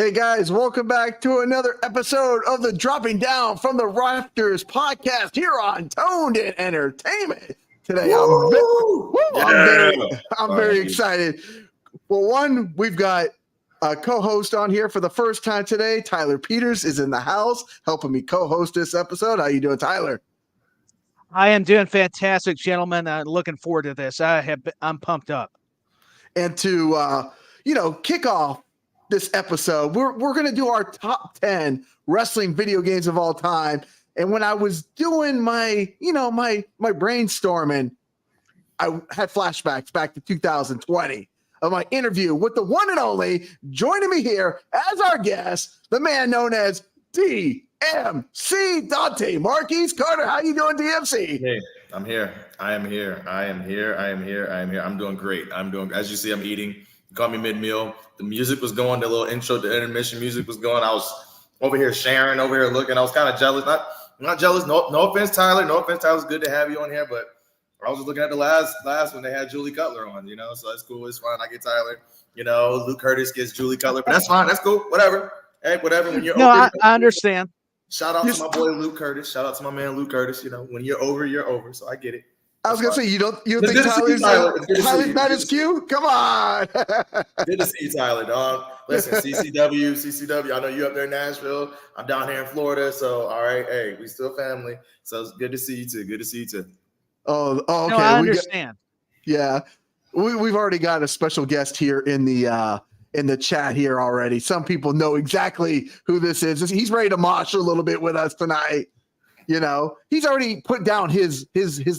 Hey guys, welcome back to another episode of the Dropping Down from the Rafters podcast here on Toned In Entertainment. Today, I'm very excited. Well, one, we've got a co-host on here for the first time today. Tyler Peters is in the house helping me co-host this episode. How you doing, Tyler? I am doing fantastic, gentlemen. I'm looking forward to this. I'm pumped up. And to kick off this episode, we're going to do our top 10 wrestling video games of all time. And when I was doing my brainstorming, I had flashbacks back to 2020 of my interview with the one and only, joining me here as our guest, the man known as DMC Dante Marquise Carter. How you doing, DMC? Hey, I'm here. I am here. I'm doing great. As you see, I'm eating. You caught me mid-meal. The music was going, the little intro to intermission music was going. I was over here sharing, over here looking. I was kind of jealous. Not jealous. No offense, Tyler. No offense, Tyler. It's good to have you on here, but I was just looking at the last when they had Julie Cutler on, so that's cool. It's fine. I get Tyler. Luke Curtis gets Julie Cutler, but that's fine. That's cool. Whatever. Hey, whatever. When you're I understand. Shout out to my boy Luke Curtis. Shout out to my man Luke Curtis. When you're over, you're over. So I get it. I was gonna say you don't think Tyler's not as cute? Come on. Good to see you, Tyler, dog. Listen, CCW. I know you up there in Nashville. I'm down here in Florida. So all right, hey, we still family. So it's good to see you too. Oh, okay. No, I understand. We've already got a special guest here in the chat here already. Some people know exactly who this is. He's ready to mosh a little bit with us tonight. He's already put down his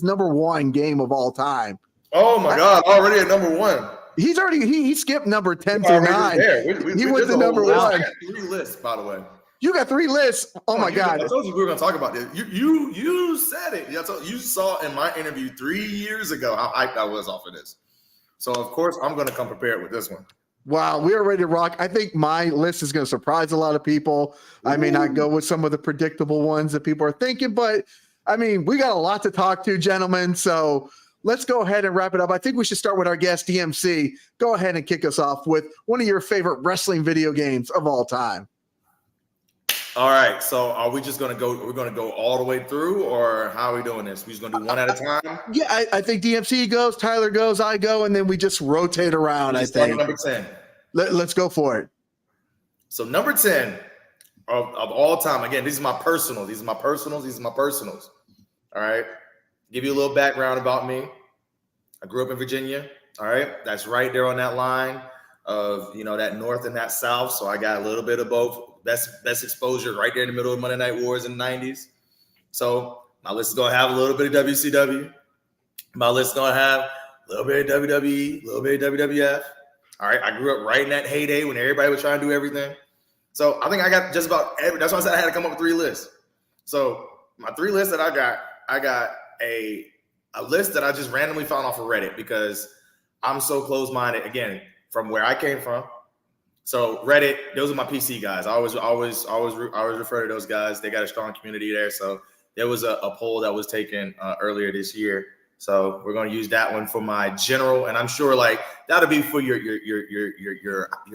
number one game of all time. Oh my God! Already at number one. He's already he skipped number 10 through 9. He went to number 1. I got 3 lists, by the way. You got 3 lists. Oh my God! I told you we were going to talk about this. You said it. You saw in my interview 3 years ago how hyped I was off of this. So of course I'm going to come prepared with this one. Wow, we are ready to rock. I think my list is going to surprise a lot of people. I may not go with some of the predictable ones that people are thinking, but I mean, we got a lot to talk to, gentlemen. So let's go ahead and wrap it up. I think we should start with our guest, DMC. Go ahead and kick us off with one of your favorite wrestling video games of all time. All right. So are we just going to go? We're going to go all the way through, or how are we doing this? We're just going to do one at a time? Yeah, I think DMC goes, Tyler goes, I go, and then we just rotate around, I think. Number 10. Let's go for it. So number 10 of all time. Again, these are my personals. All right. Give you a little background about me. I grew up in Virginia. All right. That's right there on that line of, that north and that south. So I got a little bit of both. Best exposure right there in the middle of Monday Night Wars in the 90s. So my list is going to have a little bit of WCW. My list is going to have a little bit of WWE, a little bit of WWF. All right. I grew up right in that heyday when everybody was trying to do everything. So I think I got just about every. That's why I said I had to come up with 3 lists. So my 3 lists that I got a list that I just randomly found off of Reddit because I'm so close-minded, again, from where I came from. So Reddit, those are my PC guys. I always refer to those guys. They got a strong community there. So there was a poll that was taken earlier this year. So we're going to use that one for my general, and I'm sure that'll be for your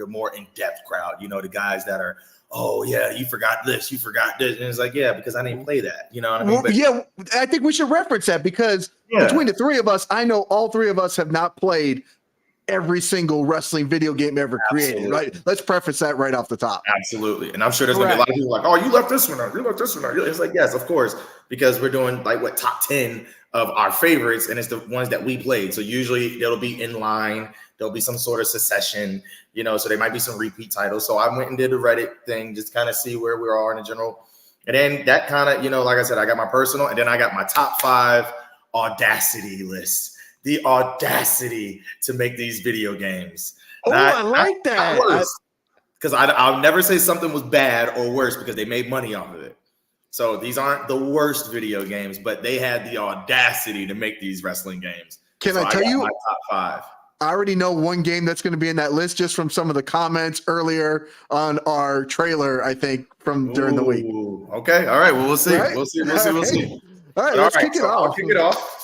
more in-depth crowd. The guys that are, oh yeah, you forgot this, and it's like, yeah, because I didn't play that. You know what I mean? Well, I think we should reference that because between the 3 of us, I know all 3 of us have not played every single wrestling video game ever created, right? Let's preface that right off the top. Absolutely. And I'm sure there's going to be a lot of people like, oh, you left this one out. It's like, yes, of course, because we're doing top 10 of our favorites, and it's the ones that we played. So usually it'll be in line. There'll be some sort of succession, so there might be some repeat titles. So I went and did the Reddit thing, just kind of see where we are in the general. And then that kind of, like I said, I got my personal, and then I got my top 5 audacity list. The audacity to make these video games. Oh, I like that. Because I'll never say something was bad or worse because they made money off of it. So these aren't the worst video games, but they had the audacity to make these wrestling games. Can I tell you? My top 5. I already know one game that's going to be in that list just from some of the comments earlier on our trailer, I think, from during the week. Okay. All right. Well, we'll see. Right? We'll see. All right. Let's kick it off. I'll kick it off.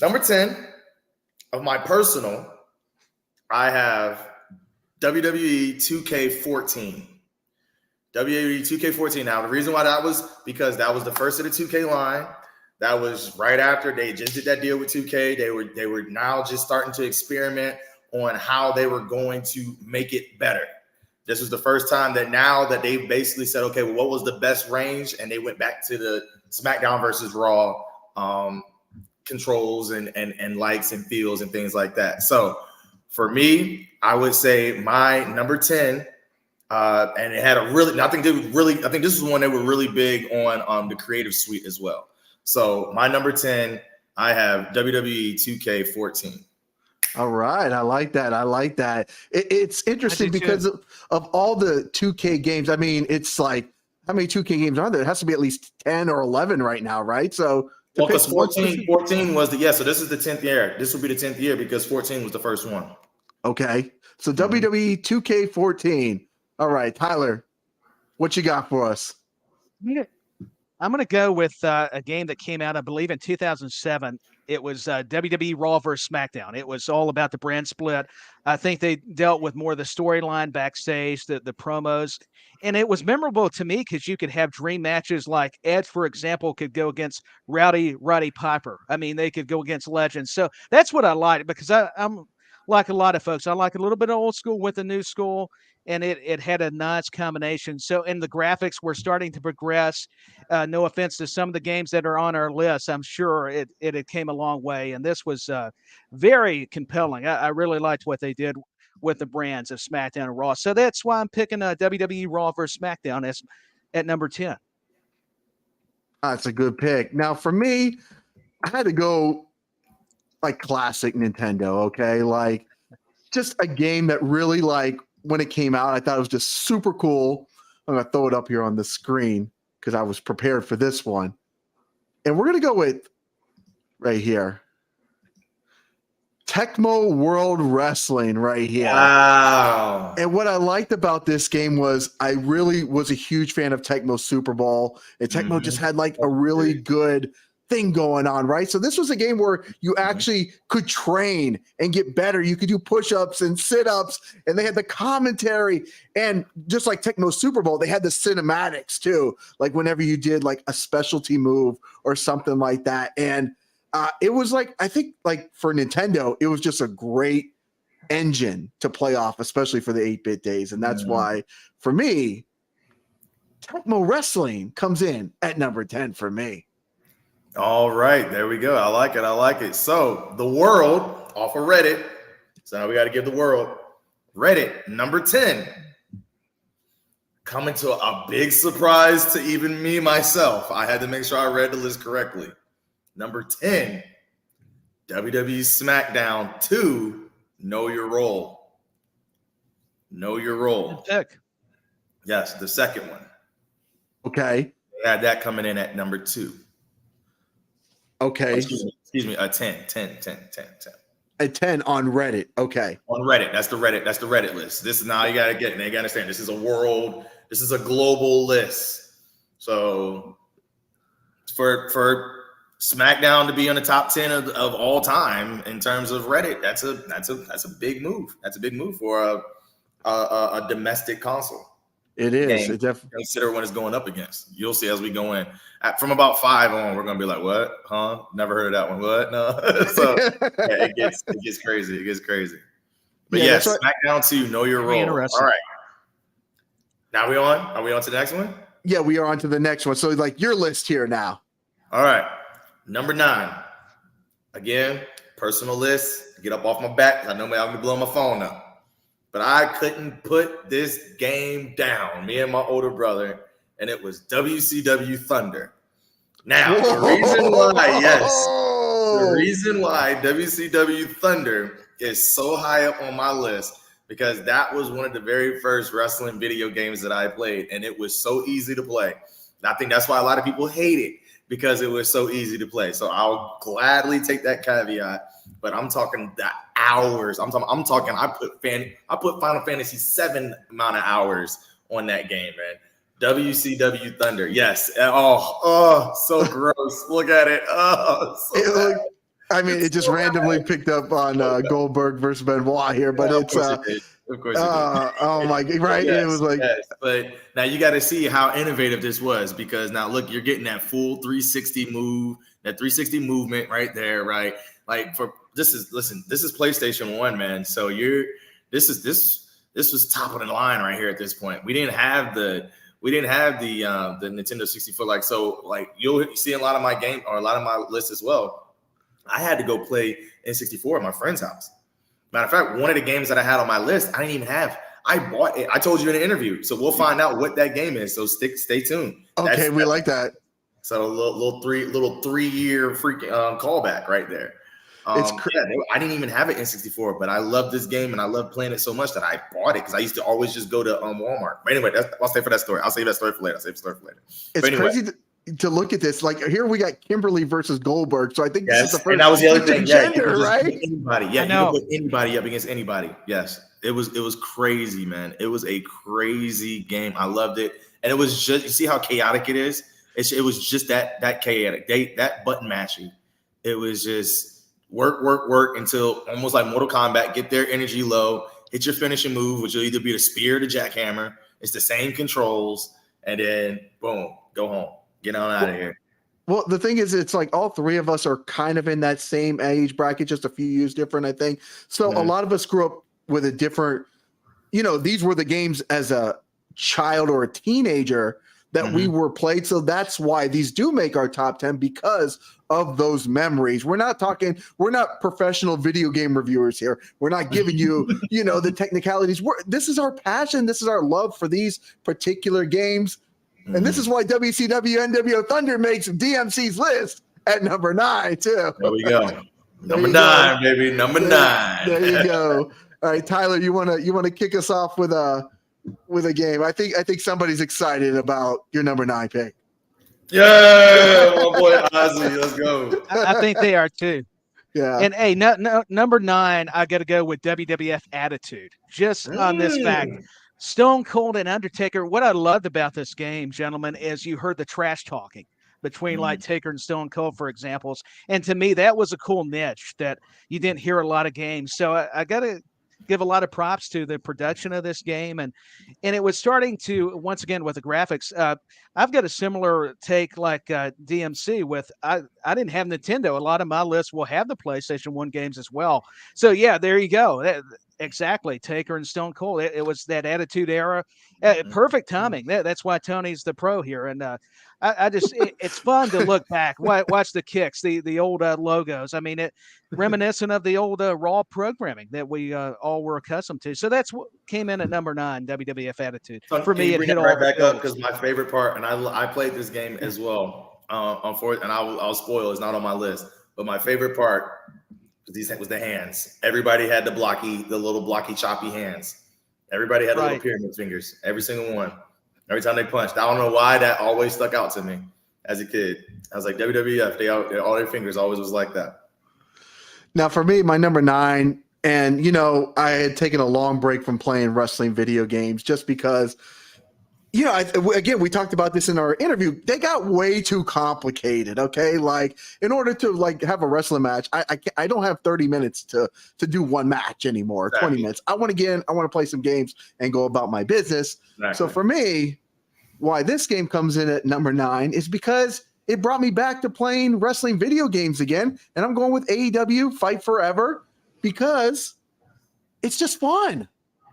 Number 10 of my personal, I have WWE 2K14. WWE 2K14. Now, the reason why that was because that was the first of the 2K line. That was right after they just did that deal with 2K. They were now just starting to experiment on how they were going to make it better. This was the first time that now that they basically said, okay, well, what was the best range? And they went back to the SmackDown versus Raw controls and lights and feels and things like that. So for me, I would say my number 10, and it had a really, I think this is one that were really big on the creative suite as well. So my number 10, I have WWE 2K14. All right. I like that. It's interesting because of all the 2K games. I mean, it's like, how many 2K games are there? It has to be at least 10 or 11 right now, right? So, well, because 14 was so this is the 10th year. This will be the 10th year because 14 was the first one. Okay. So WWE 2K14. All right, Tyler, what you got for us? I'm going to go with a game that came out, I believe, in 2007. It was WWE Raw versus SmackDown. It was all about the brand split. I think they dealt with more of the storyline backstage, the promos. And it was memorable to me because you could have dream matches like Edge, for example, could go against Roddy Piper. I mean, they could go against legends. So that's what I like because I'm like a lot of folks. I like a little bit of old school with the new school. And it had a nice combination. So, and the graphics were starting to progress. No offense to some of the games that are on our list. I'm sure it came a long way. And this was very compelling. I really liked what they did with the brands of SmackDown and Raw. So that's why I'm picking WWE Raw versus SmackDown at number 10. That's a good pick. Now, for me, I had to go like classic Nintendo, okay? Like just a game that really like, when it came out, I thought it was just super cool. I'm going to throw it up here on the screen because I was prepared for this one. And we're going to go with right here. Tecmo World Wrestling right here. Wow. And what I liked about this game was I really was a huge fan of Tecmo SuperBrawl. And Tecmo just had like a really good thing going on, right? So this was a game where you actually could train and get better. You could do push-ups and sit-ups, and they had the commentary. And just like Tecmo SuperBrawl, they had the cinematics too. Like whenever you did like a specialty move or something like that. And it was like, I think like for Nintendo, it was just a great engine to play off, especially for the 8-bit days. And that's why, for me, Tecmo Wrestling comes in at number 10 for me. All right, there we go. I like it. So the world off of Reddit. So now we got to give the world Reddit number 10. Coming to a big surprise to even me myself. I had to make sure I read the list correctly. Number 10, WWE SmackDown 2, Know Your Role. Know Your Role. Pick. Yes, the second one. Okay. We had that coming in at number 2. Okay. Excuse me, 10. A 10 on Reddit. Okay. On Reddit. That's the Reddit list. This is now you gotta understand. This is a global list. So for SmackDown to be on the top 10 of all time in terms of Reddit, that's a big move. That's a big move for a domestic console. It is. It definitely consider what it's going up against. You'll see as we go in. From about 5 on, we're gonna be like, what? Huh? Never heard of that one. What? No. So yeah, it gets crazy. It gets crazy. But yeah, yes, SmackDown 2, Know Your Role. All right. Now we on? Are we on to the next one? Yeah, we are on to the next one. So like your list here now. All right. Number 9. Again, personal list. Get up off my back. I know I'm gonna blow my phone up. But I couldn't put this game down, me and my older brother, and it was WCW Thunder. Now, the reason why WCW Thunder is so high up on my list, because that was one of the very first wrestling video games that I played, and it was so easy to play. I think that's why a lot of people hate it, because it was so easy to play. So I'll gladly take that caveat. But I'm talking the hours. I'm talking. I put Final Fantasy 7 amount of hours on that game, man. WCW Thunder, yes. Oh, so gross. Look at it. Oh, so it just randomly picked up on Goldberg versus Benoit here, but Of course you did. Oh my god! Right? Yes, It was like, yes. But now you got to see how innovative this was, because now look, you're getting that full 360 move, that 360 movement right there, right? Like this is PlayStation 1, man. So this was top of the line right here at this point. We didn't have the Nintendo 64, like, so like you'll see a lot of my game or a lot of my lists as well. I had to go play N64 at my friend's house. Matter of fact, one of the games that I had on my list, I didn't even have. I bought it. I told you in the interview, so we'll find out what that game is. So stay tuned. okay, we like that. So a little 3-year freaking callback right there. It's I didn't even have it in 64, but I love this game and I love playing it so much that I bought it because I used to always just go to Walmart. But anyway, I'll stay for that story. I'll save that story for later. It's crazy to look at this. Like here we got Kimberly versus Goldberg. So I think this is the first. And that was the other thing. Gender, right? Anybody. Yeah, you can put anybody up against anybody. Yes. It was crazy, man. It was a crazy game. I loved it. And it was just, you see how chaotic it is? It was just that chaotic. That button mashing. It was just work until almost like Mortal Kombat, get their energy low, hit your finishing move, which will either be the spear or the jackhammer. It's the same controls, and then boom, go home. Get on out of here. Well, the thing is, it's like all three of us are kind of in that same age bracket, just a few years different, I think. So a lot of us grew up with a different, these were the games as a child or a teenager that we were played. So that's why these do make our top 10, because of those memories. We're not professional video game reviewers here. We're not giving you, the technicalities. This is our passion. This is our love for these particular games. And this is why WCW NWO Thunder makes DMC's list at number 9 too. There we go. Number 9, baby. Number 9. There you go. All right, Tyler, you wanna kick us off with a game. I think somebody's excited about your number 9 pick. Yeah, my boy Ozzy. Let's go. I think they are too. Yeah. And hey, number 9, I got to go with WWF Attitude. Just on this fact, Stone Cold and Undertaker. What I loved about this game, gentlemen, is you heard the trash talking between like Taker and Stone Cold, for examples. And to me, that was a cool niche that you didn't hear a lot of games. So I got to give a lot of props to the production of this game, and it was starting to, once again, with the graphics. I've got a similar take like DMC with I didn't have Nintendo. A lot of my lists will have the PlayStation 1 games as well. So yeah, there you go. Exactly, Taker and Stone Cold. It was that Attitude Era. Perfect timing. That's why Tony's the pro here. And I just it's fun to look back. Watch the kicks, the old logos. I mean, it reminiscent of the old Raw programming that we all were accustomed to. So that's what came in at number 9, WWF Attitude. For me, it hit all right back up, because my favorite part, and I played this game as well. And I'll spoil, it's not on my list, but my favorite part was the hands. Everybody had the little blocky, choppy hands. Everybody had the little pyramid fingers. Every single one. Every time they punched. I don't know why that always stuck out to me as a kid. I was like, WWF, all their fingers always was like that. Now for me, my number 9, and I had taken a long break from playing wrestling video games just because, again, we talked about this in our interview. They got way too complicated. Okay, like in order to have a wrestling match, I don't have 30 minutes to do one match anymore. Exactly. 20 minutes. I want to play some games and go about my business. Exactly. So for me, why this game comes in at number 9 is because it brought me back to playing wrestling video games again, and I'm going with AEW Fight Forever because it's just fun.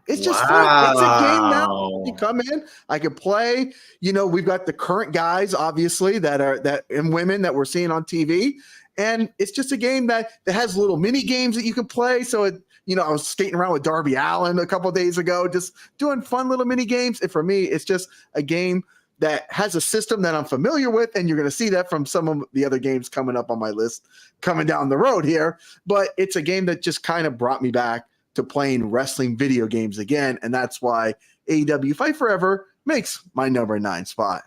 It's just fun. It's a game now. You come in, I can play. We've got the current guys, obviously, and women that we're seeing on TV. And it's just a game that has little mini games that you can play. So, I was skating around with Darby Allin a couple of days ago, just doing fun little mini games. And for me, it's just a game that has a system that I'm familiar with. And you're going to see that from some of the other games coming up on my list coming down the road here. But it's a game that just kind of brought me back to playing wrestling video games again, and that's why AEW Fight Forever makes my number 9 spot.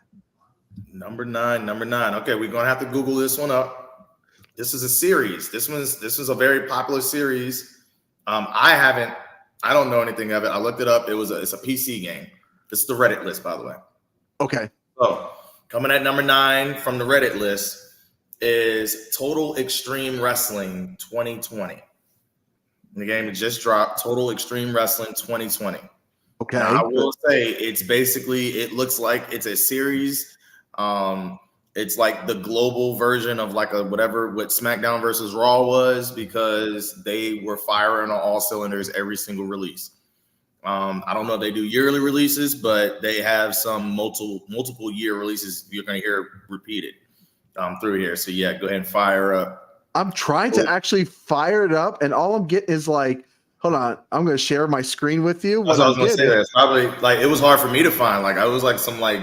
Number 9. Okay, we're gonna have to Google this one up. This is a series. This was a very popular series. I don't know anything of it. I looked it up. It's a PC game. This is the Reddit list, by the way. Okay. So coming at number 9 from the Reddit list is Total Extreme Wrestling 2020. The game just dropped, Total Extreme Wrestling 2020. Okay. Now, I will say it looks like it's a series. It's like the global version of like what SmackDown versus Raw was, because they were firing on all cylinders every single release. I don't know if they do yearly releases, but they have some multiple year releases you're going to hear repeated through here. So yeah, go ahead and fire up. I'm trying to actually fire it up, and all I'm getting is like, hold on, I'm going to share my screen with you. That's what I was going to say. It's probably like, it was hard for me to find. Like, I was like some like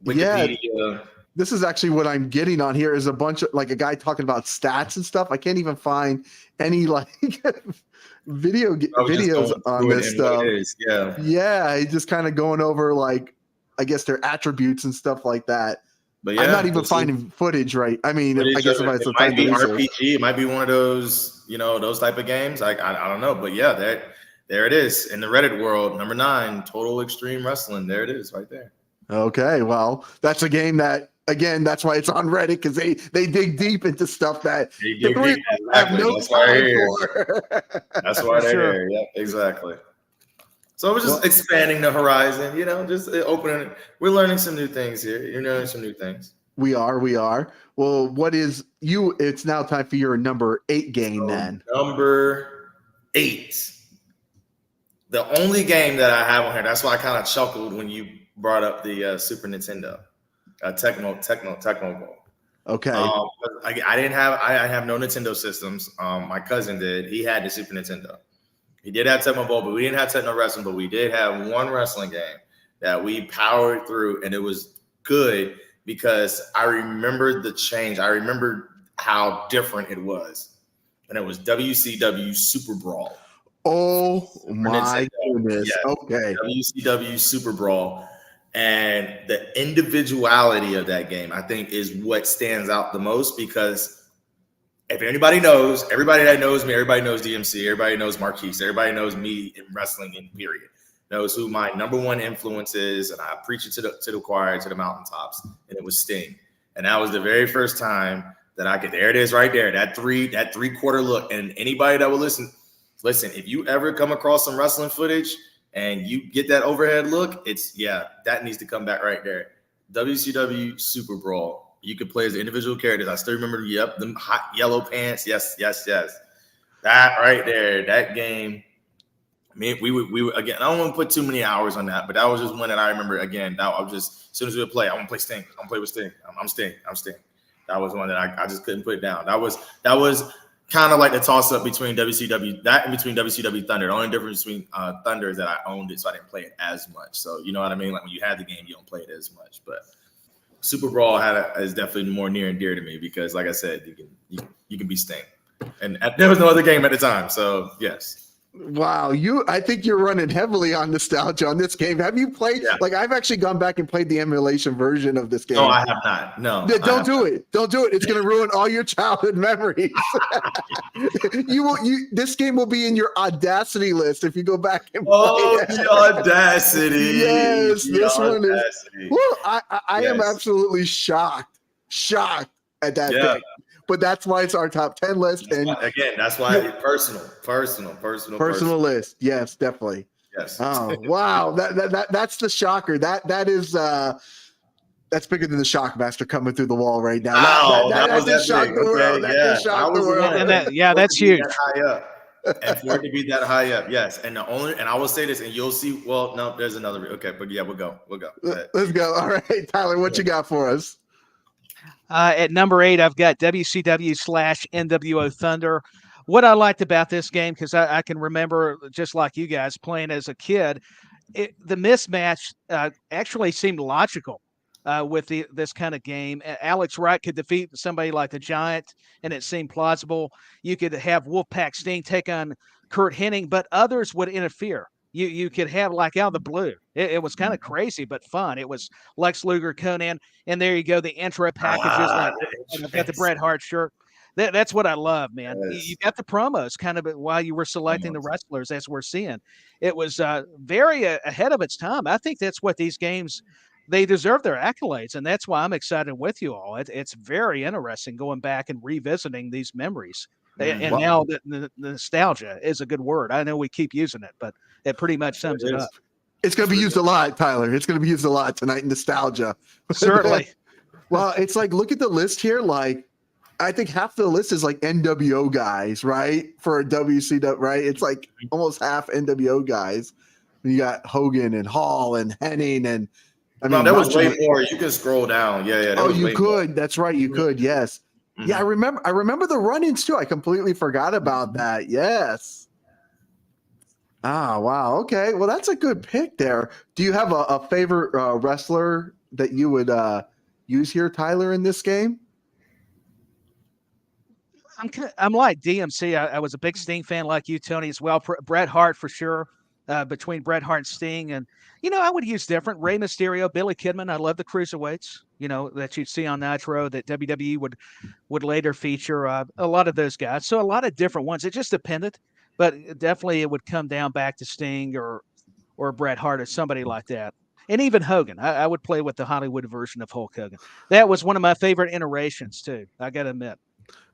Wikipedia. Yeah, this is actually what I'm getting on here is a bunch of like a guy talking about stats and stuff. I can't even find any like videos on this stuff. Yeah, he's just kind of going over like, I guess their attributes and stuff like that. But yeah, I'm not even finding footage, right? I mean, I guess if it might be RPG, it might be one of those, those type of games. I don't know, but yeah, there it is in the Reddit world. Number 9, Total Extreme Wrestling. There it is, right there. Okay, well, that's a game that, again, that's why it's on Reddit, because they dig deep into stuff that they really have no time for. That's why they're here. Yeah, exactly. So we're just expanding the horizon, just opening. We're learning some new things here. You're learning some new things. We are. Well, what is you? It's now time for your number 8 game then. Number 8. The only game that I have on here, that's why I kind of chuckled when you brought up the Super Nintendo. Tecmo. Okay. I have no Nintendo systems. My cousin did. He had the Super Nintendo. He did have Tecmo Bowl, but we didn't have Tecmo Wrestling. But we did have one wrestling game that we powered through, and it was good because I remembered the change. I remembered how different it was, and it was WCW SuperBrawl. Oh my goodness! Yeah. Okay. WCW SuperBrawl. And the individuality of that game, I think, is what stands out the most, because if anybody knows, everybody that knows me, everybody knows DMC, everybody knows Marquise, everybody knows me in wrestling in period, knows who my number one influence is, and I preach it to the choir, to the mountaintops, and it was Sting. And that was the very first time that I could, there it is right there, that three-quarter look. And anybody that will listen, if you ever come across some wrestling footage and you get that overhead look, that needs to come back right there. WCW SuperBrawl. You could play as individual characters. I still remember, them hot yellow pants. Yes. That right there, that game. I mean, we were again. I don't want to put too many hours on that, but that was just one that I remember. Again, that I was just, as soon as we would play, I want to play Sting. I'm play with Sting. I'm Sting. That was one that I just couldn't put it down. That was kind of like the toss up between WCW, that and between WCW Thunder. The only difference between Thunder is that I owned it, so I didn't play it as much. So you know what I mean? Like when you have the game, you don't play it as much. But SuperBrawl is definitely more near and dear to me because, like I said, you can be Sting, and there was no other game at the time. So yes. Wow, I think you're running heavily on nostalgia on this game. Have you played? Yeah. Like I've actually gone back and played the emulation version of this game. No, I have not. No, don't do it. Don't do it. It's going to ruin all your childhood memories. This game will be in your Audacity list if you go back and play it. The Audacity. Yes, this one is. Well, I am absolutely shocked at that pick. But that's why it's our top 10 list. And again, that's why it's personal list. Yes, definitely. Yes. Oh, wow. That's the shocker. That is that's bigger than the Shockmaster coming through the wall right now. Wow, that just shocked the world. That just shocked the world. And that's huge. And for it to be that high up, yes. And I will say this, and you'll see. Well, no, there's another. Okay, but yeah, we'll go. Let's go. All right, Tyler, what you got for us? At number 8, I've got WCW/NWO Thunder. What I liked about this game, because I can remember, just like you guys, playing as a kid, the mismatch actually seemed logical with this kind of game. Alex Wright could defeat somebody like the Giant, and it seemed plausible. You could have Wolfpack Sting take on Kurt Hennig, but others would interfere. You could have like out of the blue. It was kind of crazy, but fun. It was Lex Luger, Conan, and there you go. The intro packages. I've got the Bret Hart shirt. That's what I love, man. Yes. You got the promos kind of while you were selecting the wrestlers, as we're seeing. It was very ahead of its time. I think that's what these games, they deserve their accolades, and that's why I'm excited with you all. It's very interesting going back and revisiting these memories. And now the nostalgia is a good word. I know we keep using it, but it pretty much sums it up. It's going to be used a lot, Tyler. It's going to be used a lot tonight. Nostalgia. Certainly. Well, it's like, look at the list here. Like, I think half the list is like NWO guys, right? For a WCW, right? It's like almost half NWO guys. You got Hogan and Hall and Henning and there was way more. You can scroll down. Yeah. Oh, you could. That's right. You could. Yes. Mm-hmm. Yeah, I remember the run-ins too. I completely forgot about that. Yes. Ah, wow. Okay. Well, that's a good pick there. Do you have a favorite wrestler that you would use here, Tyler, in this game? I'm like DMC. I was a big Sting fan like you, Tony, as well. Bret Hart for sure. Between Bret Hart and Sting, and I would use different Rey Mysterio, Billy Kidman. I love the cruiserweights, that you'd see on Nitro that WWE would later feature. A lot of those guys, so a lot of different ones. It just depended, but definitely it would come down back to Sting or Bret Hart or somebody like that. And even Hogan, I would play with the Hollywood version of Hulk Hogan. That was one of my favorite iterations too. I got to admit.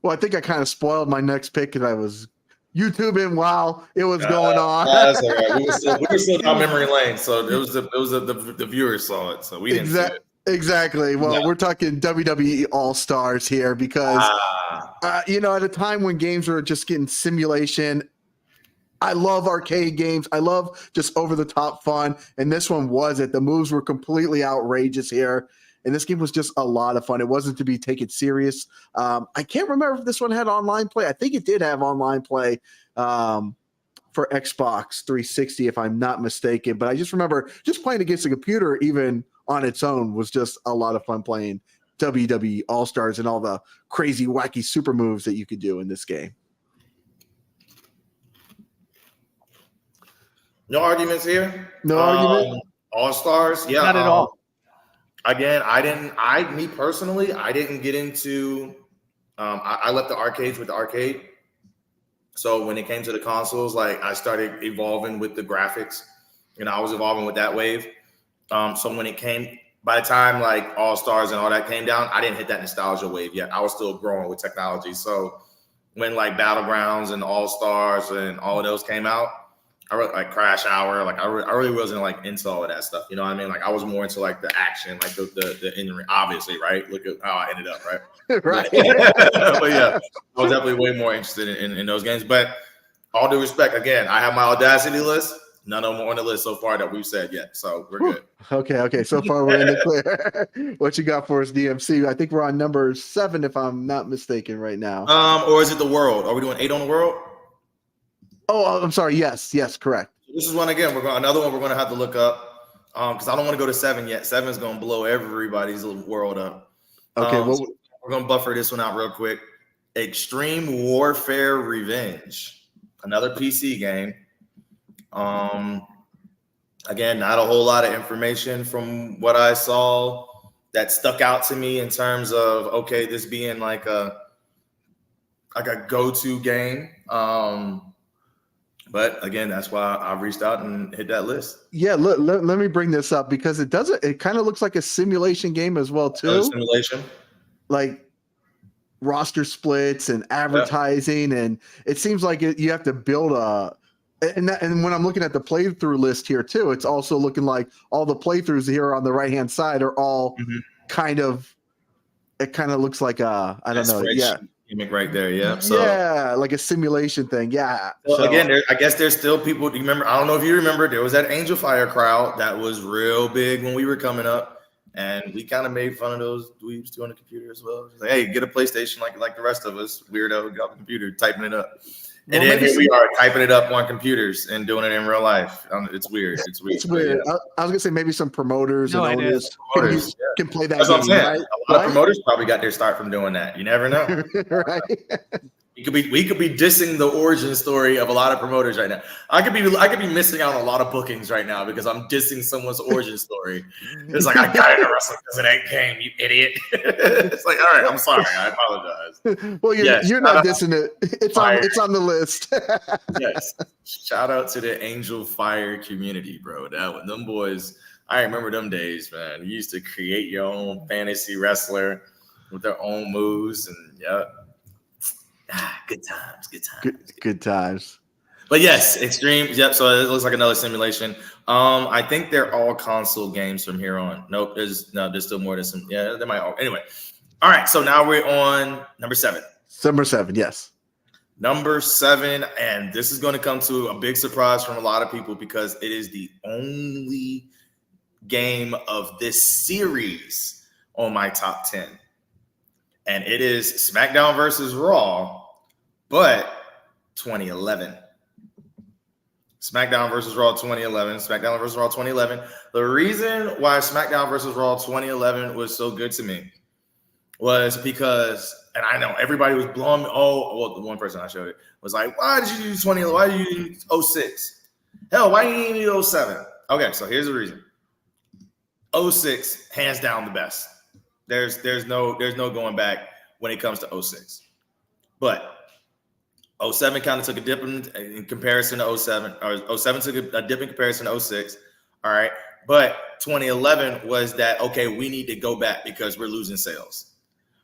Well, I think I kind of spoiled my next pick because I was YouTubing while it was going on. That's all right. We were still down memory lane, so it was the viewers saw it, so we didn't see it. Exactly. Well, we're talking WWE All Stars here because at a time when games were just getting simulation, I love arcade games. I love just over the top fun, and this one was it. The moves were completely outrageous here. And this game was just a lot of fun. It wasn't to be taken serious. I can't remember if this one had online play. I think it did have online play for Xbox 360, if I'm not mistaken. But I just remember just playing against a computer, even on its own, was just a lot of fun playing WWE All-Stars and all the crazy, wacky super moves that you could do in this game. No arguments here? No argument? All-Stars? Yeah. Not at all. Again, me personally, I didn't get into, I left the arcades with the arcade. So when it came to the consoles, like I started evolving with the graphics, I was evolving with that wave. So when it came, by the time like All Stars and all that came down, I didn't hit that nostalgia wave yet. I was still growing with technology. So when like Battlegrounds and All Stars and all of those came out, I really like Crash Hour. Like I really wasn't like into all of that stuff. You know what I mean? Like I was more into like the action, like the in ring, obviously, right? Look at how I ended up, right? Right. But yeah, I was definitely way more interested in those games. But all due respect, again, I have my Audacity list. None of them on the list so far that we've said yet. So we're good. Okay. So far we're in the clear. What you got for us, DMC? I think we're on number 7, if I'm not mistaken, right now. Or is it the world? Are we doing 8 on the world? Oh, I'm sorry. Yes, correct. This is one again. Another one we're going to have to look up because I don't want to go to 7 yet. 7 is going to blow everybody's little world up. Okay, so we're going to buffer this one out real quick. Extreme Warfare Revenge, another PC game. Again, not a whole lot of information from what I saw that stuck out to me in terms of this being like a go-to game. But again, that's why I reached out and hit that list. Yeah, let me bring this up because it kind of looks like a simulation game as well too. Simulation, like roster splits and advertising, and it seems like you have to build and when I'm looking at the playthrough list here too, it's also looking like all the playthroughs here on the right hand side are all kind of. It kind of looks like I don't know, gimmick right there, yeah. So like a simulation thing, yeah. So again, I guess there's still people. Do you remember? I don't know if you remember. There was that Angel Fire crowd that was real big when we were coming up, and we kind of made fun of those dweebs doing the computer as well. Like, hey, get a PlayStation like the rest of us, weirdo, got the computer, typing it up. And then here we are typing it up on computers and doing it in real life. It's weird. It's weird. Yeah. I was gonna say maybe some promoters and owners can play that. That's what I'm saying. Right? A lot of promoters probably got their start from doing that. You never know. Right. We could be dissing the origin story of a lot of promoters right now. I could be missing out on a lot of bookings right now because I'm dissing someone's origin story. It's like, I got into wrestling because of that game, you idiot. It's like, all right, I'm sorry, I apologize. Well, you're not dissing it. It's on the list. Yes. Shout out to the Angel Fire community, bro. Them boys, I remember them days, man. You used to create your own fantasy wrestler with their own moves, and Good times, good times. Good times. But yes, Extreme. Yep. So it looks like another simulation. I think they're all console games from here on. Nope. There's still more than some. Yeah, they might all. Anyway. All right. So now we're on number 7. Number 7. Yes. Number 7, and this is going to come to a big surprise from a lot of people because it is the only game of this series on my top 10. And it is SmackDown versus Raw, but 2011. SmackDown versus Raw 2011. SmackDown versus Raw 2011. The reason why SmackDown versus Raw 2011 was so good to me was because, and I know everybody was blowing me. Oh, well, the one person I showed it was like, why did you do 20? Why did you do 06? Hell, why didn't you do 07? Okay, so here's the reason. 06, hands down the best. There's no going back when it comes to 06. But 07 kind of took a dip in comparison to 07, or 07 took a dip in comparison to 06. All right. But 2011 was that, okay, we need to go back because we're losing sales.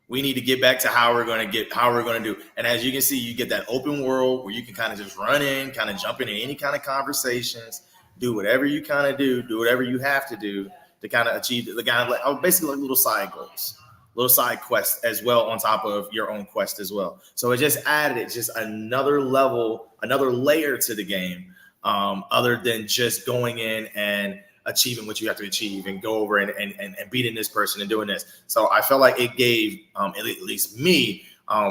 We need to get back to how we're going to do. And as you can see, you get that open world where you can kind of just run in, kind of jump into any kind of conversations, do whatever you kind of do whatever you have to do to kind of achieve the kind of like, basically like little side goals, little side quests as well on top of your own quest as well. So it just added just another level, another layer to the game, other than just going in and achieving what you have to achieve and go over and beating this person and doing this. So I felt like it gave at least me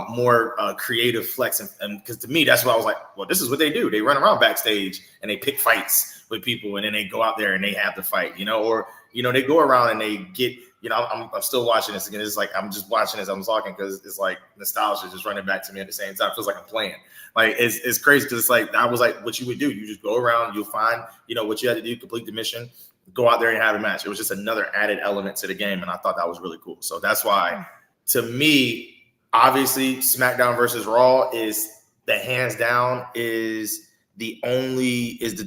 more creative flex, and because to me that's what I was like, well, this is what they do. They run around backstage and they pick fights with people, and then they go out there and they have to fight, or they go around and they get, I'm still watching this again. It's like I'm just watching as I'm talking because it's like nostalgia just running back to me at the same time. It feels like I'm playing. Like it's crazy because it's like that was like what you would do. You just go around, you'll find what you had to do, complete the mission, go out there and have a match. It was just another added element to the game, and I thought that was really cool. So that's why, to me, obviously, SmackDown versus Raw is the hands down is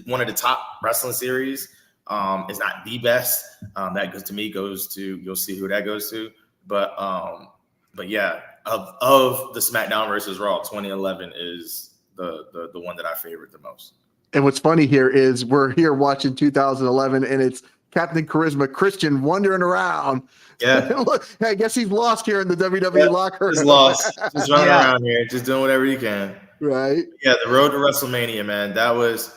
one of the top wrestling series. It's not the best. That goes to me goes to, you'll see who that goes to. But yeah, of the SmackDown versus Raw, 2011 is the one that I favorite the most. And what's funny here is we're here watching 2011, and it's Captain Charisma Christian wandering around. Yeah. Look, I guess he's lost here in the WWE locker room. He's lost. Just running around here, just doing whatever he can. Right. Yeah, the road to WrestleMania, man. That was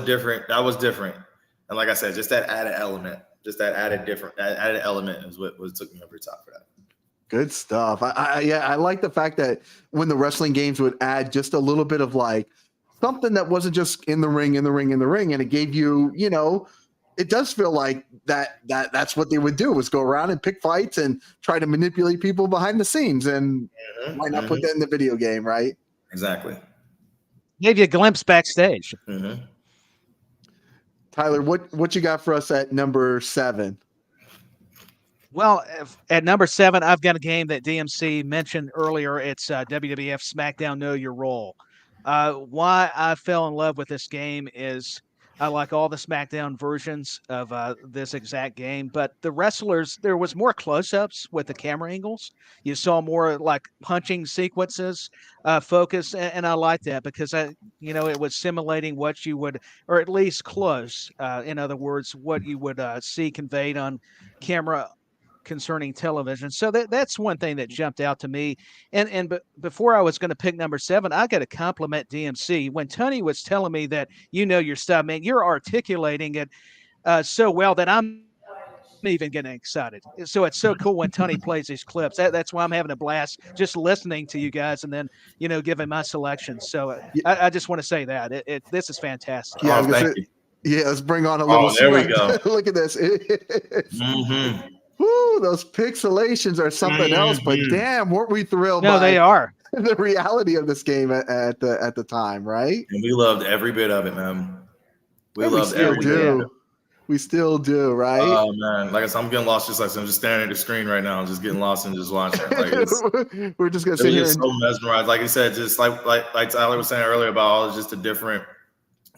different. And like I said, just that added element, added element is what took me over the top for that. Good stuff. I like the fact that when the wrestling games would add just a little bit of like something that wasn't just in the ring, and it gave you, it does feel like that's what they would do, was go around and pick fights and try to manipulate people behind the scenes. And why not put that in the video game, right? Exactly. Gave you a glimpse backstage. Mm-hmm. Tyler, what you got for us at number 7? Well, at number 7, I've got a game that DMC mentioned earlier. It's WWF SmackDown Know Your Role. Why I fell in love with this game is I like all the SmackDown versions of this exact game, but the wrestlers, there was more close-ups with the camera angles. You saw more like punching sequences, focus, and I like that because it was simulating what you would, or at least close. In other words, what you would see conveyed on camera concerning television. So that's one thing that jumped out to me. And before I was going to pick number 7, I got to compliment DMC. When Tony was telling me that your stuff, man, you're articulating it so well that I'm even getting excited. So it's so cool when Tony plays these clips. That's why I'm having a blast just listening to you guys and then, giving my selections. So I just want to say that this is fantastic. Yeah, thank you. Yeah, let's bring on a little. There we go. Look at this. Mm-hmm. Woo, those pixelations are something else, but damn, weren't we thrilled? No, they are. The reality of this game at the time, right? And we loved every bit of it, man. We still do, right? Oh man, like I said, I'm getting lost. Just like I'm just staring at the screen right now. I'm just getting lost and just watching. Like we're just gonna sit here. So mesmerized, like you said, just like Tyler was saying earlier about all just the different.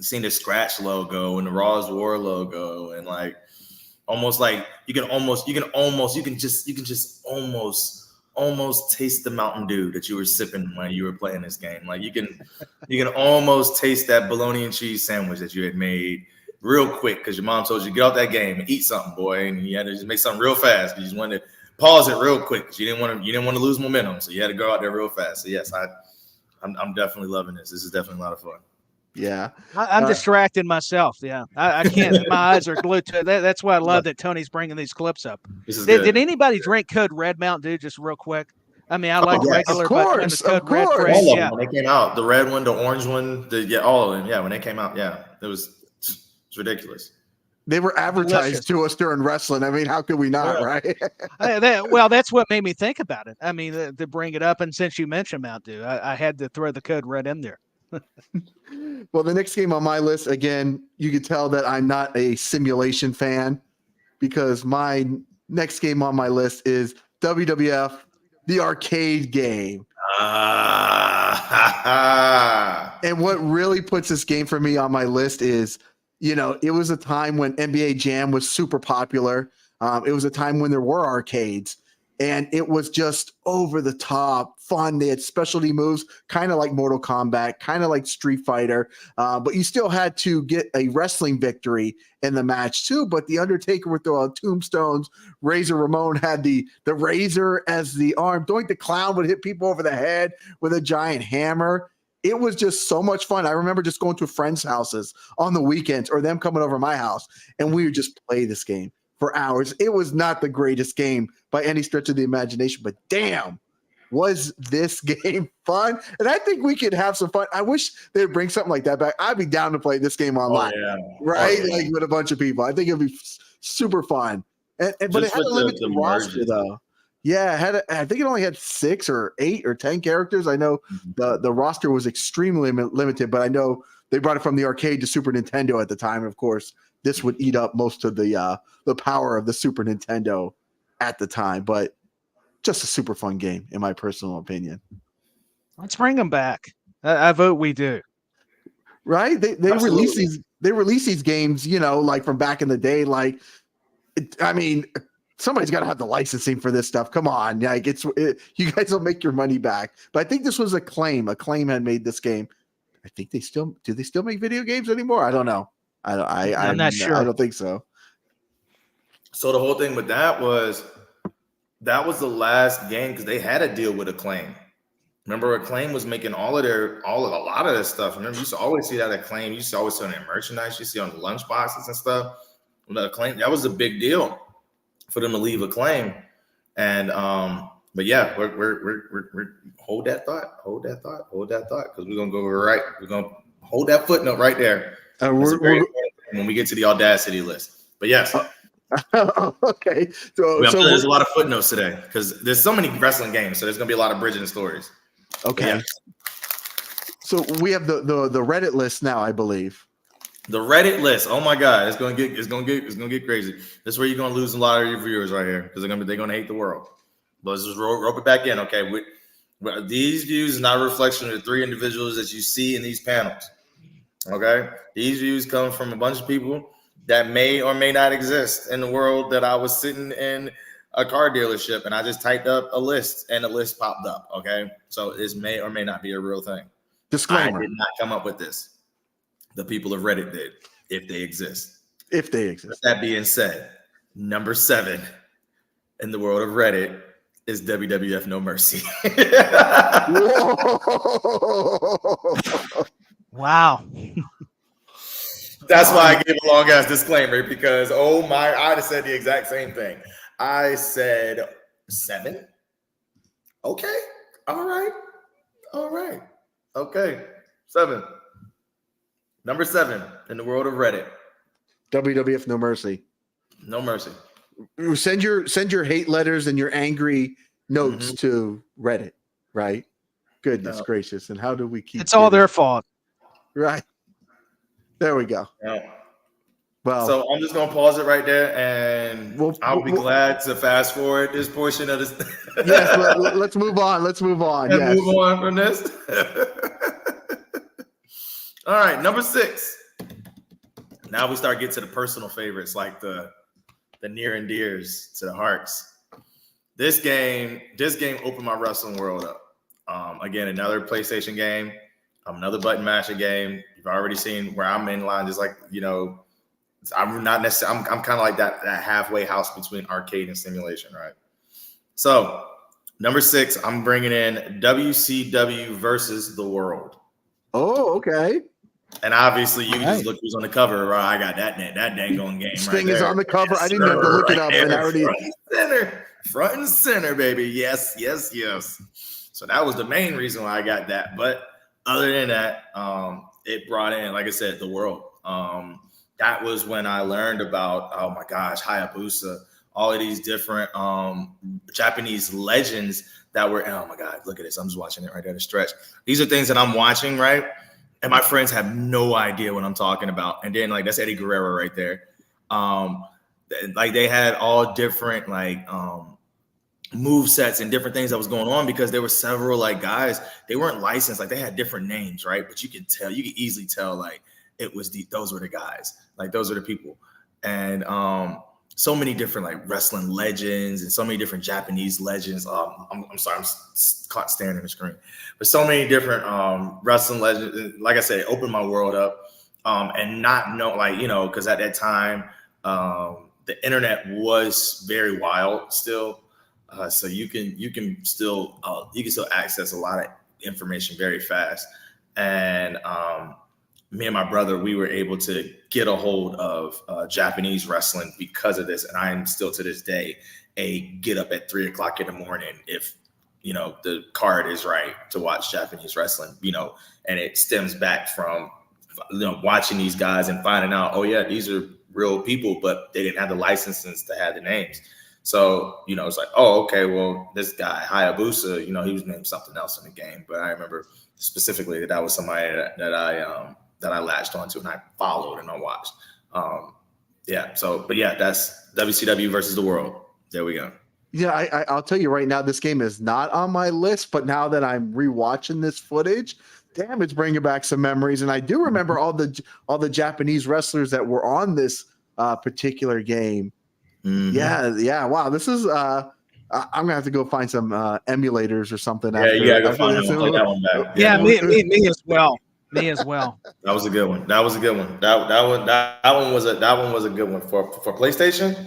Seeing the Scratch logo and the Raw's War logo, and like almost like you can just almost almost taste the Mountain Dew that you were sipping when you were playing this game. Like you can almost taste that bologna and cheese sandwich that you had made real quick because your mom told you to get out that game and eat something, boy, and you had to just make something real fast. You just wanted to pause it real quick because you didn't want to lose momentum, so you had to go out there real fast. So yes, I'm definitely loving this. This is definitely a lot of fun. Yeah, I'm distracted myself. Yeah, I can't. My eyes are glued to it. That's why I love that Tony's bringing these clips up. Did anybody drink Code Red Mountain Dew? Just real quick. I mean, I like regular, but when the Code Red craze, all of them, when they came out, the red one, the orange one, all of them. Yeah, when they came out, it's ridiculous. They were advertised to us during wrestling. I mean, how could we not, right? Well, that's what made me think about it. I mean, to bring it up, and since you mentioned Mountain Dew, I had to throw the Code Red in there. Well, the next game on my list, again, you can tell that I'm not a simulation fan because my next game on my list is WWF, the arcade game. And what really puts this game for me on my list is, it was a time when NBA Jam was super popular. It was a time when there were arcades. And it was just over the top fun. They had specialty moves, kind of like Mortal Kombat, kind of like Street Fighter. But you still had to get a wrestling victory in the match too. But the Undertaker would throw out tombstones. Razor Ramon had the razor as the arm. Doink the Clown would hit people over the head with a giant hammer. It was just so much fun. I remember just going to friends' houses on the weekends or them coming over to my house, and we would just play this game for hours. It was not the greatest game by any stretch of the imagination, but damn, was this game fun? And I think we could have some fun. I wish they'd bring something like that back. I'd be down to play this game online, right? Like with a bunch of people. I think it'd be super fun. But it had a limited roster, though. Yeah, I think it only had 6 or 8 or 10 characters. I know the roster was extremely limited, but I know they brought it from the arcade to Super Nintendo at the time. Of course, this would eat up most of the power of the Super Nintendo at the time, but just a super fun game in my personal opinion. Let's bring them back. I vote we do. Right? They release these games, like from back in the day. Like, somebody's got to have the licensing for this stuff. Come on, like you guys will make your money back. But I think this was Acclaim. Acclaim had made this game. I think do they still make video games anymore? I don't know. I'm not sure. I don't think so. So the whole thing with that was the last game because they had a deal with Acclaim. Remember, Acclaim was making a lot of this stuff. Remember, you used to always see that Acclaim. You used to always see on their merchandise. You see on the lunch boxes and stuff. Acclaim, that was a big deal for them to leave Acclaim. And but yeah, we're hold that thought because we're gonna hold that footnote right there. When we get to the Audacity list. But yes. Okay. So there's a lot of footnotes today because there's so many wrestling games, so there's gonna be a lot of bridging stories. Okay. Yeah. So we have the Reddit list now, I believe. The Reddit list. Oh my God, it's gonna get crazy. This is where you're gonna lose a lot of your viewers right here because they're gonna hate the world. But let's just rope it back in, okay? These views are not a reflection of the 3 individuals that you see in these panels. Okay, these views come from a bunch of people that may or may not exist in the world that I was sitting in a car dealership and I just typed up a list and a list popped up. Okay, so this may or may not be a real thing. Disclaimer: I did not come up with this. The people of Reddit did, if they exist. If they exist. With that being said, number 7 in the world of Reddit is WWF No Mercy. Wow. That's why I gave a long ass disclaimer because I'd have said the exact same thing. I said 7. Okay. All right. Okay. 7. Number 7 in the world of Reddit. WWF No Mercy. No Mercy. Send your hate letters and your angry notes to Reddit, right? Goodness gracious. And how do we keep it's all their fault. Right. There we go. Yeah. Well, so I'm just gonna pause it right there, and I'll be glad to fast forward this portion of this. Yes, let's move on. Let's move on. Let's move on from this. All right, number 6. Now we start getting to the personal favorites, like the near and dears to the hearts. this game opened my wrestling world up. Again, another PlayStation game, another button masher game. You've already seen where I'm in line. Just like, I'm not necessarily. I'm kind of like that halfway house between arcade and simulation, right? So, number 6, I'm bringing in WCW versus the World. Oh, okay. And obviously, you can just look who's on the cover. Right? I got that dang on game. Sting is on the cover. I didn't have to look it up. And I already front and center, baby. Yes. So that was the main reason why I got that. But other than that, it brought in, like I said, the World. That was when I learned about, oh my gosh, Hayabusa, all of these different Japanese legends that were, oh my God, look at this. I'm just watching it right there, the stretch. These are things that I'm watching, right? And my friends have no idea what I'm talking about. And then, like, that's Eddie Guerrero right there. Like, they had all different, like, move sets and different things that was going on because there were several, like, guys. They weren't licensed. Like, they had different names, right? But you could easily tell, like, those were the guys. Like, those are the people. And so many different, like, wrestling legends and so many different Japanese legends. I'm sorry, I'm caught staring at the screen. But so many different wrestling legends. Like I said, it opened my world up. And not know, like, because at that time, the internet was very wild still. So you can still access a lot of information very fast. And me and my brother, we were able to get a hold of Japanese wrestling because of this. And I am still to this day get up at 3:00 in the morning if the card is right to watch Japanese wrestling. And it stems back from watching these guys and finding out, oh yeah, these are real people, but they didn't have the licenses to have the names. So, it's like, oh, okay, well, this guy, Hayabusa, he was named something else in the game. But I remember specifically that was somebody that I latched onto and I followed and I watched. That's WCW versus the World. There we go. Yeah, I'll tell you right now, this game is not on my list, but now that I'm rewatching this footage, damn, it's bringing back some memories. And I do remember all the Japanese wrestlers that were on this particular game. Mm-hmm. Yeah. Wow, this is. I'm gonna have to go find some emulators or something. Yeah, you gotta go find that one back. Yeah, me as well. Me as well. That was a good one. That one was a good one for PlayStation.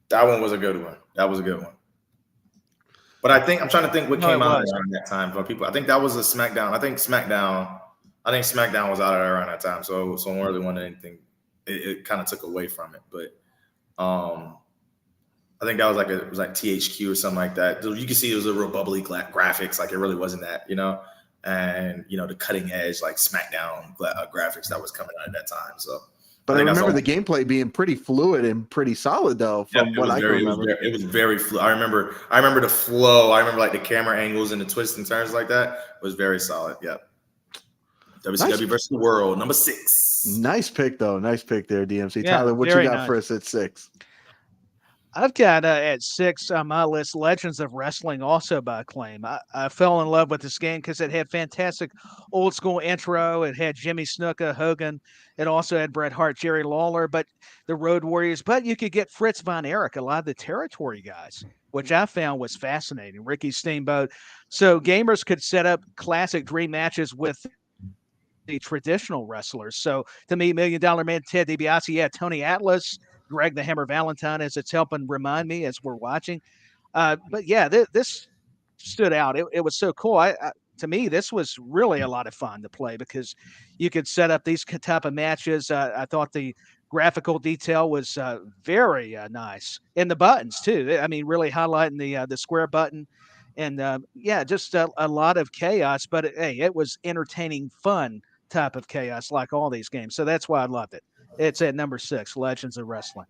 That one was a good one. That was a good one. But I'm trying to think what came out around that time for people. I think that was a SmackDown. I think SmackDown was out around that time. So I don't really want anything. It kind of took away from it. But I think that was it was like THQ or something like that. You can see it was a real bubbly graphics. Like, it really wasn't that, and the cutting edge like SmackDown graphics that was coming out at that time. So, but I remember the gameplay being pretty fluid and pretty solid, though. From what I can remember, it was very fluid. I remember the flow. I remember like the camera angles and the twists and turns like that was very solid. Yep. WCW versus the World, number 6. Nice pick, though. Nice pick there, DMC. Yeah, Tyler, what you got for us at 6? I've got at 6 on my list, Legends of Wrestling, also by Acclaim. I fell in love with this game because it had fantastic old school intro. It had Jimmy Snuka, Hogan. It also had Bret Hart, Jerry Lawler, but the Road Warriors. But you could get Fritz Von Erich, a lot of the territory guys, which I found was fascinating. Ricky Steamboat. So gamers could set up classic dream matches with the traditional wrestlers. So to me, $1 Million Man, Ted DiBiase, Tony Atlas, Greg the Hammer Valentine, as it's helping remind me as we're watching. But yeah, this stood out. It was so cool. To me, this was really a lot of fun to play because you could set up these type of matches. I thought the graphical detail was very nice. And the buttons too. I mean, really highlighting the square button. And just a lot of chaos. But hey, it was entertaining, fun type of chaos like all these games. So that's why I loved it. It's at number 6, Legends of Wrestling,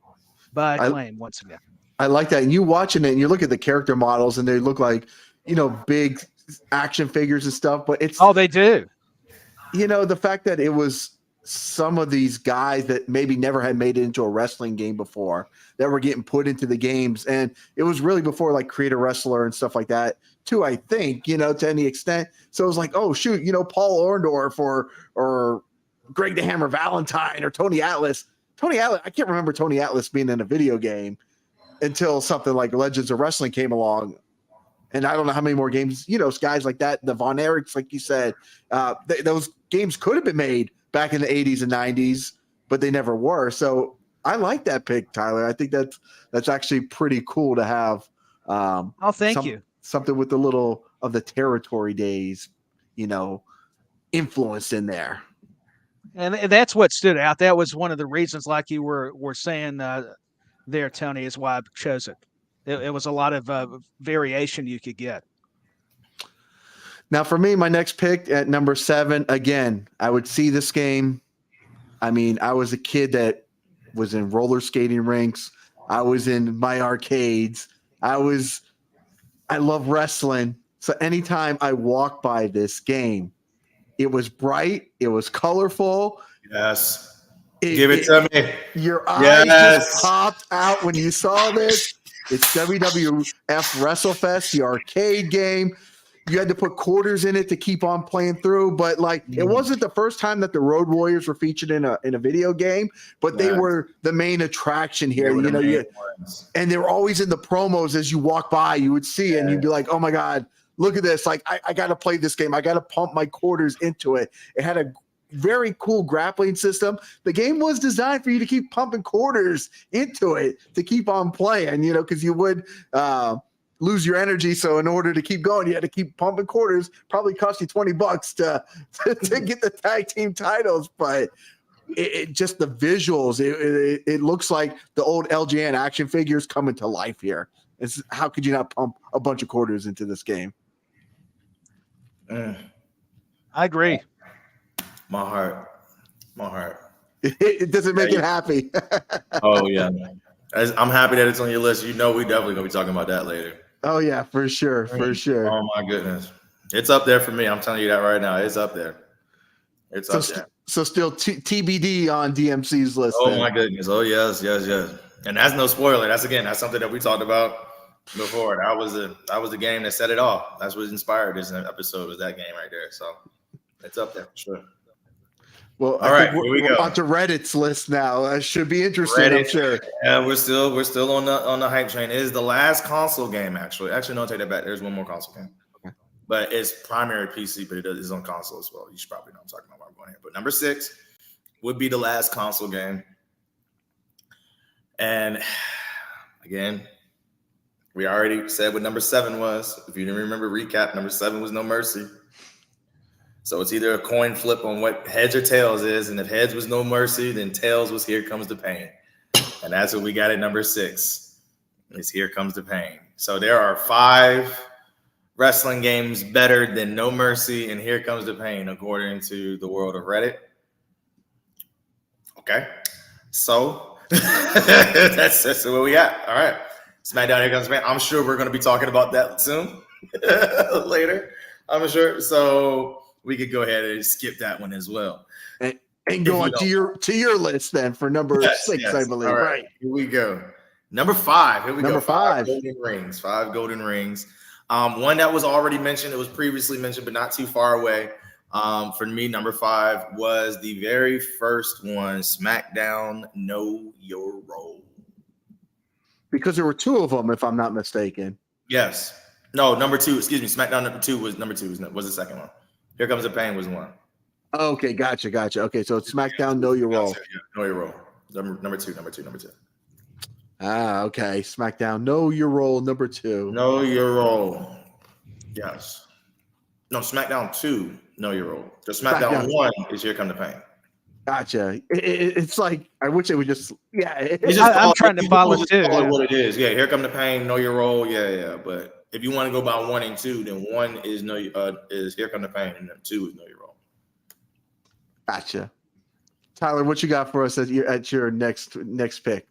by Acclaim once again. I like that. And you watching it and you look at the character models and they look like, big action figures and stuff, but it's. Oh, they do. The fact that it was some of these guys that maybe never had made it into a wrestling game before that were getting put into the games. And it was really before like Create a Wrestler and stuff like that too, I think, to any extent. So it was like, oh shoot, Paul Orndorff or Greg the Hammer Valentine or Tony Atlas. I can't remember Tony Atlas being in a video game. until something like Legends of Wrestling came along. And I don't know how many more games, guys like that, the Von Erichs, like you said, those games could have been made back in the 80s and 90s, but they never were. So I like that pick, Tyler. I think that's actually pretty cool to have. Thank you. Something with a little of the territory days, influence in there. And that's what stood out. That was one of the reasons, like you were saying there, Tony, is why I chose it. It was a lot of variation you could get. Now, for me, my next pick at number 7, again, I would see this game. I mean, I was a kid that was in roller skating rinks. I was in my arcades. I love wrestling. So anytime I walk by this game, it was bright. It was colorful. Yes. Give it to me. Your eyes just popped out when you saw this. It's WWF WrestleFest, the arcade game. You had to put quarters in it to keep on playing through, but it wasn't the first time that the Road Warriors were featured in a video game, but they were the main attraction here. And they were always in the promos as you walk by. You would see it and you'd be like, "Oh my God, look at this! Like I got to play this game. I got to pump my quarters into it." It had a very cool grappling system. The game was designed for you to keep pumping quarters into it to keep on playing, because you would lose your energy. So in order to keep going, you had to keep pumping quarters. Probably cost you $20 to get the tag team titles, but it just the visuals. It looks like the old LJN action figures coming to life here. How could you not pump a bunch of quarters into this game? I agree. My heart. It doesn't make it happy. Oh yeah, I'm happy that it's on your list. We definitely gonna be talking about that later. Oh yeah, for sure. Oh my goodness, it's up there for me. I'm telling you that right now. It's up there. It's up there. So still TBD on DMC's list. Oh my goodness. Oh yes. And that's no spoiler. That's something that we talked about before. That was the game that set it off. That's what inspired this episode, was that game right there. So it's up there for sure. Well, all right, here we go. On to Reddit's list now. Should be interesting, Reddit, I'm sure. Yeah, we're still on the hype train. It is the last console game, actually. Actually, no, take that back. There's one more console game. Okay. But it's primary PC, but it's on console as well. You should probably know I'm talking about where I'm going here. But number 6 would be the last console game. And again, we already said what number 7 was. If you didn't remember, recap, number 7 was No Mercy. So it's either a coin flip on what heads or tails is. And if heads was No Mercy, then tails was Here Comes the Pain. And that's what we got at number 6, is Here Comes the Pain. So there are 5 wrestling games better than No Mercy and Here Comes the Pain, according to the world of Reddit. Okay. So that's what we got. All right. SmackDown, Here Comes the Pain. I'm sure we're going to be talking about that soon. Later, I'm sure. So we could go ahead and skip that one as well. And go on to your list then for number 6, I believe. All right. Here we go. Number 5. Here we go. 5 golden rings. 5 golden rings. One that was already mentioned. It was previously mentioned, but not too far away. For me, number 5 was the very first one, SmackDown Know Your Role. Because there were 2 of them, if I'm not mistaken. Yes. No, number 2. Excuse me. SmackDown was the second one. Here Comes the Pain was one. Okay, gotcha. Okay, so it's SmackDown Know Your Role. Know Your Role. Number two. Ah, okay. SmackDown Know Your Role, number 2. Know Your Role. Yes. No, SmackDown 2, Know Your Role. The SmackDown 1 is Here Come the Pain. Gotcha. It's like, I wish it would just, I'm trying to follow too. What it is. Yeah, Here Come the Pain, Know Your Role. Yeah. But if you want to go by 1 and 2, then 1 is Here Come the Pain, and then 2 is Know Your Role. Gotcha. Tyler, what you got for us at your next pick?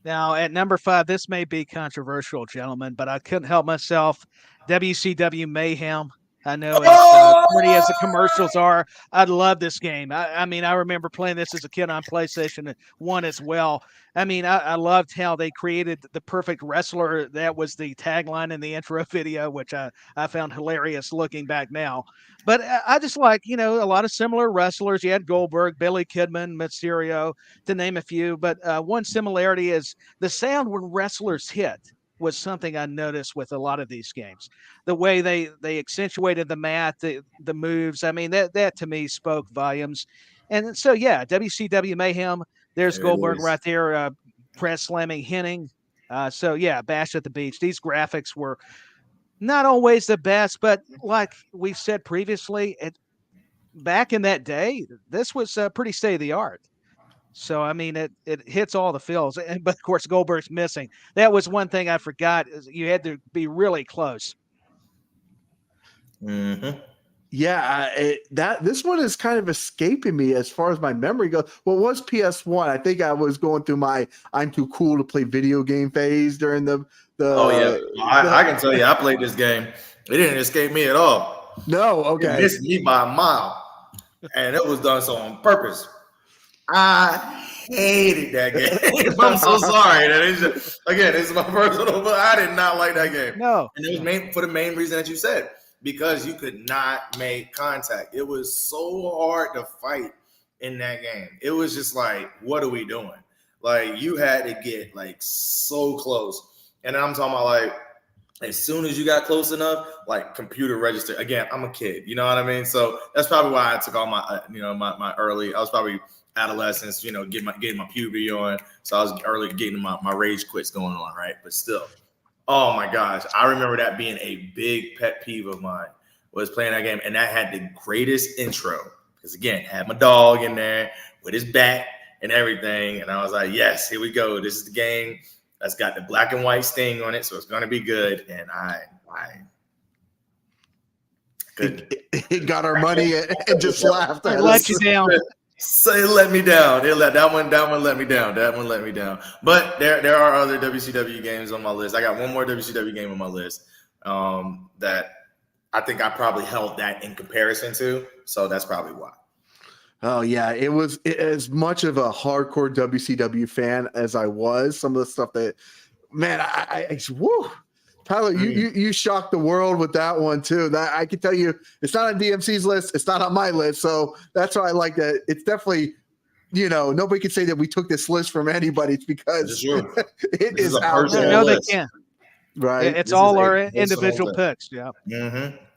Now, at number 5, this may be controversial, gentlemen, but I couldn't help myself. WCW Mayhem. I know as pretty as the commercials are, I love this game. I mean, I remember playing this as a kid on PlayStation 1 as well. I mean, I loved how they created the perfect wrestler. That was the tagline in the intro video, which I found hilarious looking back now. But I just like, a lot of similar wrestlers. You had Goldberg, Billy Kidman, Mysterio, to name a few. But one similarity is the sound when wrestlers hit was something I noticed with a lot of these games. The way they accentuated the mat, the moves. I mean, that to me spoke volumes. And so, yeah, WCW Mayhem, there's Goldberg right there, press slamming Henning. So, yeah, Bash at the Beach. These graphics were not always the best, but like we've said previously, back in that day, this was pretty state of the art. So, I mean, it hits all the feels. But, of course, Goldberg's missing. That was one thing I forgot. Is you had to be really close. Mm-hmm. Yeah, this one is kind of escaping me as far as my memory goes. Well, it was PS1. I think I was going through my I'm too cool to play video game phase during the Oh, yeah. I can tell you, I played this game. It didn't escape me at all. No, okay. It missed me by a mile. And it was done so on purpose. I hated that game. I'm so sorry. Again, this is my personal, but I did not like that game. No. And it was for the main reason that you said, because you could not make contact. It was so hard to fight in that game. It was just like, what are we doing? Like, you had to get like so close. And I'm talking about like, as soon as you got close enough, like computer register. Again, I'm a kid, you know what I mean? So that's probably why I took all my, my early. I was probably adolescence, getting my puberty on. So I was early getting my rage quits going on, right? But still, oh my gosh, I remember that being a big pet peeve of mine, was playing that game, and that had the greatest intro because again, had my dog in there with his bat and everything, and I was like, yes, here we go. This is the game that's got the black and white sting on it, so it's gonna be good. And I couldn't. It got our money and just laughed. It let you down. So it let me down. That one let me down. That one let me down. But there are other WCW games on my list. I got one more WCW game on my list that I think I probably held that in comparison to. So that's probably why. Oh yeah, it was as much of a hardcore WCW fan as I was. Some of the stuff that, man, I woo. Tyler, you shocked the world with that one too. That I can tell you, it's not on DMC's list. It's not on my list. So that's why I like that. It's definitely, nobody can say that we took this list from anybody. It's because it is out there. No, they can't. Right. It's all our individual picks. Yeah.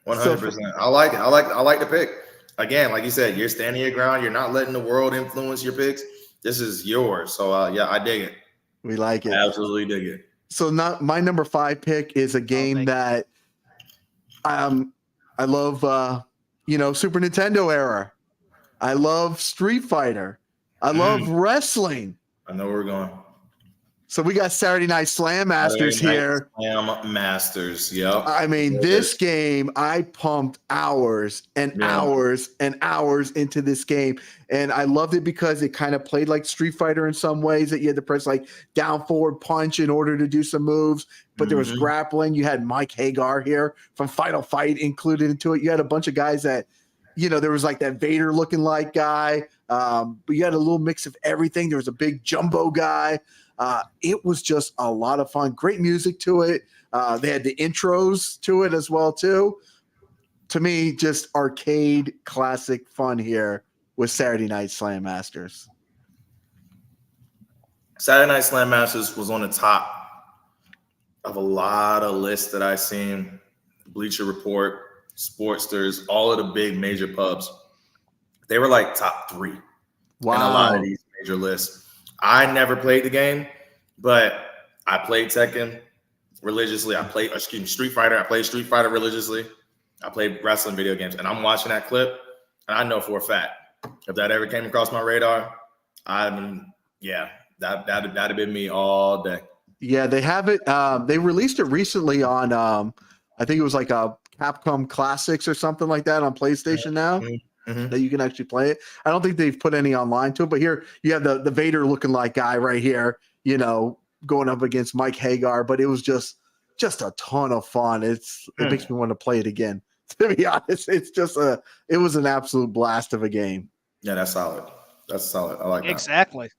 100%. I like it. I like the pick. Again, like you said, you're standing your ground. You're not letting the world influence your picks. This is yours. So yeah, I dig it. We like it. I absolutely dig it. So my number 5 pick is a game that I love, Super Nintendo era. I love Street Fighter. I love wrestling. I know where we're going. So we got Saturday Night Slam Masters here. Slam Masters, yep. I mean, this game, I pumped hours and hours and hours into this game. And I loved it because it kind of played like Street Fighter in some ways, that you had to press like down forward punch in order to do some moves. But there was grappling. You had Mike Hagar here from Final Fight included into it. You had a bunch of guys that, there was like that Vader looking like guy. But you had a little mix of everything. There was a big jumbo guy. It was just a lot of fun. Great music to it. They had the intros to it as well too. To me, just arcade classic fun here with Saturday Night Slam Masters. Saturday Night Slam Masters was on the top of a lot of lists that I've seen. Bleacher Report, Sportsters, all of the big major pubs. They were like top 3 in a lot of these major lists. I never played the game, but I played Tekken religiously. Street Fighter. I played Street Fighter religiously. I played wrestling video games, and I'm watching that clip, and I know for a fact if that ever came across my radar, that'd have been me all day. Yeah, they have it. They released it recently on, I think it was like a Capcom Classics or something like that on PlayStation now. That you can actually play it. I don't think they've put any online to it, but here you have the Vader looking like guy right here, going up against Mike Hagar. But it was just a ton of fun. It makes me want to play it again. To be honest, it was an absolute blast of a game. Yeah, that's solid. That's solid. I like that. Exactly.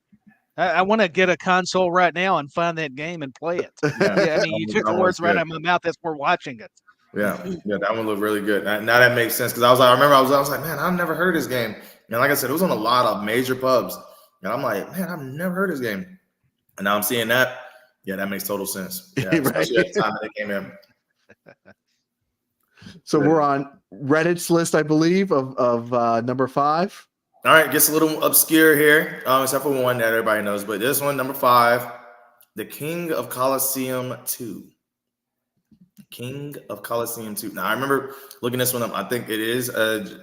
I want to get a console right now and find that game and play it. Yeah, I mean, you took the words right out of my mouth as we're watching it. Yeah, that one looked really good. Now that makes sense because I remember I was like, man, I've never heard this game. And like I said, it was on a lot of major pubs, and I'm like, man, I've never heard this game. And now I'm seeing that. Yeah, that makes total sense. Yeah, especially at the time that it came in. So we're on Reddit's list, I believe, of number 5. All right, gets a little obscure here, except for one that everybody knows. But this one, number 5, the King of Colosseum 2. King of Colosseum 2. Now, I remember looking this one up. I think it is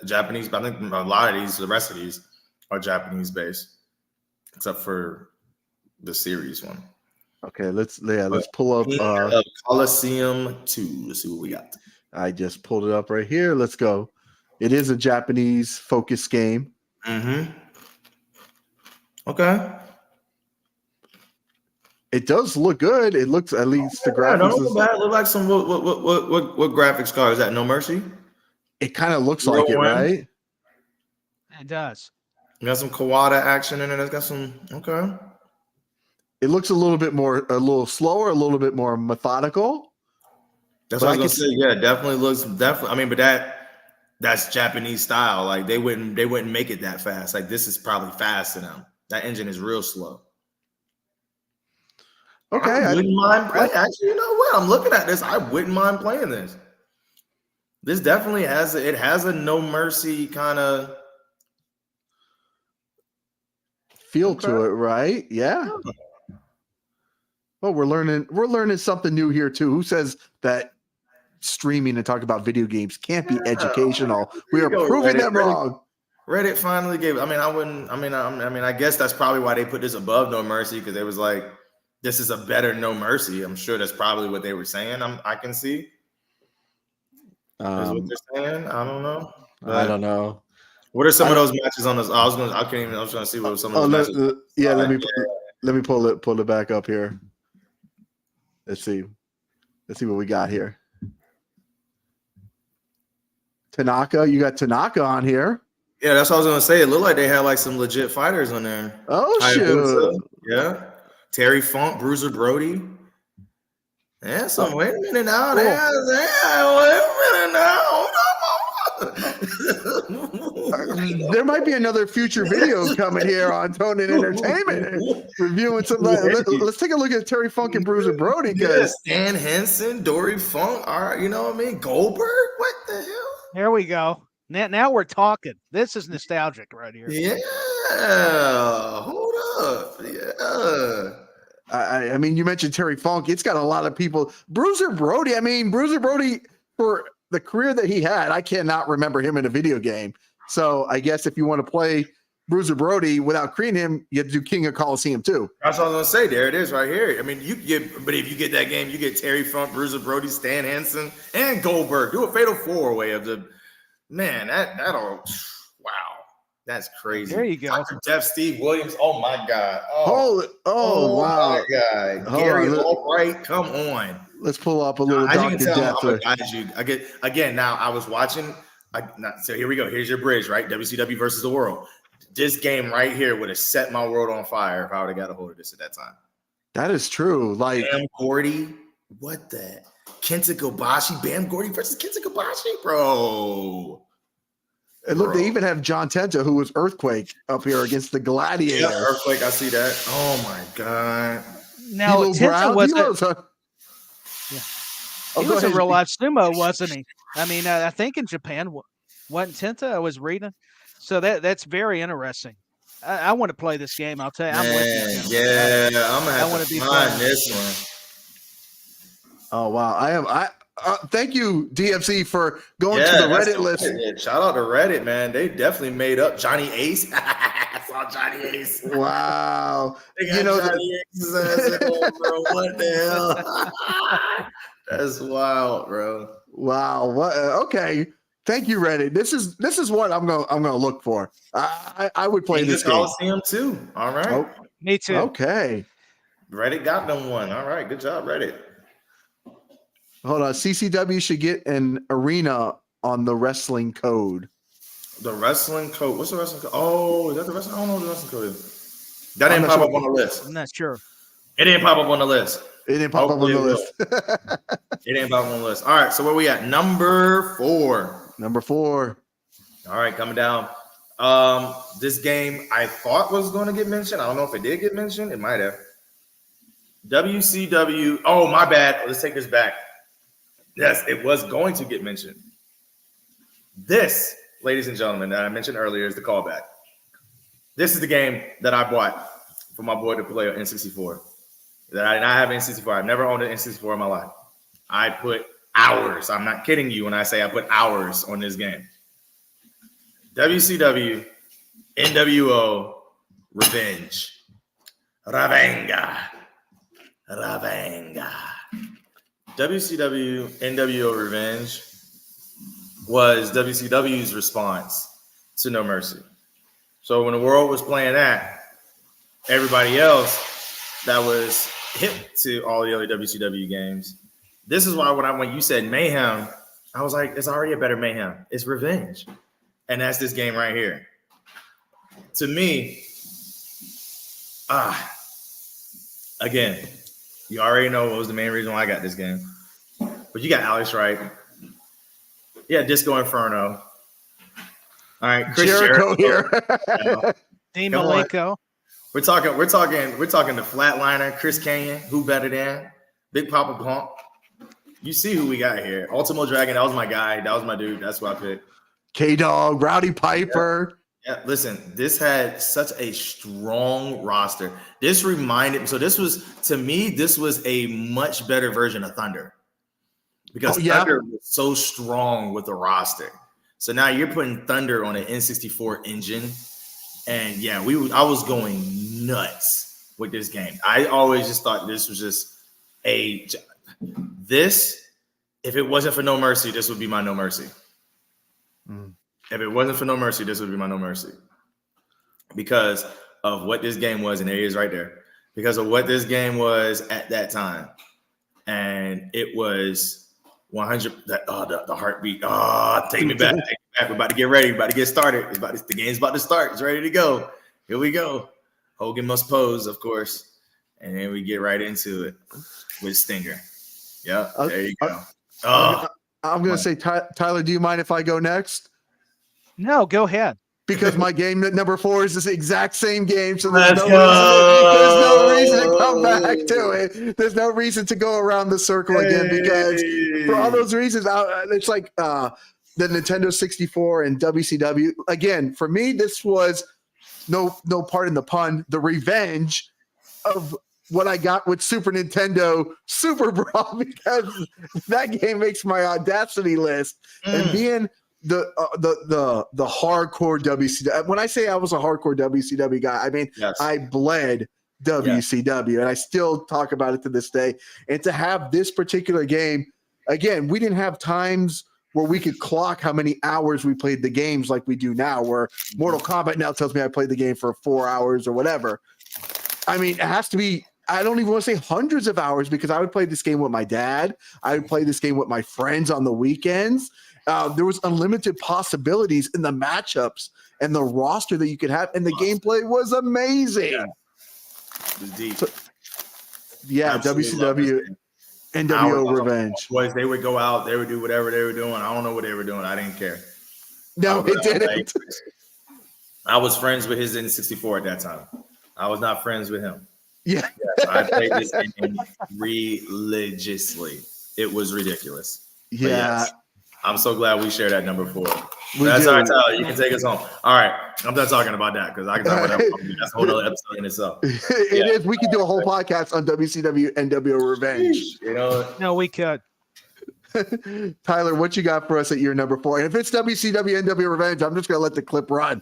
Japanese, but I think a lot of these, the rest of these, are Japanese based, except for the series one. Okay, let's pull up King of Colosseum 2. Let's see what we got. I just pulled it up right here. Let's go. It is a Japanese focus game. Mm-hmm. Okay. It does look good. It looks, at least the graphics. Don't look bad. It look like some what graphics card is that? No Mercy. It kind of looks like it, right? It does. You got some Kawada action in it. It's got some okay. It looks a little slower, a little bit more methodical. That's what I was gonna say. Yeah, definitely looks. I mean, but that's Japanese style. Like they wouldn't make it that fast. Like this is probably fast to them. That engine is real slow. Okay, I wouldn't mind playing. Actually, you know what? I'm looking at this. I wouldn't mind playing this. This definitely has a No Mercy kind of feel to it, right? Yeah. Well, we're learning something new here too. Who says that streaming and talking about video games can't be educational? We are proving them wrong. Reddit finally gave it. I guess that's probably why they put this above No Mercy, because it was like, this is a better No Mercy. I'm sure that's probably what they were saying. I can see. Is what they're saying. I don't know. I don't know. What are some of those matches on this? I was trying to see what some of those matches. Let me pull it back up here. Let's see what we got here. Tanaka, you got Tanaka on here. Yeah, that's what I was gonna say. It looked like they had like some legit fighters on there. Oh shoot! Yeah, Terry Funk, Bruiser Brody. Yeah, so wait a minute now. Wait a minute now. There might be another future video coming here on Tone and Entertainment reviewing some. Let's take a look at Terry Funk and Bruiser Brody. Stan Henson, Dory Funk. All right, you know what I mean? Goldberg. What the hell? Here we go. Now we're talking. This is nostalgic right here. Yeah. Hold up. Yeah. I mean, you mentioned Terry Funk. It's got a lot of people. Bruiser Brody. Bruiser Brody, for the career that he had, I cannot remember him in a video game. So I guess if you want to play Bruiser Brody without creating him, you have to do King of Colosseum too. That's what I was gonna say. There it is, right here. I mean, but if you get that game, you get Terry Funk, Bruiser Brody, Stan Henson, and Goldberg. Do a fatal 4-way of the man. That'll wow. That's crazy. There you go. Dr. Jeff, Steve Williams. Oh my God. Oh wow. My God. Gary Albright. Come on. Let's pull up a little Dr. Jeff. Again, now I was watching. So here we go. Here's your bridge, right? WCW versus the World. This game right here would have set my world on fire if I would have got a hold of this at that time. That is true. Like Bam Gordy. What the? Kenta Kobashi. Bam Gordy versus Kenta Kobashi, bro. And look, they even have John Tenta, who was Earthquake, up here against the Gladiator. Yeah, Earthquake. I see that. Oh my God. Now Tenta he was a real life sumo, wasn't he? I mean, I think in Japan, wasn't Tenta? I was reading. So that's very interesting. I want to play this game. I'll tell you. I'm with you. Yeah, I'm gonna have to find this one. Oh wow, I thank you, DFC, for going to the Reddit list. Yeah, shout out to Reddit, man. They definitely made up Johnny Ace. I saw Johnny Ace. Wow. They got Johnny Ace's ass in there, bro. What the hell? That's wild, bro. Wow. What? Okay. Thank you, Reddit. This is what I'm gonna look for. I would play this game. Coliseum too. All right. Oh, me too. Okay. Reddit got them one. All right. Good job, Reddit. Hold on. CCW should get an arena on the wrestling code. The wrestling code. What's the wrestling code? Oh, is that the wrestling? I don't know what the wrestling code is. That didn't pop up on the list. I'm not sure. It didn't pop up on the list. It didn't pop up on the list. It didn't pop up on the list. All right, so where we at? Number 4. Number 4. All right, coming down. This game I thought was going to get mentioned. I don't know if it did get mentioned. It might have. WCW. Oh, my bad. Let's take this back. Yes, it was going to get mentioned. This, ladies and gentlemen, that I mentioned earlier is the callback. This is the game that I bought for my boy to play on N64. That I did not have N64. I've never owned an N64 in my life. I put hours. I'm not kidding you when I say I put hours on this game. WCW NWO Revenge. Ravenga. WCW NWO Revenge was WCW's response to No Mercy. So when the world was playing that, everybody else that was hip to all the other WCW games, this is why when you said Mayhem, I was like, it's already a better Mayhem. It's Revenge. And that's this game right here. To me, again, you already know what was the main reason why I got this game. But you got Alex Wright. Yeah, Disco Inferno. All right, Chris Jericho here. Dean Malenko. We're talking the Flatliner, Chris Canyon, who better than Big Papa Pump. You see who we got here. Ultimo Dragon, that was my guy. That was my dude. That's what I picked. K-Dog, Rowdy Piper. Yeah, listen, this had such a strong roster. This reminded me, so this was, to me, this was a much better version of Thunder. Because Thunder was so strong with the roster. So now you're putting Thunder on an N64 engine. And yeah, I was going nuts with this game. I always just thought this was just if it wasn't for No Mercy, this would be my No Mercy. If it wasn't for No Mercy, this would be my No Mercy. Because of what this game was, and there he is right there. Because of what this game was at that time. And it was 100, the heartbeat. Take me back. We're about to get ready. We're about to get started. The game's about to start. It's ready to go. Here we go. Hogan must pose, of course. And then we get right into it with Stinger. Yeah, there you go. I'm going to say, Tyler, do you mind if I go next? No, go ahead. Because my game at number 4 is the exact same game, so there's no reason to come back to it. There's no reason to go around the circle again, because for all those reasons, it's like the Nintendo 64 and WCW. Again, for me, this was no pardon the pun, the revenge of what I got with Super Nintendo SuperBrawl, because that game makes my Audacity list. And being the hardcore WCW. When I say I was a hardcore WCW guy, I mean I bled WCW, and I still talk about it to this day. And to have this particular game, again, we didn't have times where we could clock how many hours we played the games like we do now, where Mortal Kombat now tells me I played the game for 4 hours or whatever. I mean, it has to be, I don't even want to say hundreds of hours, because I would play this game with my dad. I would play this game with my friends on the weekends. There was unlimited possibilities in the matchups and the roster that you could have, and the gameplay was amazing. Yeah. It was deep. So, WCW NWO Revenge. Boys, they would go out, they would do whatever they were doing. I don't know what they were doing. I didn't care. No, it didn't. I was friends with his N64 at that time. I was not friends with him. Yeah. I played this game religiously. It was ridiculous. Yeah. Yes, I'm so glad we share that number 4. That's all right, Tyler. You can take us home. All right. I'm done talking about that, because I can talk about that. That's a whole other episode in itself. It is. We could do a whole podcast on WCW NWO Revenge. You know? No, we could. Tyler, what you got for us at your number 4? And if it's WCW NWO Revenge, I'm just going to let the clip run.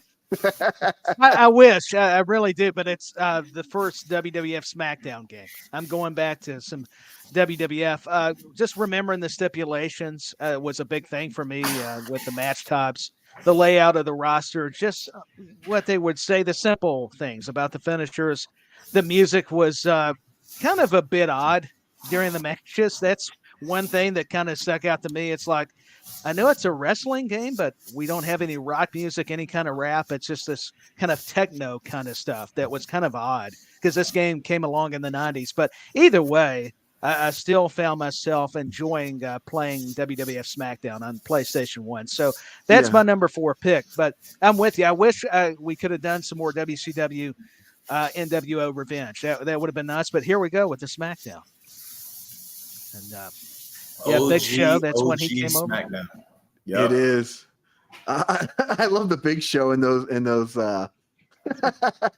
I wish. I really do, but it's the first WWF SmackDown game. I'm going back to some WWF. Just remembering the stipulations was a big thing for me with the match types, the layout of the roster, just what they would say, the simple things about the finishers. The music was kind of a bit odd during the matches. That's one thing that kind of stuck out to me. It's like, I know it's a wrestling game, but we don't have any rock music, any kind of rap. It's just this kind of techno kind of stuff that was kind of odd because this game came along in the 90s. But either way, I still found myself enjoying playing WWF SmackDown on PlayStation 1. So that's my number 4 pick. But I'm with you. I wish we could have done some more WCW NWO Revenge. That would have been nice. But here we go with the SmackDown. And Big Show. That's when he came over. Yep. It is. I love the Big Show in those.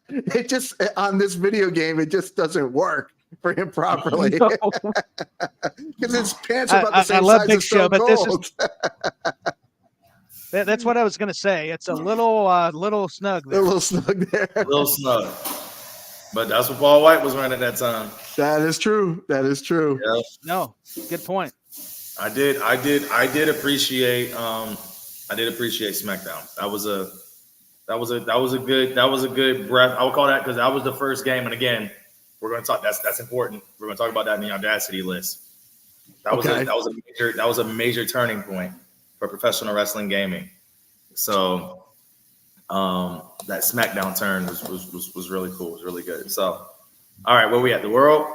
It just on this video game, it just doesn't work for him properly because his pants are about the same I love size Big as Show, Stone but this Cold. That's what I was going to say. It's a little snug there. A little snug there. A little snug. But that's what Paul White was wearing at that time. That is true. That is true. Yeah. No, good point. I did appreciate SmackDown. That was a good breath. I would call that because that was the first game. And again, we're going to talk. That's important. We're going to talk about that in the Audacity list. That was a major turning point for professional wrestling gaming. So that SmackDown turn was really cool. It was really good. So, all right, where we at? The world?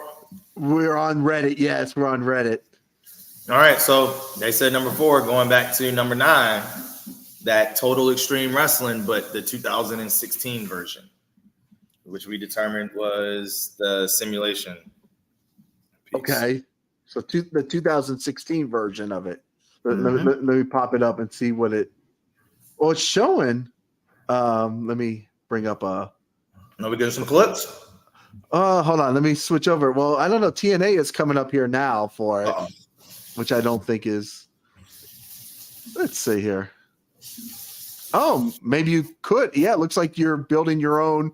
We're on Reddit. Yes, we're on Reddit. All right, so they said number 4, going back to number 9, that Total Extreme Wrestling, but the 2016 version, which we determined was the simulation piece. Okay, so the 2016 version of it. Let me pop it up and see what it. Well, it's showing. Let me bring up a. Now we getting some clips. Hold on. Let me switch over. Well, I don't know. TNA is coming up here now for it, which I don't think is. Let's see here. Oh, maybe you could. Yeah, it looks like you're building your own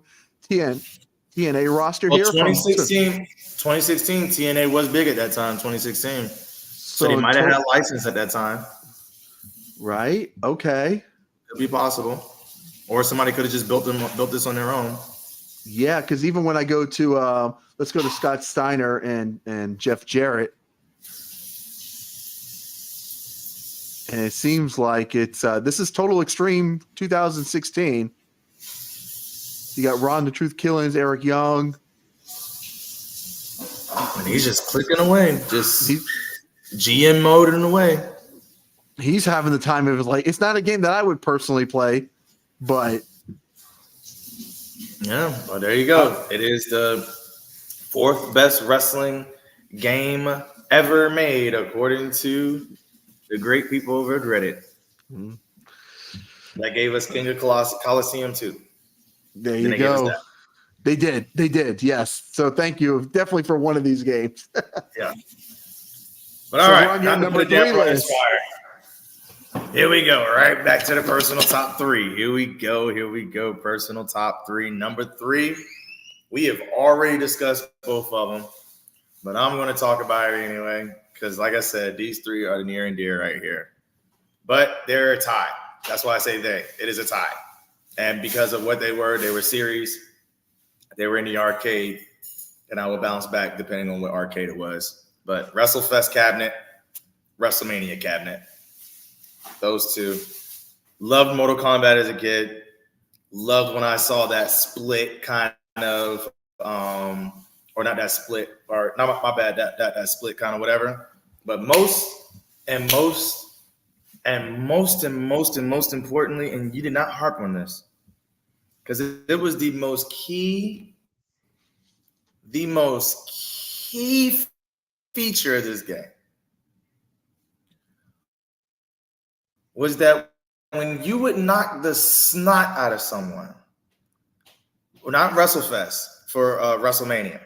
TNA roster here. 2016 TNA was big at that time. 2016. So they might have had a license at that time. Right. Okay. Could be possible. Or somebody could have just built this on their own. Yeah, because even when I go to let's go to Scott Steiner and Jeff Jarrett, and it seems like it's this is Total Extreme 2016. You got Ron the Truth Killings, Eric Young, and he's just clicking away, just GM moding away. He's having the time of his life. It's not a game that I would personally play, but. Yeah, well, there you go. It is the 4th best wrestling game ever made, according to the great people over at Reddit. Mm-hmm. That gave us King of Coliseum too. There you go. They did. Yes. So thank you, definitely for one of these games. Yeah. But all right, on your number 3 list. Here we go. Right back to the personal top 3. Here we go. Personal top 3. Number 3. We have already discussed both of them, but I'm going to talk about it anyway because, like I said, these 3 are near and dear right here. But they're a tie. That's why I say they. It is a tie. And because of what they were series. They were in the arcade, and I will bounce back depending on what arcade it was. But WrestleFest cabinet, WrestleMania cabinet. Those 2. Loved Mortal Kombat as a kid. Loved when I saw that split kind of, or not that split, or not my bad, that split kind of whatever. But most importantly, and you did not harp on this, because it was the most key feature of this game. Was that when you would knock the snot out of someone, well, not WrestleFest, for WrestleMania.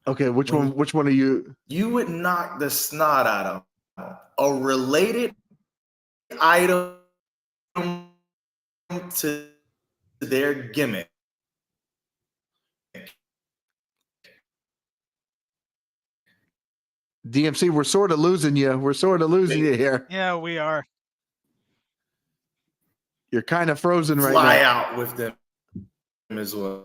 Okay, which one are you? You would knock the snot out of a related item to their gimmick. DMC, we're sort of losing you. We're sort of losing you here. Yeah, we are. You're kind of frozen right now. Fly out with them as well.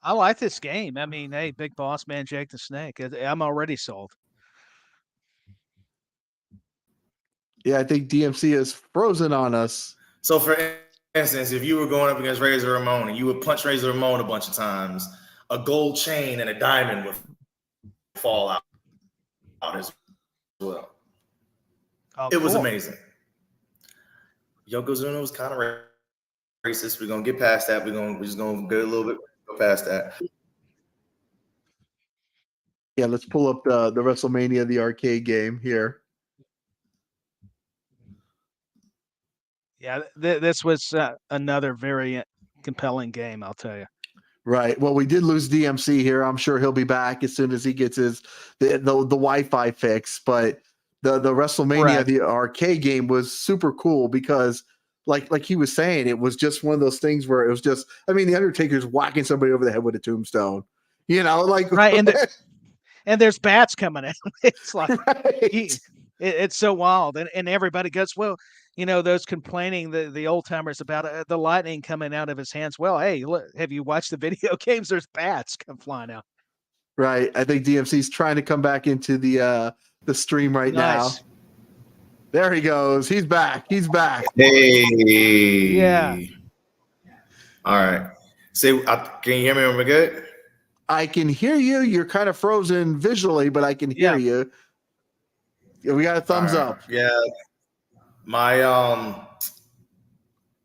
I like this game. I mean, hey, Big Boss Man, Jake the Snake. I'm already sold. Yeah, I think DMC is frozen on us. So, for instance, if you were going up against Razor Ramon and you would punch Razor Ramon a bunch of times, a gold chain and a diamond would fall out as well. Oh, it was cool. amazing. Yokozuna was kind of racist. We're gonna get past that. We're just gonna go a little bit past that. Yeah, let's pull up the WrestleMania, the arcade game here. Yeah, this was another very compelling game, I'll tell you. Right. Well, we did lose DMC here. I'm sure he'll be back as soon as he gets the Wi-Fi fix. But the WrestleMania, Correct. the arcade game was super cool because like he was saying, it was just one of those things where it was just, I mean, the Undertaker's whacking somebody over the head with a tombstone, you know, like right. And there's bats coming in. It's like right. it's so wild, and everybody goes, well, you know, those complaining the old timers about the lightning coming out of his hands. Well, hey, look, have you watched the video games? There's bats come flying out. Right. I think DMC's trying to come back into the stream right now. There he goes. He's back. He's back. Hey. Yeah. All right. Say, can you hear me? Am I good? I can hear you. You're kind of frozen visually, but I can hear you. Yeah, we got a thumbs up. Yeah. My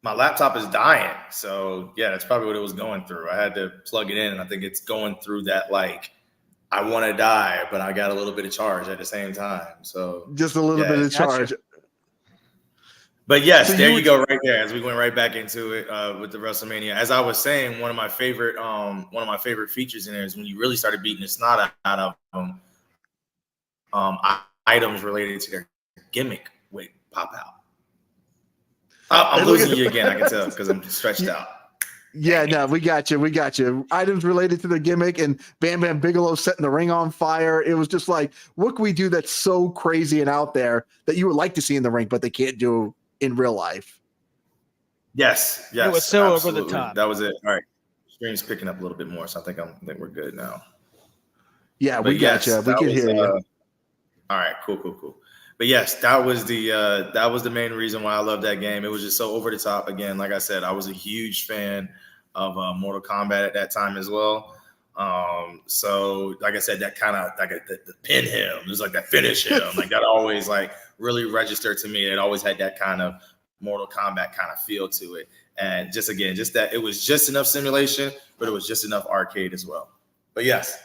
laptop is dying. So yeah, that's probably what it was going through. I had to plug it in, and I think it's going through that, like, I want to die, but I got a little bit of charge at the same time. So just a little bit of charge. Gotcha. But yes, so there you go, right there. As we went right back into it with the WrestleMania. As I was saying, one of my favorite features in there is when you really started beating the snot out of them. Items related to their gimmick would pop out. I'm losing you again. I can tell because I'm stretched out. Yeah, no, we got you. We got you. Items related to the gimmick and Bam Bam Bigelow setting the ring on fire. It was just like, what can we do that's so crazy and out there that you would like to see in the ring, but they can't do in real life? Yes. It was so absolutely over the top. That was it. All right. Stream's picking up a little bit more, so I think we're good now. Yeah, we got you. We can hear you. All right, cool. But yes, that was the main reason why I love that game. It was just so over the top. Again, like I said, I was a huge fan of Mortal Kombat at that time as well. So like I said, that kind of like the pin him, it was like that finish him, like that always like really registered to me. It always had that kind of Mortal Kombat kind of feel to it. And just that it was just enough simulation, but it was just enough arcade as well. But yes,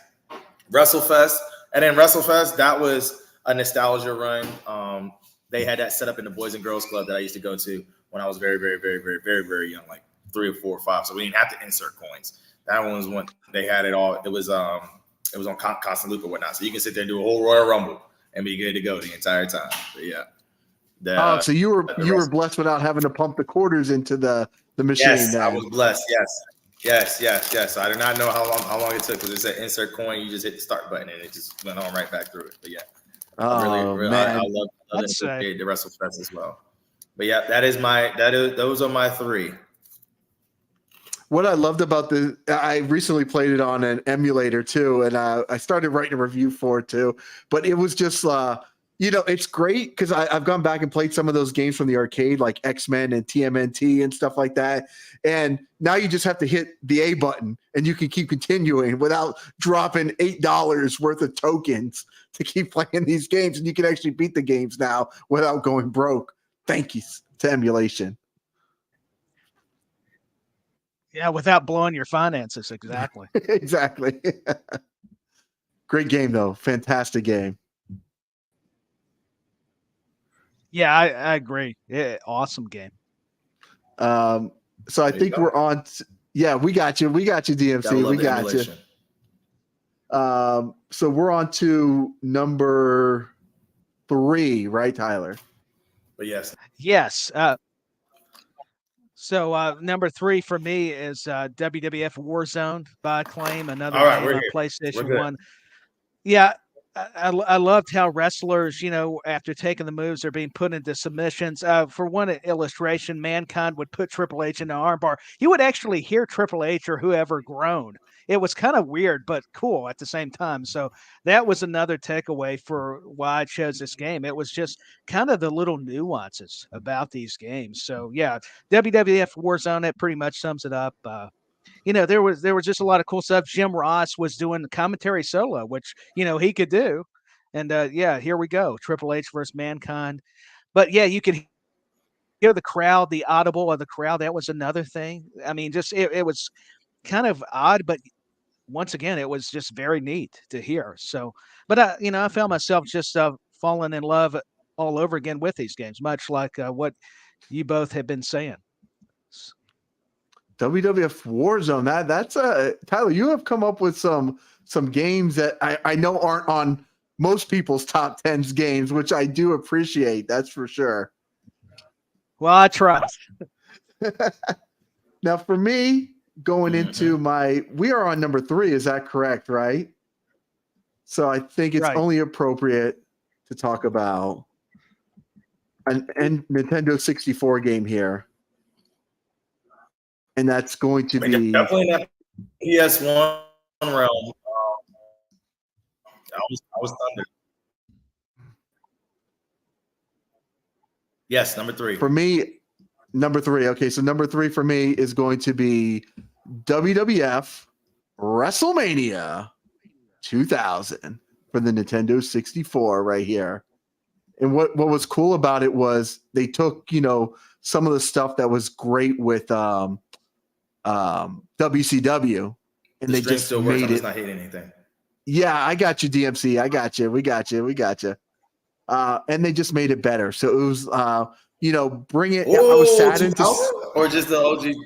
WrestleFest, and then WrestleFest, that was a nostalgia run. They had that set up in the Boys and Girls Club that I used to go to when I was very, very, very, very, very, very young, like 3 or 4 or 5. So we didn't have to insert coins. That one was when they had it all. It was on constant loop or whatnot. So you can sit there and do a whole Royal Rumble and be good to go the entire time. But yeah. So you were blessed without having to pump the quarters into the machine. Yes, I was blessed. Yes. So I did not know how long it took because it said insert coin. You just hit the start button and it just went on right back through it. But yeah. Man. I love the WrestleFest as well. But yeah, those are my 3. What I loved about I recently played it on an emulator too, and I started writing a review for it too. But it was just, it's great because I've gone back and played some of those games from the arcade, like X-Men and TMNT and stuff like that. And now you just have to hit the A button and you can keep continuing without dropping $8 worth of tokens to keep playing these games. And you can actually beat the games now without going broke. Thank you to emulation. Yeah, without blowing your finances. Exactly. Exactly. Great game, though. Fantastic game. Yeah, I agree. Yeah, awesome game. So I think we're on. Yeah, we got you. We got you, DMC. We got you. So we're on to number 3, right, Tyler? But yes. So number 3 for me is WWF Warzone by Acclaim, another All right, game we're on here. PlayStation 1. Yeah, I loved how wrestlers, after taking the moves, are being put into submissions. For one illustration, Mankind would put Triple H in the armbar. You would actually hear Triple H or whoever groan. It was kind of weird, but cool at the same time. So that was another takeaway for why I chose this game. It was just kind of the little nuances about these games. So yeah, WWF Warzone, it pretty much sums it up. There was just a lot of cool stuff. Jim Ross was doing the commentary solo, which he could do, and here we go, Triple H versus Mankind. But yeah, you could hear the crowd, the audible of the crowd. That was another thing. I mean, just it was kind of odd, but once again, it was just very neat to hear. So, but I found myself just falling in love all over again with these games, much like what you both have been saying. WWF Warzone. That's Tyler, you have come up with some games that I know aren't on most people's top 10s games, which I do appreciate. That's for sure. Well, I tried. Now for me, going into we are on number 3. Is that correct? Right. So I think it's only appropriate to talk about an Nintendo 64 game here. And that's going to be definitely not PS1 realm. I was thunder. Yes, number 3. For me, number 3. Okay, so number 3 for me is going to be WWF WrestleMania 2000 for the Nintendo 64 right here. And what was cool about it was they took, some of the stuff that was great with WCW, and they just made it. Not hate anything. Yeah, I got you, DMC. I got you. We got you. And they just made it better. So it was, bring it. Whoa, I was saddened or just the OG,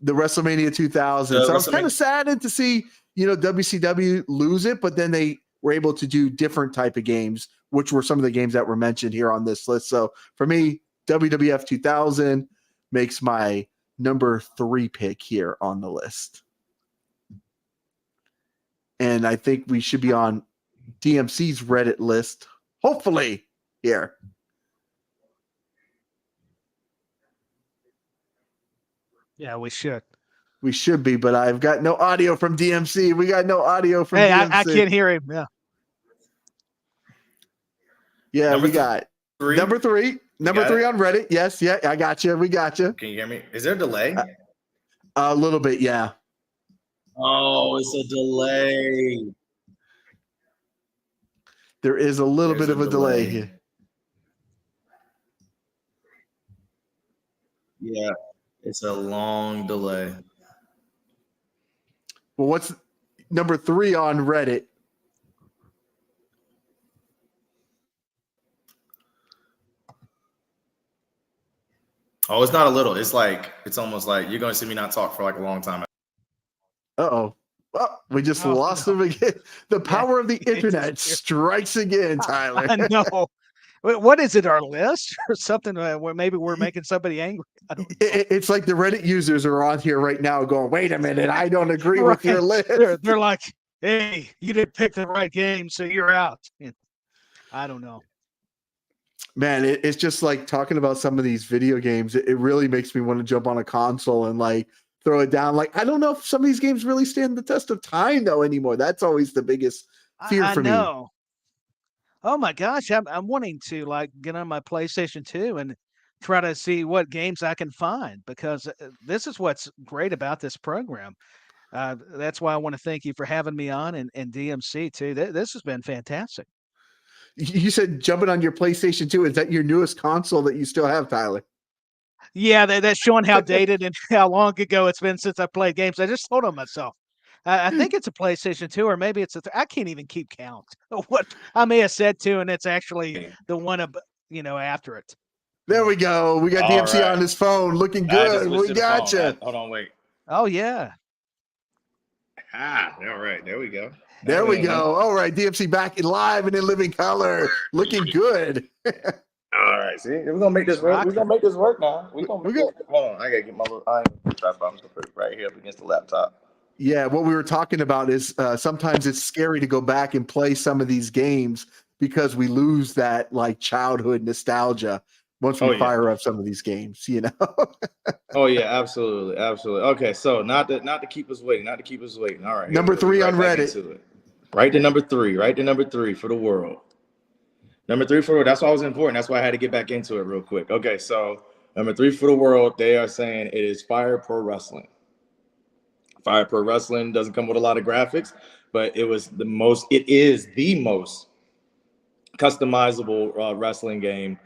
the WrestleMania 2000. So I was kind of saddened to see, WCW lose it, but then they were able to do different type of games, which were some of the games that were mentioned here on this list. So for me, WWF 2000 makes my number 3 pick here on the list. And I think we should be on DMC's Reddit list, hopefully, here. Yeah, we should. We should be, but I've got no audio from DMC. We got no audio from DMC. I can't hear him. Yeah. Yeah, number we got 3. Number 3. Number 3 on Reddit. Yes, yeah, I got you. We got you. Can you hear me? Is there a delay? A little bit, yeah. Oh, it's a delay. There is a little bit of a delay here. Yeah, it's a long delay. Well, what's number 3 on Reddit? Oh, it's not a little. It's almost like you're going to see me not talk for like a long time. Uh-oh. Well, we just lost him again. The power of the internet strikes again, Tyler. I know. What is it, our list or something where maybe we're making somebody angry? It's like the Reddit users are on here right now going, wait a minute, I don't agree with your list. They're like, hey, you didn't pick the right game, so you're out. I don't know. Man, it's just like talking about some of these video games. It really makes me want to jump on a console and like throw it down. Like, I don't know if some of these games really stand the test of time though anymore. That's always the biggest fear for me. I know. Oh my gosh, I'm wanting to like get on my PlayStation 2 and try to see what games I can find, because this is what's great about this program. That's why I want to thank you for having me on, and DMC too. This has been fantastic. You said jumping on your PlayStation 2. Is that your newest console that you still have, Tyler? Yeah, that's showing how dated and how long ago it's been since I played games. I just told on myself. I think it's a PlayStation 2, or maybe it's I can't even keep count of what I may have said 2, and it's actually the one after it. There we go. We got DMC on his phone, looking good. We got you. Hold on, wait. Oh yeah. All right. There we go. There we go. All right, DMC back in live and in living color, looking good. All right, see, we're gonna make this work. We're gonna make this work now. Hold on, I gotta get my little iron tripod. I'm gonna put it right here up against the laptop. Yeah, what we were talking about is sometimes it's scary to go back and play some of these games because we lose that like childhood nostalgia once we fire up some of these games, you know. Oh yeah, absolutely, absolutely. Okay, so not to keep us waiting. All right, Number 3 on Reddit. Right to number three for the world. Number 3 for the world. That's why it was important. That's why I had to get back into it real quick. Okay, so number 3 for the world, they are saying it is Fire Pro Wrestling. Fire Pro Wrestling doesn't come with a lot of graphics, but it is the most customizable wrestling game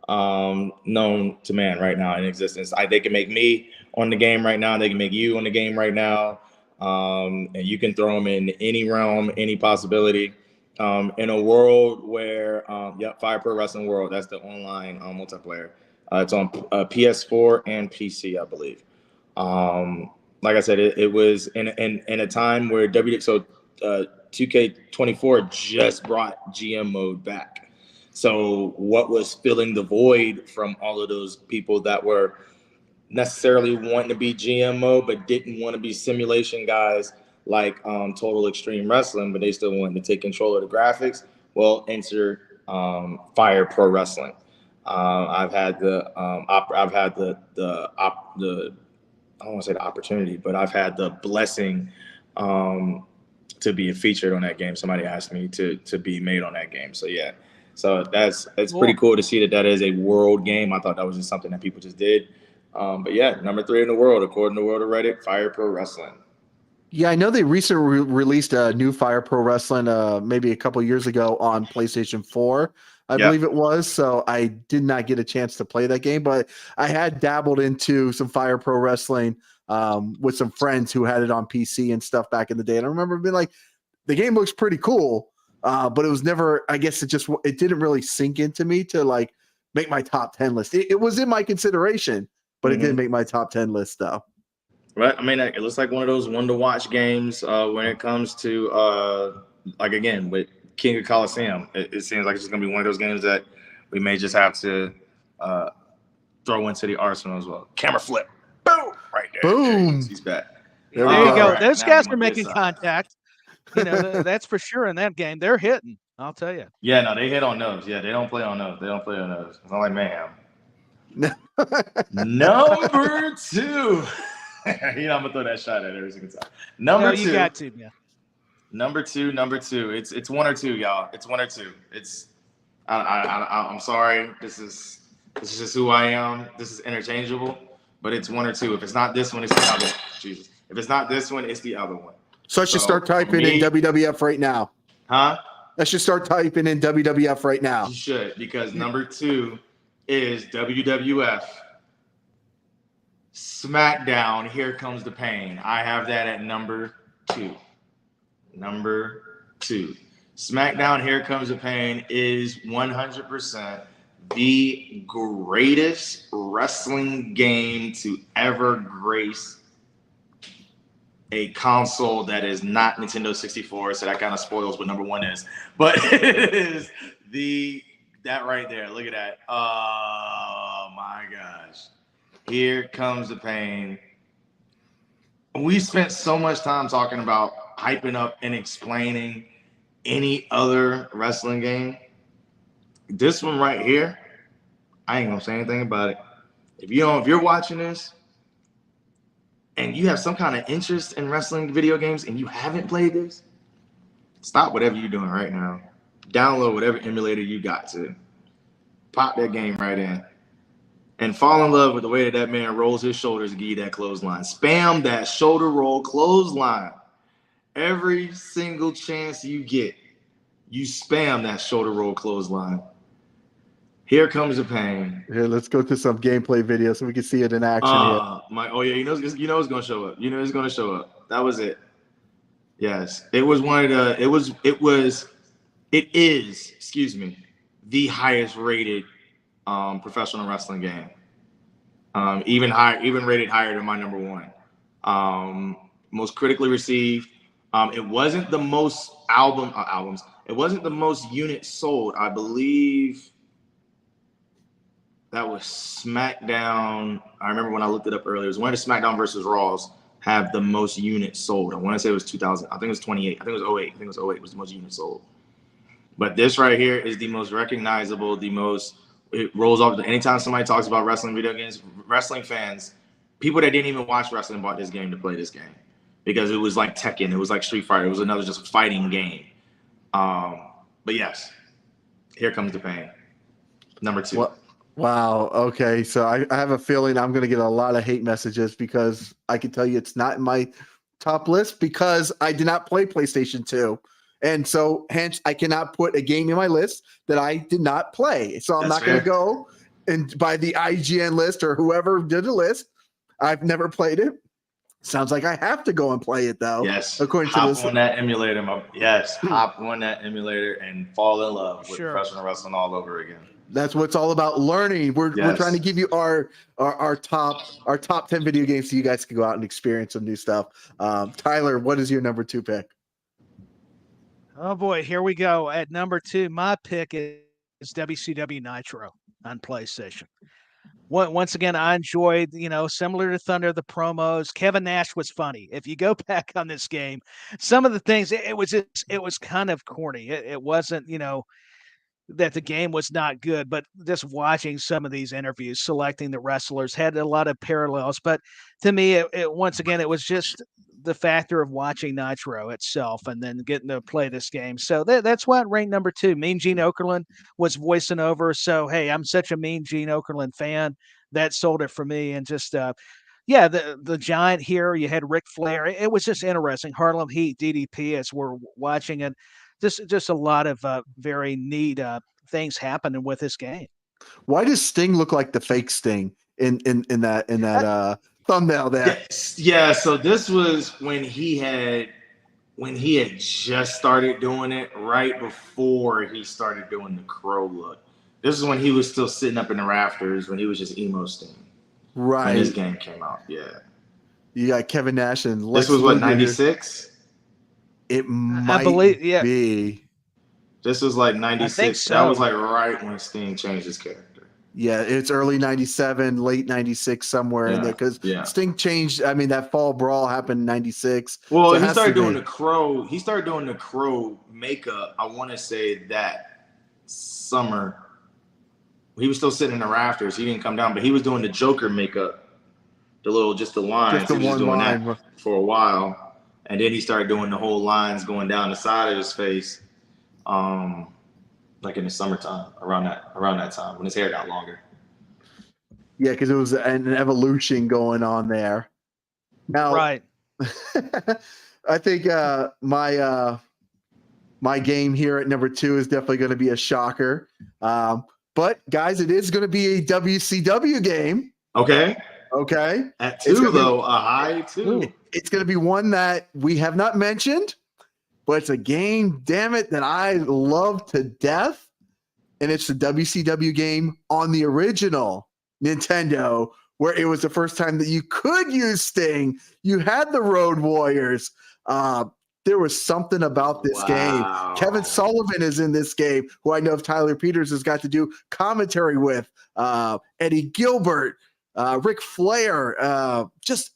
known to man right now in existence. They can make me on the game right now. They can make you on the game right now. And you can throw them in any realm, any possibility. In a world where, Fire Pro Wrestling World, that's the online multiplayer. It's on PS4 and PC, I believe. Like I said, it was in a time where 2K24 just brought GM mode back. So what was filling the void from all of those people that were necessarily wanting to be GM mode but didn't want to be simulation guys like Total Extreme Wrestling, but they still wanted to take control of the graphics? Well, enter Fire Pro Wrestling. I've had the I don't want to say the opportunity, but I've had the blessing to be featured on that game. Somebody asked me to be made on that game. So yeah, so it's pretty cool to see that is a world game. I thought that was just something that people just did. But yeah, number 3 in the world, according to World of Reddit, Fire Pro Wrestling. Yeah, I know they recently released a new Fire Pro Wrestling maybe a couple years ago on PlayStation 4. I believe it was. So I did not get a chance to play that game, but I had dabbled into some Fire Pro Wrestling with some friends who had it on PC and stuff back in the day. And I remember being like, the game looks pretty cool, but it was never, I guess it didn't really sink into me to like make my top 10 list. It was in my consideration, but it didn't make my top 10 list though. Right. I mean, it looks like one of those one-to-watch games when it comes to, like, again, with King of Coliseum. It seems like it's going to be one of those games that we may just have to throw into the arsenal as well. Camera flip. Boom. Right there. Boom. He's back. There you go. Those guys are making contact. You know, that's for sure in that game. They're hitting, I'll tell you. Yeah, no, they hit on those. Yeah, they don't play on those. It's not like Mayhem. Number 2. I'm gonna throw that shot at every single time. Number 2. You got to, yeah. Number two. It's 1 or 2, y'all. It's 1 or 2. I'm sorry. This is just who I am. This is interchangeable, but it's 1 or 2. If it's not this one, it's the other one. Jesus. If it's not this one, it's the other one. So I should start typing in WWF right now. Huh? I should start typing in WWF right now. You should, because number 2 is WWF SmackDown. Here Comes the Pain. I have that at number 2. Number 2. SmackDown Here Comes the Pain is 100% the greatest wrestling game to ever grace a console that is not Nintendo 64. So that kind of spoils what number 1 is. But it is that right there. Look at that. Oh my gosh. Here Comes the Pain. We spent so much time talking about hyping up and explaining any other wrestling game. This one right here, I ain't gonna say anything about it. If you're watching this and you have some kind of interest in wrestling video games and you haven't played this, stop whatever you're doing right now. Download whatever emulator you got to. Pop that game right in. And fall in love with the way that man rolls his shoulders to give you that clothesline. Spam that shoulder roll clothesline. Every single chance you get, you spam that shoulder roll clothesline. Here Comes the Pain. Here, let's go to some gameplay video so we can see it in action here. You know it's gonna show up. You know it's gonna show up. That was it. Yes, it was one of the. It is. Excuse me, the highest rated professional wrestling game. Even rated higher than my number 1. Most critically received. It wasn't the most albums. It wasn't the most units sold. I believe that was SmackDown. I remember when I looked it up earlier. It was one of the SmackDown versus Raws. have the most units sold. I want to say it was 2000. I think it was 28. I think it was 08. I think it was 08 was the most units sold. But this right here is the most recognizable, it rolls off. Anytime somebody talks about wrestling video games, wrestling fans, people that didn't even watch wrestling bought this game to play this game because it was like Tekken. It was like Street Fighter. It was another just fighting game. But yes, here comes the pain. Number 2. Wow. Okay. So I have a feeling I'm going to get a lot of hate messages because I can tell you it's not in my top list because I did not play PlayStation 2. And so hence I cannot put a game in my list that I did not play. So I'm not going to go and by the IGN list or whoever did the list. I've never played it. Sounds like I have to go and play it though. Yes. According hop to this. on that emulator. Hop on that emulator and fall in love with professional wrestling all over again. That's what it's all about, learning. We're trying to give you our top 10 video games so you guys can go out and experience some new stuff. Tyler, what is your number 2 pick? Oh boy, here we go. At number 2, my pick is WCW Nitro on PlayStation. Once again, I enjoyed, similar to Thunder, the promos. Kevin Nash was funny. If you go back on this game, some of the things, it was kind of corny. It wasn't, that the game was not good, but just watching some of these interviews, selecting the wrestlers had a lot of parallels. But to me, it once again, it was just the factor of watching Nitro itself and then getting to play this game. So that's why it ranked number 2. Mean Gene Okerlund was voicing over. So, hey, I'm such a Mean Gene Okerlund fan. That sold it for me. And just, the giant here, you had Ric Flair. It was just interesting. Harlem Heat, DDP, as we're watching it. Just a lot of very neat things happening with this game. Why does Sting look like the fake Sting in that thumbnail there? Yeah. So this was when he had just started doing it right before he started doing the Crow look. This is when he was still sitting up in the rafters when he was just emo Sting. Right. When his game came out. Yeah. You got Kevin Nash and Lex This was what, 96? It might be. This was like 96. I think so. That was like right when Sting changed his character. Yeah, it's early 97, late 96, somewhere in there. Because Sting changed. I mean, that fall brawl happened in 96. Well, so he started doing the Crow. He started doing the Crow makeup, I want to say that summer. He was still sitting in the rafters. He didn't come down, but he was doing the Joker makeup. The lines. Just the he was one just doing line. that for a while. And then he started doing the whole lines going down the side of his face, like in the summertime, around that time when his hair got longer. Yeah, because it was an evolution going on there. Now, right. I think my game here at number 2 is definitely going to be a shocker. But guys, it is going to be a WCW game. Okay. At 2 though, a high 2. It's going to be one that we have not mentioned, but it's a game, damn it, that I love to death. And it's the WCW game on the original Nintendo, where it was the first time that you could use Sting. You had the Road Warriors. There was something about this game. Kevin Sullivan is in this game, who I know Tyler Peters has got to do commentary with. Eddie Gilbert, Ric Flair.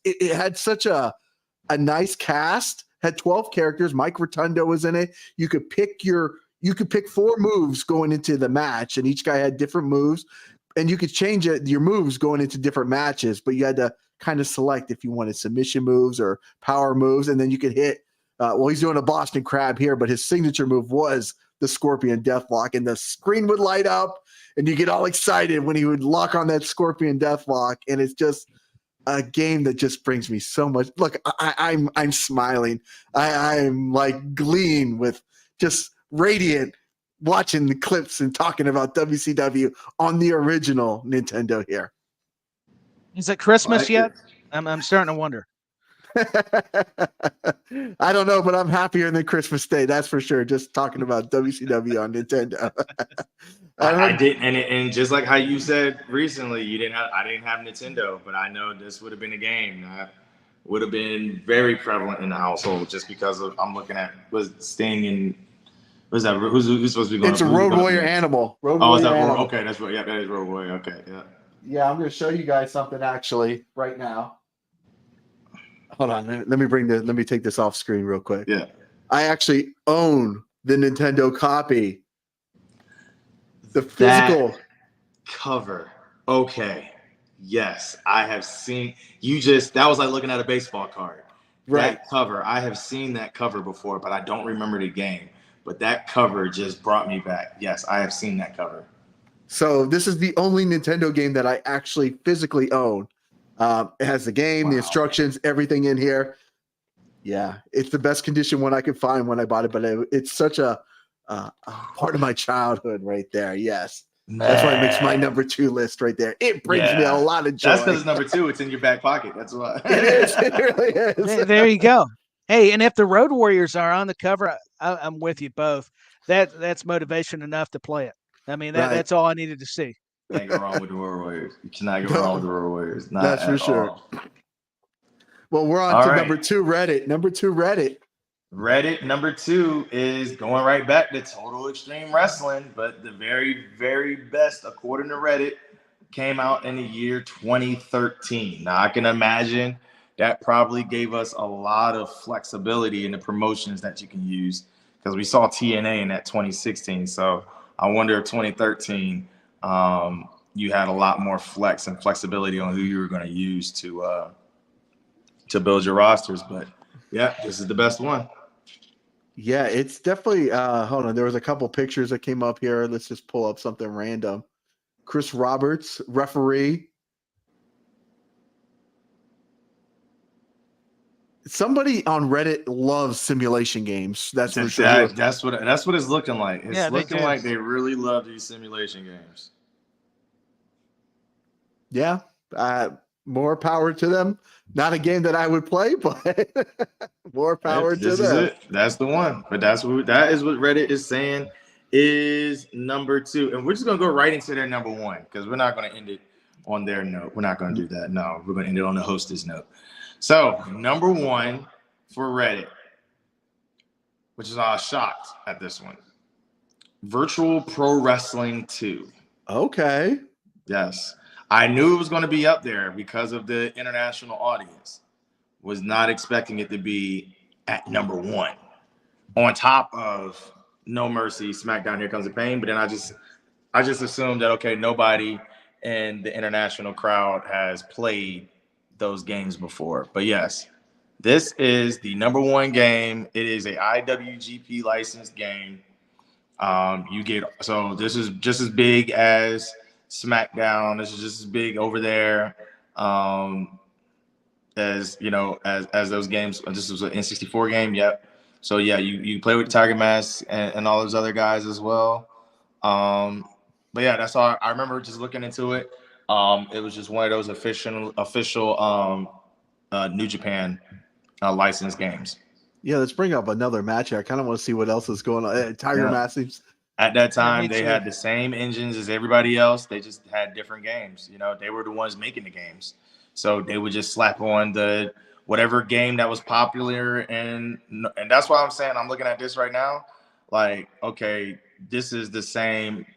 It had such a nice cast. Had 12 characters. Mike Rotundo was in it. You could pick 4 moves going into the match, and each guy had different moves, and you could change your moves going into different matches, but you had to kind of select if you wanted submission moves or power moves, and then you could hit. He's doing a Boston Crab here, but his signature move was the Scorpion Deathlock, and the screen would light up, and you get all excited when he would lock on that Scorpion Deathlock, and it's just a game that just brings me so much. Look, I'm smiling. I'm like gleeing with just radiant watching the clips and talking about WCW on the original Nintendo here. Is it Christmas yet? I'm starting to wonder. I don't know, but I'm happier than Christmas Day. That's for sure. Just talking about WCW on Nintendo. I didn't, and just like how you said recently, I didn't have Nintendo, but I know this would have been a game that would have been very prevalent in the household, just because I'm looking at Sting and who's supposed to be going? It's a Road Warrior Animal. Is that Animal. Okay? That's what. Yeah, that is Road Warrior. Okay, yeah. Yeah, I'm going to show you guys something actually right now. hold on. Let me take this off screen real quick. Yeah. I actually own the Nintendo copy. The physical That cover. Okay. Yes, I have seen that was like looking at a baseball card. right. That cover, I have seen that cover before, but I don't remember the game. But that cover just brought me back. Yes, I have seen that cover. So this is the only Nintendo game that I actually physically own. It has the game, the instructions, everything in here. Yeah, it's the best condition one I could find when I bought it, but it's such a part of my childhood right there. Yes. That's why it makes my number 2 list right there. It brings me a lot of joy. That's because it's number 2. It's in your back pocket. That's why. It is. It really is. There you go. Hey, and if the Road Warriors are on the cover, I'm with you both. That's motivation enough to play it. I mean, that's all I needed to see. Can't go wrong with the Road Warriors. You cannot go wrong with the Road Warriors. Not that's for sure. All. Well, we're on to number 2 Reddit. Number 2 Reddit. Reddit number 2 is going right back to Total Extreme Wrestling, but the very, very best, according to Reddit, came out in the year 2013. Now, I can imagine that probably gave us a lot of flexibility in the promotions that you can use, because we saw TNA in that 2016. So I wonder if 2013, you had a lot more flex and flexibility on who you were going to use to build your rosters. But yeah, this is the best one. Yeah, it's definitely hold on. There was a couple pictures that came up here. Let's just pull up something random. Chris Roberts, referee. Somebody on Reddit loves simulation games. That's what it's looking like. It's looking like they really love these simulation games. Yeah. More power to them. Not a game that I would play, but more power to them. This is it. That's the one. But that is what Reddit is saying is number 2. And we're just going to go right into their number 1, because we're not going to end it on their note. We're not going to do that. No, we're going to end it on the hostess note. So number 1 for Reddit, which is I was shocked at this one. Virtual Pro Wrestling 2. Okay. Yes. I knew it was going to be up there because of the international audience. Was not expecting it to be at number 1 on top of No Mercy, SmackDown, Here Comes the Pain. But then I just assumed that, okay, nobody in the international crowd has played those games before. But yes, this is the number 1 game. It is a IWGP licensed game. This is just as big as SmackDown. This is just as big over there as those games. This was an N64 game. Yep. So yeah, you play with Tiger Mask and all those other guys as well. But yeah, that's all. I remember just looking into it. It was just one of those official New Japan licensed games. Yeah, let's bring up another match here. I kind of want to see what else is going on. Tiger Mask seems. At that time, they had the same engines as everybody else. They just had different games. They were the ones making the games. So they would just slap on the whatever game that was popular. And that's why I'm saying I'm looking at this right now. Like, okay, this is the same.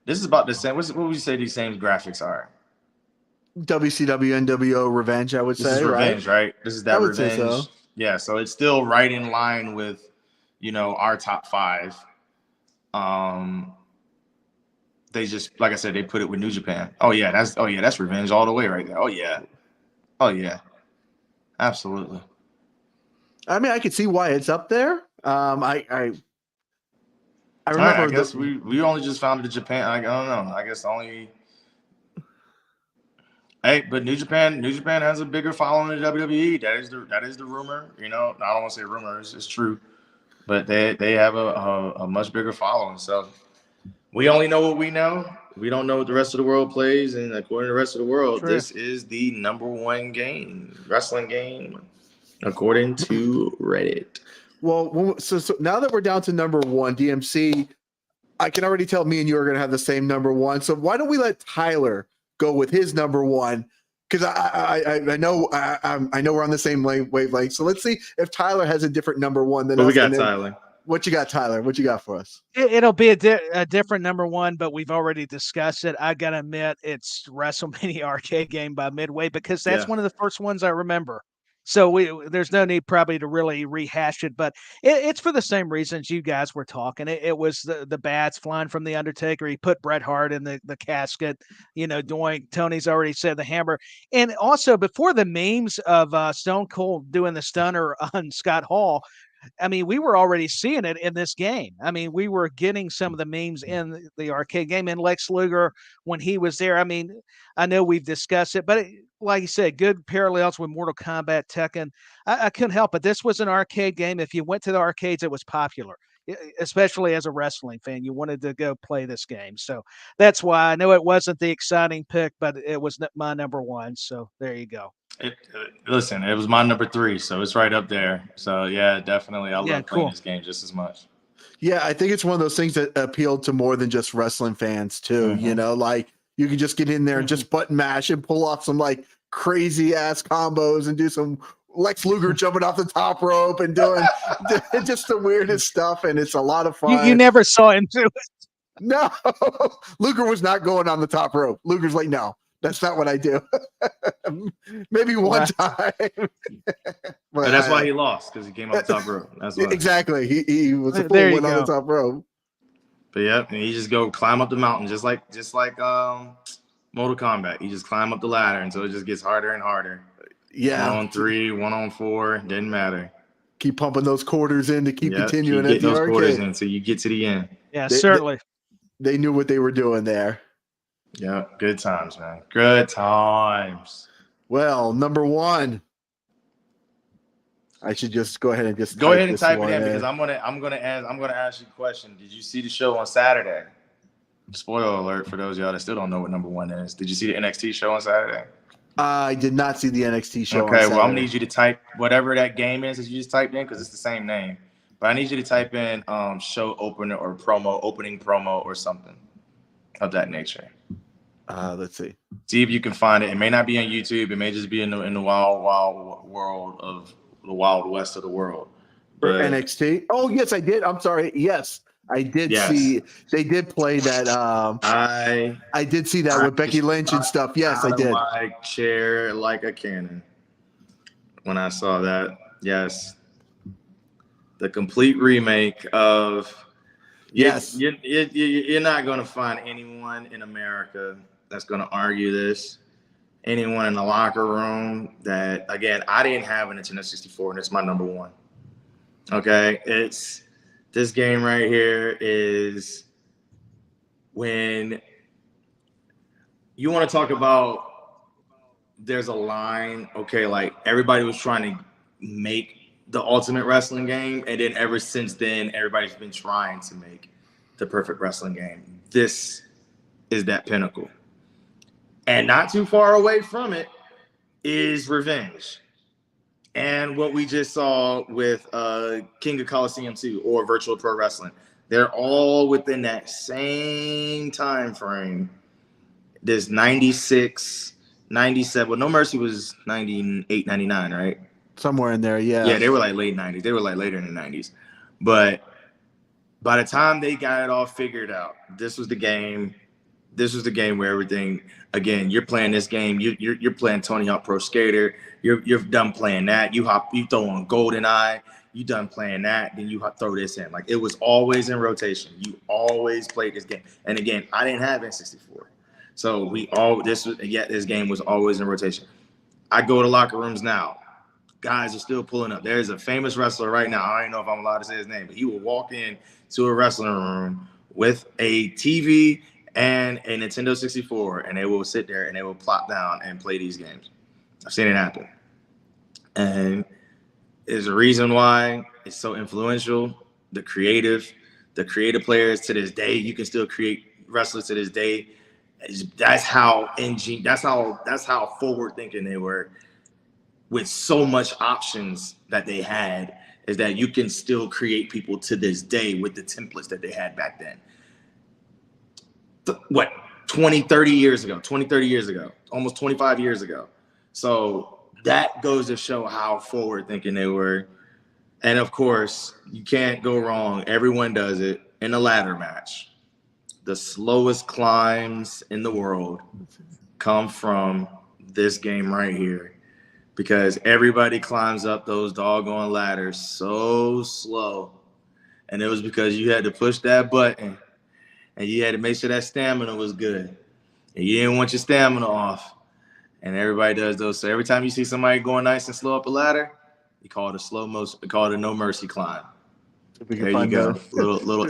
This is about the same. What would you say these same graphics are? WCW NWO Revenge, I would say. This is Revenge, right? This is that Revenge. So. Yeah, so it's still right in line with, our top 5. They just, like I said, they put it with New Japan. That's Revenge all the way right there. Oh yeah, absolutely. I mean, I could see why it's up there. I remember. I guess we only just found it in Japan. I don't know. I guess only. Hey, but New Japan has a bigger following than WWE. That is the rumor. I don't want to say rumor. It's true. But they have a much bigger following. So we only know what we know. We don't know what the rest of the world plays. And according to the rest of the world, This is the number 1 wrestling game, according to Reddit. Well, so now that we're down to number 1, DMC, I can already tell me and you are going to have the same number 1. So why don't we let Tyler go with his number 1? Because I know we're on the same wavelength. So let's see if Tyler has a different number 1 than us. We got Tyler. What you got, Tyler? What you got for us? It'll be a different number 1, but we've already discussed it. I gotta admit, it's WrestleMania Arcade Game by Midway, because that's one of the first ones I remember. So there's no need probably to really rehash it, but it's for the same reasons you guys were talking. It was the bats flying from the Undertaker. He put Bret Hart in the casket, doing, Tony's already said, the hammer. And also before the memes of Stone Cold doing the stunner on Scott Hall, I mean, we were already seeing it in this game. I mean, we were getting some of the memes in the arcade game, and Lex Luger when he was there. I mean, I know we've discussed it, but like you said, good parallels with Mortal Kombat, Tekken. I couldn't help it. This was an arcade game. If you went to the arcades, it was popular, especially as a wrestling fan. You wanted to go play this game. So that's why I know it wasn't the exciting pick, but it was my number one. So there you go. Listen, it was my number 3, so it's right up there. So yeah, definitely, I love playing this game just as much. Yeah, I think it's one of those things that appealed to more than just wrestling fans too. Like you can just get in there and just button mash and pull off some like crazy ass combos and do some Lex Luger jumping off the top rope and doing just the weirdest stuff, and it's a lot of fun. You never saw him do it. No, Luger was not going on the top rope. Luger's like, no. That's not what I do. Maybe one time. But that's why he lost, because he came off the top rope. That's why. Exactly. He was a fool went on the top rope. But yeah, and he just go climb up the mountain, just like Mortal Kombat. You just climb up the ladder until it just gets harder and harder. Yeah. 1 on 3, 1 on 4, didn't matter. Keep pumping those quarters in to keep continuing keep at the those arcade. Quarters in until you get to the end. Yeah, certainly. They knew what they were doing there. Yeah, good times, man. Good times. Well, number 1. I should just go ahead and just go ahead and type it in, because I'm gonna ask you a question. Did you see the show on Saturday? Spoiler alert for those of y'all that still don't know what number 1 is. Did you see the NXT show on Saturday? I did not see the NXT show. Okay, well, I'm gonna need you to type whatever that game is that you just typed in, because it's the same name. But I need you to type in show opener or opening promo or something of that nature. Let's see. See if you can find it. It may not be on YouTube. It may just be in the wild world of the Wild West of the world. For NXT? Oh, yes, I did. I'm sorry. Yes, I did see. They did play that. I did see that with Becky Lynch and stuff. Yes, I did. My chair like a cannon when I saw that. Yes, the complete remake of. Yes, you're not going to find anyone in America that's going to argue this. Anyone in the locker room that, again, I didn't have a Nintendo 64, and it's my number 1. Okay, it's this game right here is when you want to talk about there's a line, okay, like everybody was trying to make the ultimate wrestling game, and then ever since then, everybody's been trying to make the perfect wrestling game. This is that pinnacle. And not too far away from it is Revenge. And what we just saw with King of Coliseum 2 or Virtual Pro Wrestling. They're all within that same time frame. There's 96, 97. Well, No Mercy was 98, 99, right? Somewhere in there, yeah. Yeah, they were like late 90s. They were like later in the 90s. But by the time they got it all figured out, this was the game. This was the game where everything, again, you're playing this game. You're playing Tony Hawk Pro Skater. You're done playing that. You throw on GoldenEye. You done playing that. Then you throw this in. Like, it was always in rotation. You always played this game. And again, I didn't have N64. So this game was always in rotation. I go to locker rooms now. Guys are still pulling up. There's a famous wrestler right now. I don't know if I'm allowed to say his name, but he will walk in to a wrestling room with a TV and a Nintendo 64, and they will sit there and they will plop down and play these games. I've seen it happen. And there's a reason why it's so influential. The creative players to this day, you can still create wrestlers to this day. That's how forward thinking they were. With so much options that they had, is that you can still create people to this day with the templates that they had back then. 20, 30 years ago, almost 25 years ago. So that goes to show how forward thinking they were. And of course, you can't go wrong. Everyone does it in a ladder match. The slowest climbs in the world come from this game right here. because everybody climbs up those doggone ladders so slow. And it was because you had to push that button and you had to make sure that stamina was good. And you didn't want your stamina off. And everybody does those. So every time you see somebody going nice and slow up a ladder, you call it a slow motion. We call it a no mercy climb. There you go. Little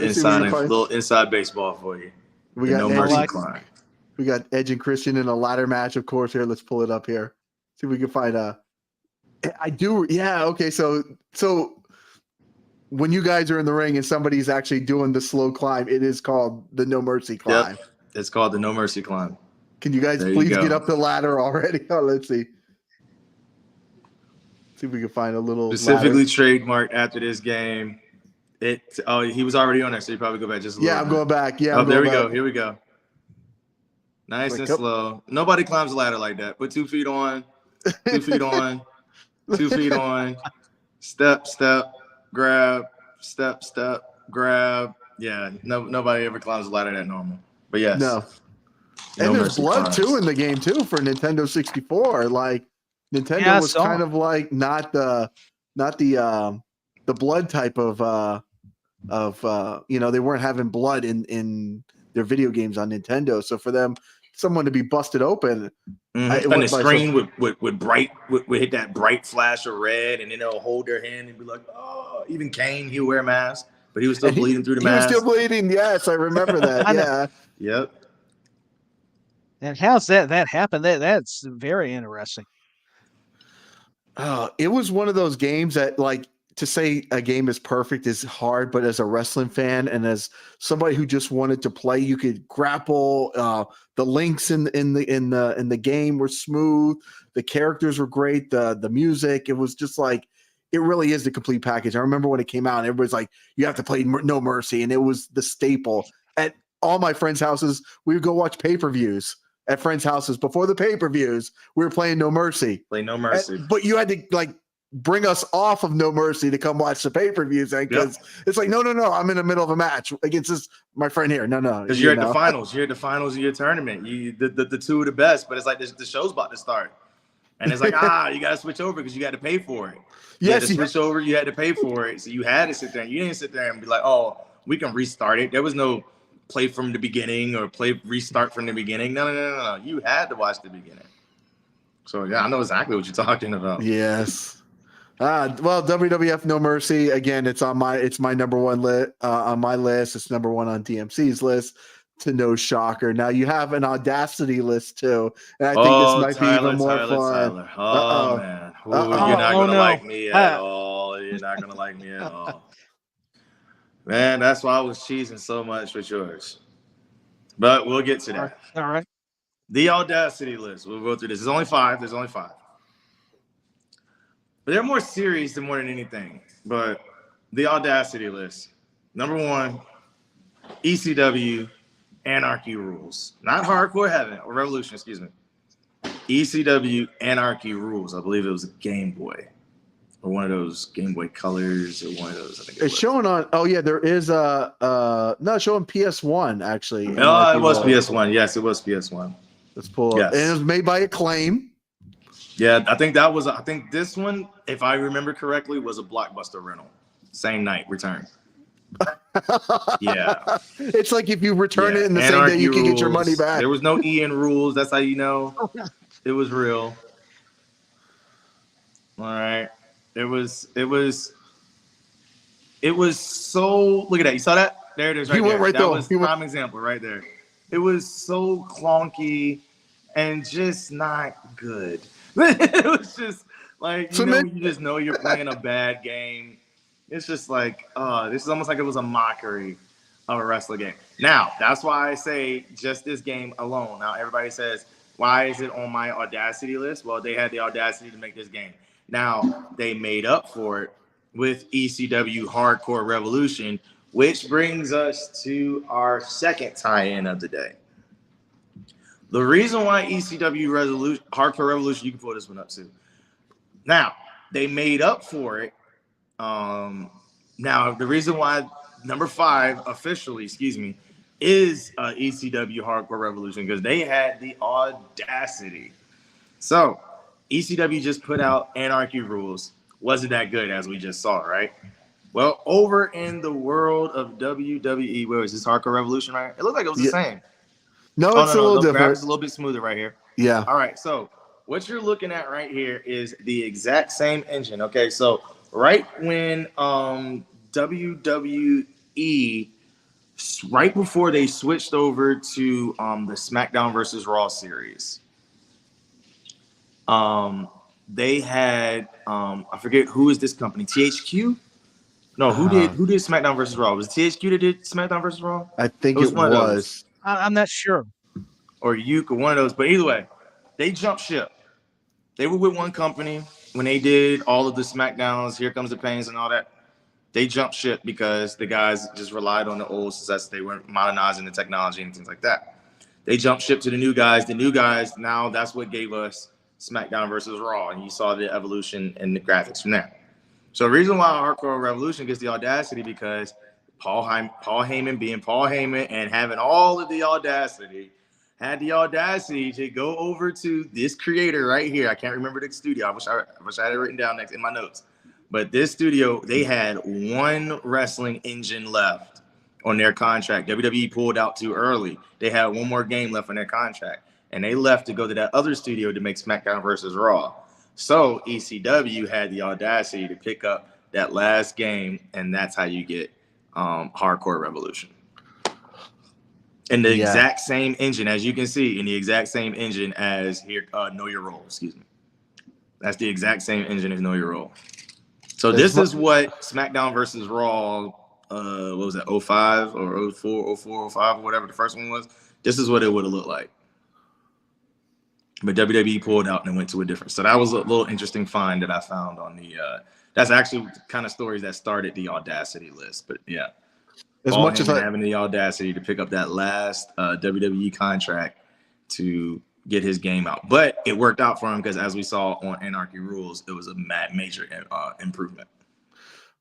inside baseball for you. We got no mercy climb. We got Edge and Christian in a ladder match, of course. Here, let's pull it up here. See if we can find okay. So when you guys are in the ring and somebody's actually doing the slow climb, it is called the no mercy climb. Yep. It's called the no mercy climb. Can you guys please get up the ladder already? Oh, let's see. See if we can find a little specifically ladder. Trademarked after this game. He was already on there, so you probably go back just a little bit. I'm going back. Yeah. There we go. Here we go. Nice and slow. Nobody climbs a ladder like that. Put 2 feet on, 2 feet on, 2 feet on. Step, grab, step, grab. Yeah, nobody ever climbs a ladder that normal. But yes. No. And there's blood too in the game too for Nintendo 64. Like Nintendo was kind of like not the blood type of they weren't having blood in their video games on Nintendo. So for them, someone to be busted open, and the screen would hit that bright flash of red, and then they'll hold their hand and be like, oh. Even Kane, he would wear a mask, but he was still bleeding through the mask. He was still bleeding. Yes, I remember that. Yeah. Yep. And how's that happened? That's very interesting. It was one of those games that, like, to say a game is perfect is hard, but as a wrestling fan and as somebody who just wanted to play, you could grapple. The links in the game were smooth. The characters were great. The music, it was just like, it really is the complete package. I remember when it came out, everybody's like, you have to play No Mercy, and it was the staple at all my friends' houses. We would go watch pay-per-views at friends' houses. Before the pay-per-views, we were playing No Mercy. Play No Mercy. But you had to, like, bring us off of No Mercy to come watch the pay-per-views, because it's like, no, I'm in the middle of a match against my friend here. No, because you're at the finals. You're at the finals of your tournament. The two of the best, but it's like the show's about to start, and it's like you got to switch over because you got to pay for it. You had to switch over. You had to pay for it, so you had to sit there. You didn't sit there and be like, oh, we can restart it. There was no play from the beginning or restart from the beginning. No. You had to watch the beginning. So yeah, I know exactly what you're talking about. Yes. Well, WWF No Mercy, again, it's my number one on my list. It's number one on DMC's list, to no shocker. Now you have an Audacity list too, and I think this might be even more fun. Oh man, you're not gonna like me at all. You're not gonna like me at all. Man, that's why I was cheesing so much with yours. But we'll get to that. All right. The Audacity list. We'll go through this. There's only 5. But they're more serious than more than anything. But the Audacity list. Number 1, ECW Anarchy Rules. Not Hardcore Heaven or Revolution, excuse me. ECW Anarchy Rules. I believe it was a Game Boy. Or one of those Game Boy Colors, or one of those. I think it's showing on. Oh yeah, there is showing PS1 actually. No, it was PS1. Yes, it was PS1. Let's pull up. Yes. And it was made by Acclaim. Yeah, I think this one, if I remember correctly, was a Blockbuster rental. Same night, return. Yeah. It's like if you return it in the same day, you can get your money back. There was no Ian rules. That's how you know it was real. All right. It was so, look at that. You saw that? There it is right there. That was prime example right there. It was so clunky and just not good. It was just like, you just know you're playing a bad game. It's just like, this is almost like it was a mockery of a wrestling game. Now, that's why I say just this game alone. Now, everybody says, why is it on my Audacity list? Well, they had the audacity to make this game. Now, they made up for it with ECW Hardcore Revolution, which brings us to our second tie-in of the day. The reason why ECW Hardcore Revolution, you can pull this one up too. Now, they made up for it. Now, the reason why number 5 officially, is ECW Hardcore Revolution, because they had the audacity. So, ECW just put out Anarchy Rules. Wasn't that good, as we just saw, right? Well, over in the world of WWE, where is this Hardcore Revolution right here? It looked like it was the same. No, it's a little different. Grab is a little bit smoother right here. Yeah. All right, so what you're looking at right here is the exact same engine. Okay, so right when WWE, right before they switched over to the SmackDown versus Raw series, they had I forget who is this company, THQ? No, who did SmackDown versus Raw? Was it THQ that did SmackDown versus Raw? I think it was. I'm not sure. Or Uke or one of those, but either way, they jumped ship. They were with one company when they did all of the SmackDowns, Here Comes the Pains and all that. They jumped ship because the guys just relied on the old success. They weren't modernizing the technology and things like that. They jumped ship to the new guys. The new guys, now that's what gave us SmackDown versus Raw. And you saw the evolution and the graphics from there. So the reason why Hardcore Revolution gets the audacity, because Paul Heyman being Paul Heyman and having all of the audacity, had the audacity to go over to this creator right here. I can't remember the studio. I wish I had it written down next in my notes. But this studio, they had one wrestling engine left on their contract. WWE pulled out too early. They had one more game left on their contract. And they left to go to that other studio to make SmackDown versus Raw. So ECW had the audacity to pick up that last game, and that's how you get Hardcore Revolution. In the exact same engine, as you can see, in the exact same engine as here, Know Your Role, excuse me. That's the exact same engine as Know Your Role. So this is what SmackDown versus Raw, what was that, 05 or 04, 04, 05, or whatever the first one was. This is what it would have looked like. But WWE pulled out and went to a different. So that was a little interesting find that I found on the, that's actually kind of stories that started the audacity list. But yeah. As much as having the audacity to pick up that last WWE contract to get his game out, but it worked out for him because, as we saw on Anarchy Rules, it was a major improvement.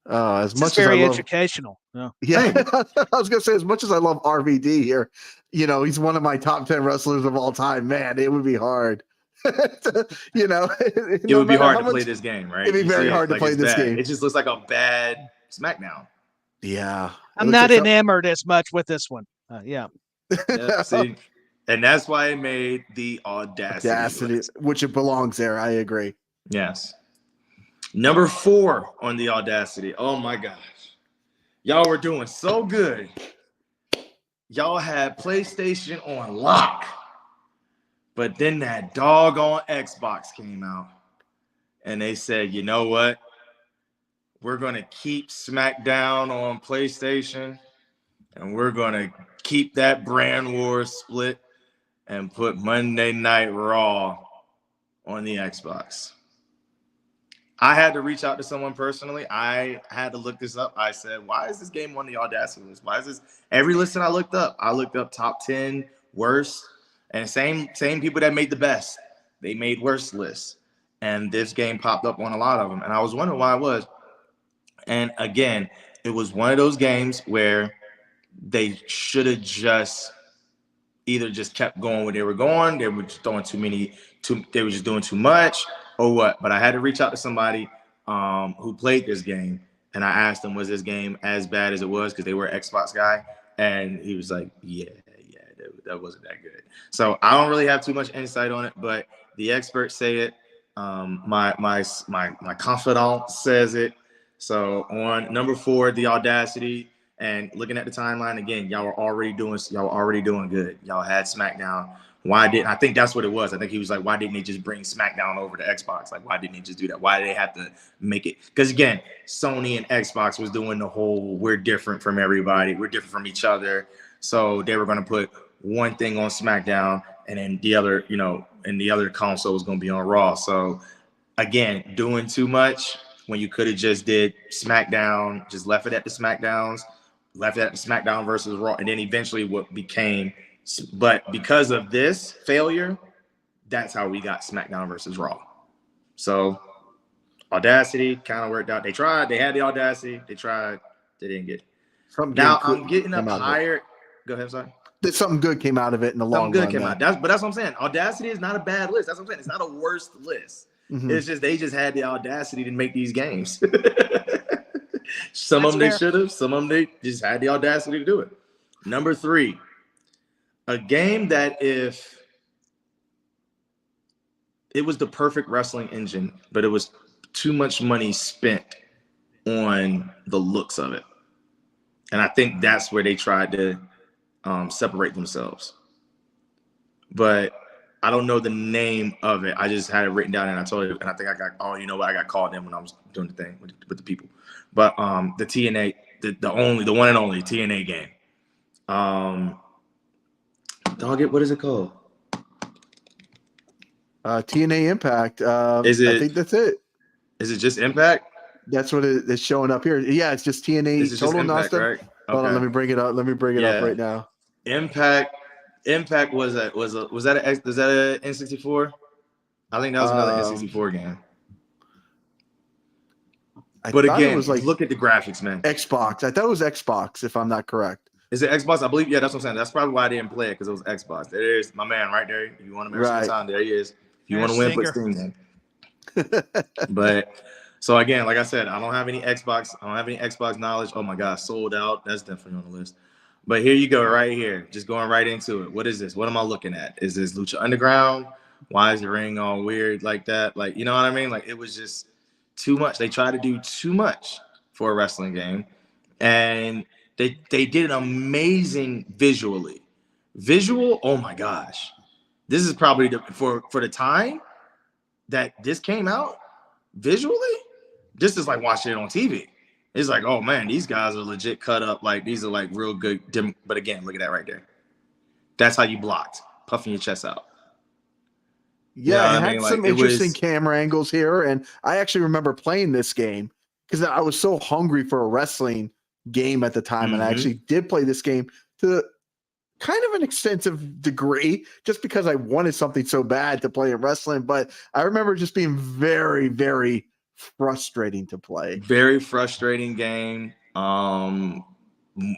As much very as I love, educational. Yeah, I was gonna say, as much as I love RVD here, you know, he's one of my top 10 wrestlers of all time. Man, it would be hard. You know, it would be hard to play this game, right? It'd be very hard to play this game. It just looks like a bad SmackDown. Yeah, I'm not enamored as much with this one. Yeah, see, and that's why it made the audacity which it belongs there. I agree. Yes. Number 4 on the audacity. Oh my gosh, y'all were doing so good. Y'all had PlayStation on lock, but then that doggone Xbox came out, and they said, you know what? We're going to keep SmackDown on PlayStation, and we're going to keep that brand war split and put Monday Night Raw on the Xbox. I had to reach out to someone personally. I had to look this up. I said, why is this game on the Audacity list? Why is this? Every list that I looked up top 10 worst, and same people that made the best, they made worst lists. And this game popped up on a lot of them. And I was wondering why it was. And again, it was one of those games where they should have just either just kept going where they were going. They were just throwing they were just doing too much or what. But I had to reach out to somebody who played this game. And I asked him, was this game as bad as it was? Because they were an Xbox guy. And he was like, yeah, that wasn't that good. So I don't really have too much insight on it, but the experts say it. My confidant says it. So on number 4, the audacity, and looking at the timeline again, y'all were already doing good. Y'all had SmackDown. I think that's what it was. I think he was like, why didn't they just bring SmackDown over to Xbox? Like, why didn't they just do that? Why did they have to make it? Because again, Sony and Xbox was doing the whole, we're different from everybody. We're different from each other. So they were going to put one thing on SmackDown and then the other, and the other console was going to be on Raw. So again, doing too much when you could have just did SmackDown, just left it at the SmackDowns, left it at the SmackDown versus Raw, and then eventually what became, but because of this failure, that's how we got SmackDown versus Raw. So audacity kind of worked out. They tried, they had the audacity, they tried, they didn't get it. Now I'm getting up higher. Go ahead, sorry. Something good came out of it in the long run. Something good came out. But that's what I'm saying. Audacity is not a bad list. That's what I'm saying. It's not a worst list. Mhm. It's just they just had the audacity to make these games. Some That's of them they fair. should have. Some of them they just had the audacity to do it. Number 3, a game that if it was the perfect wrestling engine, but it was too much money spent on the looks of it. And I think that's where they tried to separate themselves. But I don't know the name of it. I just had it written down, and I told you, and I think I got called in when I was doing the thing with the people. But the TNA, the one and only TNA game. What is it called? TNA Impact. Is it? I think that's it. Is it just Impact? That's what it's showing up here. Yeah, it's just TNA This is Total just Impact, Nonstop. right? Hold on, Okay. let me bring it up. Let me bring it up right now. Impact was that a N64? I think that was another N64 game. But again, look at the graphics, man. Xbox. I thought it was Xbox, if I'm not correct. Is it Xbox? I believe. Yeah, that's what I'm saying. That's probably why I didn't play it, because it was Xbox. There's my man right there. If you want to make some time, there he is. If you want to win, put Steam in. But so again, like I said, I don't have any Xbox. I don't have any Xbox knowledge. Oh my gosh, sold out. That's definitely on the list. But here you go, right here. Just going right into it. What is this? What am I looking at? Is this Lucha Underground? Why is the ring all weird like that? Like, you know what I mean? Like, it was just too much. They tried to do too much for a wrestling game. And they did an amazing visually. Visual, oh my gosh. This is probably for the time that this came out, visually, this is like watching it on TV. It's like, oh man, these guys are legit cut up. Like, these are like real good. But again, look at that right there. That's how you blocked, puffing your chest out. Yeah, it had some interesting camera angles here. And I actually remember playing this game because I was so hungry for a wrestling game at the time. And I actually did play this game to kind of an extensive degree just because I wanted something so bad to play in wrestling. But I remember just being very, very frustrating to play. Very frustrating game.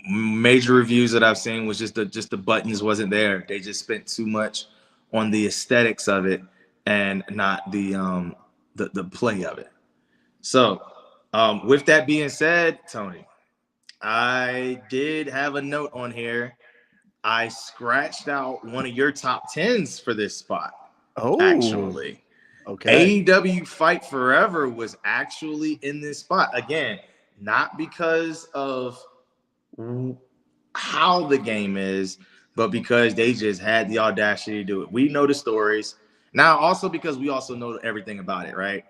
Major reviews that I've seen was just the buttons wasn't there. They just spent too much on the aesthetics of it and not the play of it. So with that being said, Tony, I did have a note on here. I scratched out one of your top 10s for this spot. Oh, actually. Okay. AEW Fight Forever was actually in this spot. Again, not because of how the game is, but because they just had the audacity to do it. We know the stories. Now, also because we also know everything about it, right?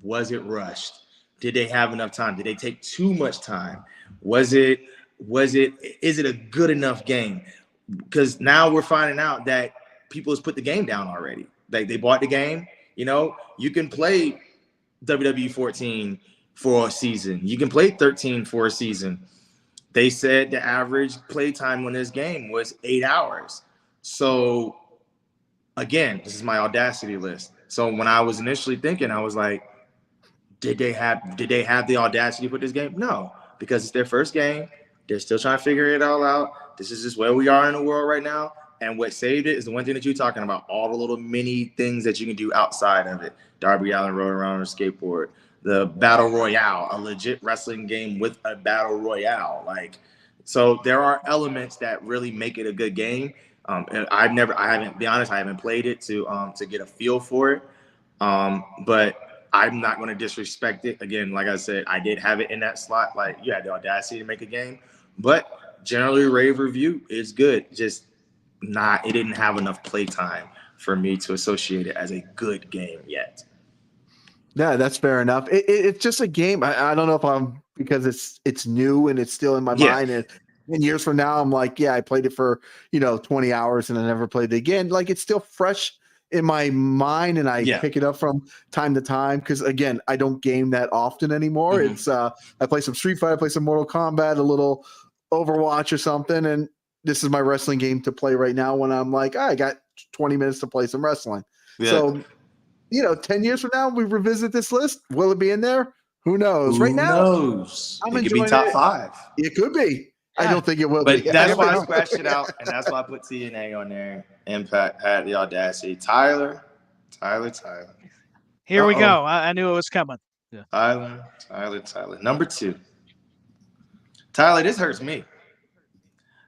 Was it rushed? Did they have enough time? Did they take too much time? Is it a good enough game? Because now we're finding out that people has put the game down already. Like, they bought the game. You know, you can play WWE 14 for a season. You can play 13 for a season. They said the average play time on this game was 8 hours. So again, this is my audacity list. So when I was initially thinking, I was like, did they have the audacity to put this game? No, because it's their first game. They're still trying to figure it all out. This is just where we are in the world right now. And what saved it is the one thing that you're talking about, all the little mini things that you can do outside of it. Darby Allin rolling around on a skateboard, the Battle Royale, a legit wrestling game with a Battle Royale. Like, so there are elements that really make it a good game. And I haven't played it to get a feel for it. But I'm not going to disrespect it. Again, like I said, I did have it in that slot. Like, you had the audacity to make a game, but generally rave review is good. Just it didn't have enough play time for me to associate it as a good game yet. Yeah, that's fair enough. It's just a game. I don't know if because it's new and it's still in my mind. And 10 years from now, I'm like, yeah, I played it for 20 hours and I never played it again. Like, it's still fresh in my mind, and I pick it up from time to time because, again, I don't game that often anymore. It's I play some Street Fighter, I play some Mortal Kombat, a little Overwatch or something, and this is my wrestling game to play right now when I'm like, I got 20 minutes to play some wrestling. Yeah. So, 10 years from now, we revisit this list. Will it be in there? Who knows? Right now, I'm enjoying it. Could be top 5. It could be. Yeah. I don't think it will be. But that's why I scratched it out, and that's why I put TNA on there. Impact had the audacity. Tyler. Here we go. I knew it was coming. Yeah. Tyler. Number 2. Tyler, this hurts me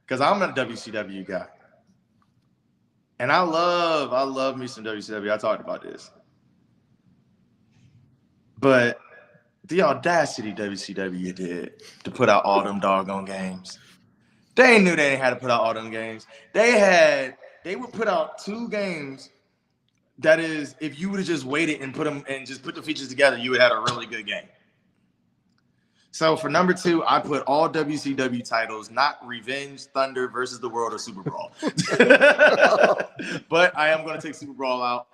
because I'm a WCW guy. And I love me some WCW. I talked about this. But the audacity WCW did to put out all them doggone games. They knew they didn't have to put out all them games. They would put out 2 games. That is, if you would have just waited and put them and just put the features together, you would have had a really good game. So for number 2, I put all WCW titles, not Revenge, Thunder versus the World or SuperBrawl. But I am going to take SuperBrawl out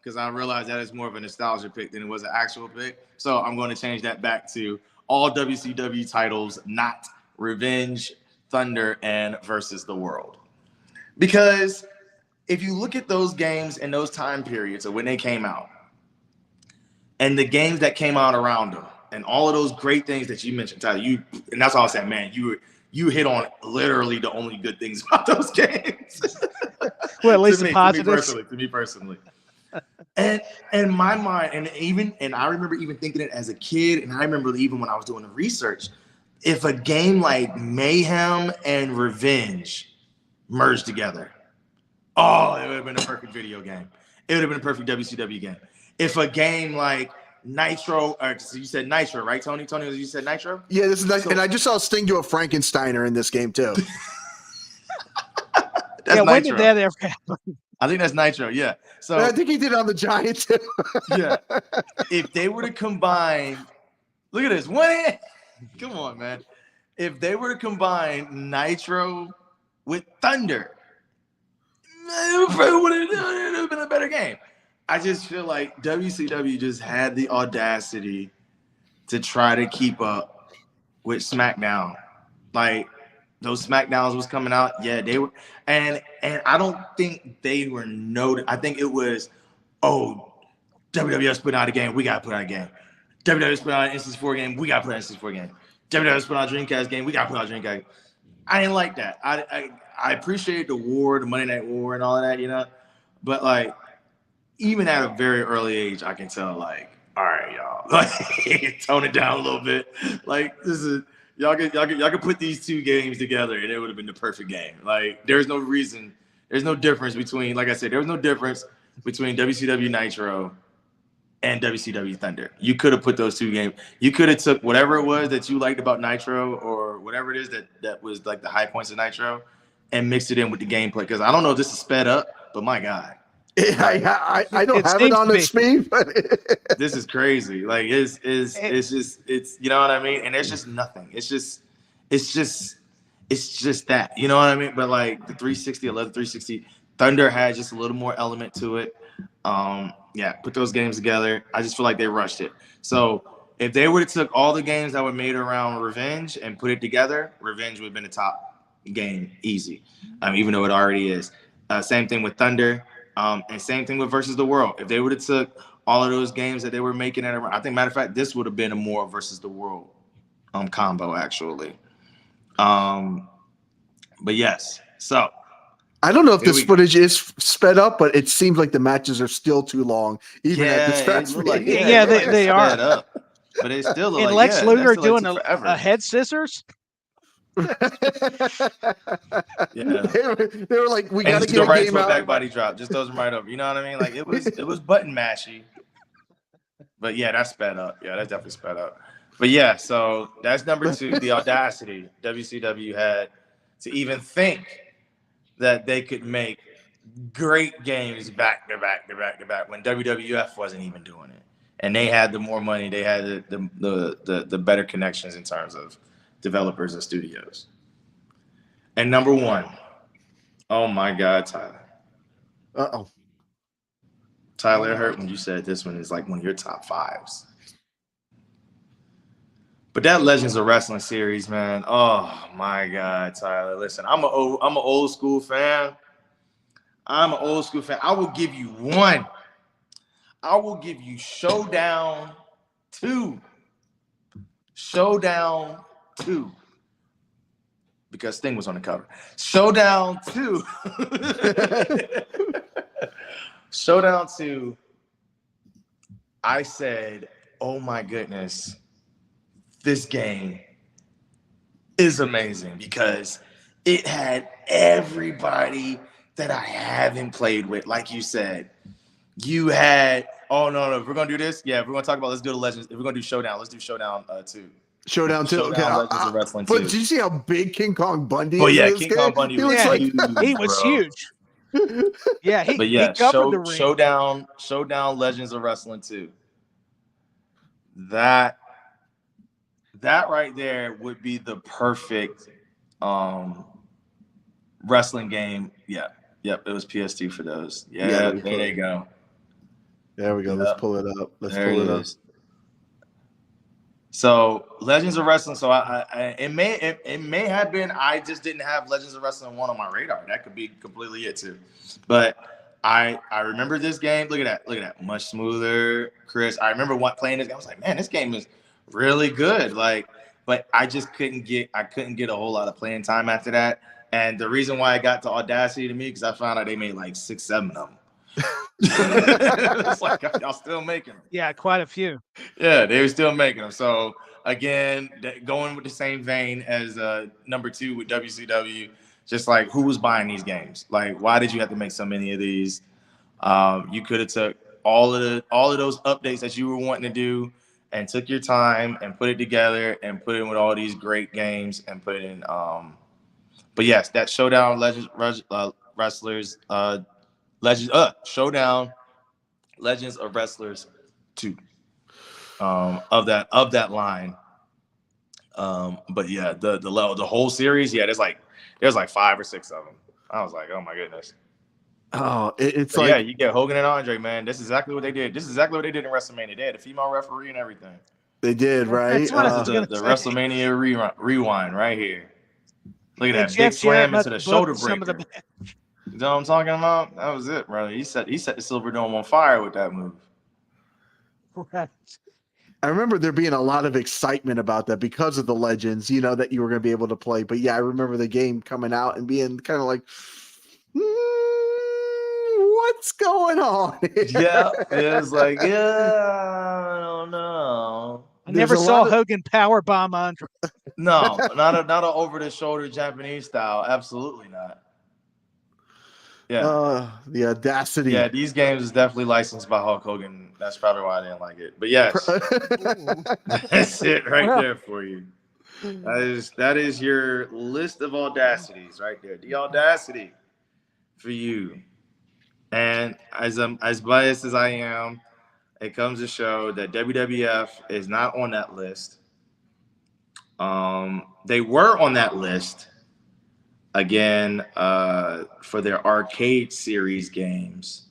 because I realized that is more of a nostalgia pick than it was an actual pick. So I'm going to change that back to all WCW titles, not Revenge, Thunder, and versus the World. Because if you look at those games and those time periods of when they came out and the games that came out around them and all of those great things that you mentioned, Tyler, and that's all I said, man, you hit on literally the only good things about those games. Well, at least the positives. To me personally. And in my mind, and I remember even thinking it as a kid, and I remember even when I was doing the research, if a game like Mayhem and Revenge merged together, oh, it would have been a perfect video game. It would have been a perfect WCW game. If a game like Nitro, so you said Nitro, right, Tony? Tony, you said Nitro? Yeah, this is nice. And I just saw Sting do a Frankensteiner in this game too. That's when Nitro. did that ever happen? I think that's Nitro, yeah. So I think he did it on the Giant too. Yeah. If they were to combine, look at this. Come on, man. If they were to combine Nitro with Thunder, it would have been a better game. I just feel like WCW just had the audacity to try to keep up with SmackDown. Like, those SmackDowns was coming out. Yeah, they were. And I don't think they were noted. I think it was, WWF's putting out a game. We got to put out a game. WWF's putting out an Instance 4 game. We got to put out an Instance 4 game. WWF's putting out a Dreamcast game. We got to put out a Dreamcast. I didn't like that. I appreciate the war, the Monday Night War and all of that, But, like, even at a very early age, I can tell, like, all right, y'all. Like, tone it down a little bit. Like, this is... Y'all could put these 2 games together and it would have been the perfect game. Like, there's no difference between, like I said, there was no difference between WCW Nitro and WCW Thunder. You could have put those 2 games. You could have took whatever it was that you liked about Nitro or whatever it is that was like the high points of Nitro and mixed it in with the gameplay. Because I don't know if this is sped up, but my God. I don't have it on the speed, but this is crazy. Like it's you know what I mean? And there's just nothing. It's just that, you know what I mean? But like the 360, I love the 360. Thunder had just a little more element to it. Put those games together. I just feel like they rushed it. So if they would have took all the games that were made around Revenge and put it together, Revenge would have been the top game easy. Even though it already is. Same thing with Thunder. And same thing with Versus the World. If they would have took all of those games that they were making I think, matter of fact, this would have been a more Versus the World combo, actually. But yes, so. I don't know if this footage is sped up, but it seems like the matches are still too long, even at this fast speed. Like, they are. Up, but it's still and Lex Luger doing a head scissors. They were like, we got to get a right game out. Back body drop, just throws them right up. You know what I mean? Like it was button mashy. But yeah, that's sped up. Yeah, that's definitely sped up. But yeah, so that's number 2. The audacity WCW had to even think that they could make great games back to back when WWF wasn't even doing it, and they had the more money. They had the better connections in terms of developers and studios. And number 1, oh my God, Tyler. Tyler, it hurt when you said this one is like one of your top 5s. But that Legends of Wrestling series, man, oh my God, Tyler. Listen, I'm an old school fan. I will give you one. I will give you Showdown 2. Showdown 2. Because Sting was on the cover. Showdown 2. Showdown 2 I said, oh my goodness, this game is amazing because it had everybody that I haven't played with. Like you said, you had, oh no, if we're going to do this, yeah, if we're going to talk about, let's do the Legends. If we're going to do Showdown, let's do Showdown 2. Showdown 2. Okay. Legends of Wrestling But 2. did you see how big King Kong Bundy Oh is? yeah, in this King game? Kong Bundy He was looks like huge, he was bro. huge. Yeah, But yeah, he covered the ring. Showdown Legends of Wrestling 2. That right there would be the perfect wrestling game. Yeah. Yep, it was PS2 for those. Yeah, there they go. There we go. Yep. Let's pull it up. There it is. So Legends of Wrestling. So it may have been I just didn't have Legends of Wrestling 1 on my radar. That could be completely it too. But I remember this game. Look at that. Much smoother, Chris. I remember playing this game. I was like, man, this game is really good. Like, but I just couldn't get a whole lot of playing time after that. And the reason why I got to Audacity to me because I found out they made like 6, 7 of them. It's like y'all still making them. Yeah, quite a few. Yeah, they were still making them. So again, going with the same vein as number 2 with WCW, just like who was buying these games? Like, why did you have to make so many of these? You could have took all of those updates that you were wanting to do and took your time and put it together and put it in with all these great games and put it in. But yes, that Showdown Wrestlers. Showdown Legends of Wrestlers 2 of that line. But yeah, the whole series, yeah, there's like 5 or 6 of them. I was like, oh my goodness. Oh, it's but like, yeah, you get Hogan and Andre, man. This is exactly what they did. This is exactly what they did in WrestleMania. They had a female referee and everything. They did, right? That's what I was the gonna say. WrestleMania rewind right here. Look at Hey, that Jeff big slam Jarrett into must the have shoulder booked some of breaker. the- You know what I'm talking about? That was it, brother. He set the Silver Dome on fire with that move. Right. I remember there being a lot of excitement about that because of the Legends, you know, that you were going to be able to play. But yeah, I remember the game coming out and being kind of like, what's going on here? Yeah, it was like, I don't know. I never saw Hogan powerbomb Andre. No, not a over the shoulder Japanese style. Absolutely not. Yeah. The audacity. Yeah, these games is definitely licensed by Hulk Hogan. That's probably why I didn't like it. But yes, that's it right there for you. That is your list of audacities right there. The audacity for you. And as biased as I am, it comes to show that WWF is not on that list. They were on that list again for their arcade series games.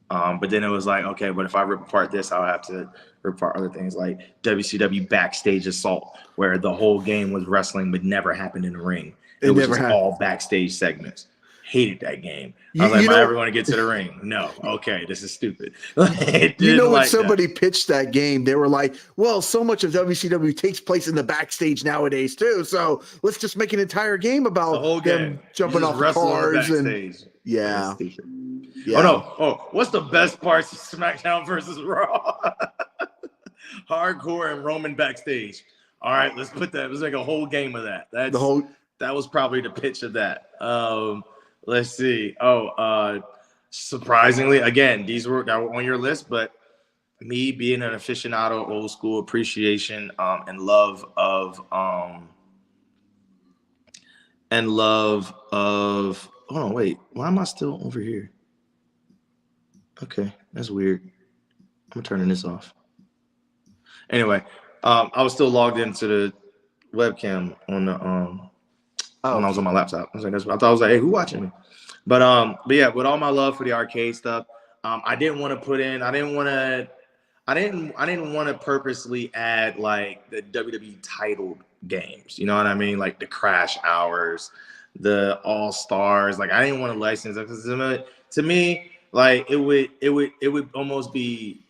But then it was like, okay, but if I rip apart this, I'll have to rip apart other things like WCW Backstage Assault, where the whole game was wrestling but never happened in the ring. It was just all backstage segments. Hated that game. I was like, am I ever going to get to the ring? No. Okay, this is stupid. You know, when somebody pitched that game, they were like, well, so much of WCW takes place in the backstage nowadays, too. So let's just make an entire game about them jumping off the cars. And yeah. Oh, no. Oh, what's the best parts of SmackDown versus Raw? Hardcore and Roman backstage. All right, let's put that. Let's make a whole game of that. That was probably the pitch of that. Let's see. Surprisingly, again, these were on your list, but me being an aficionado, old school appreciation, and love of. Hold on, wait. Why am I still over here? Okay, that's weird. I'm turning this off. Anyway, I was still logged into the webcam on the when I was on my laptop. I thought I was like, hey, who watching me? But yeah, with all my love for the arcade stuff, I didn't want to purposely add like the WWE titled games. You know what I mean? Like the Crash Hours, the All Stars. Like I didn't want to license it because to me, like it would almost be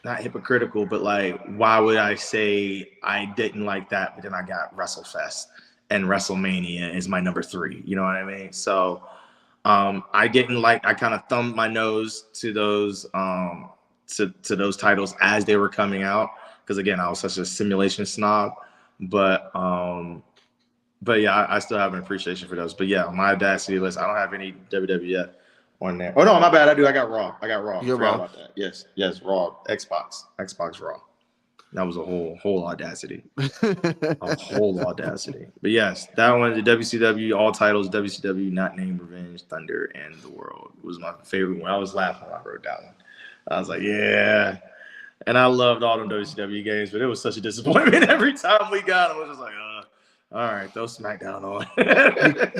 not hypocritical, but like why would I say I didn't like that, but then I got WrestleFest and WrestleMania is my number 3. You know what I mean? So I kind of thumbed my nose to those to those titles as they were coming out, because again, I was such a simulation snob. But yeah, I still have an appreciation for those. But yeah, my Audacity list, I don't have any WWF on there. Oh no, my bad. I do. I got Raw. You're Forgot Raw. about that. Yes, Raw. Xbox Raw. That was a whole Audacity. A whole Audacity. But yes, that one, the WCW, all titles, WCW, Not Named Revenge, Thunder, and the World was my favorite one. I was laughing when I wrote that one. I was like, yeah. And I loved all them WCW games, but it was such a disappointment every time we got them. I was just like, all right, throw SmackDown on.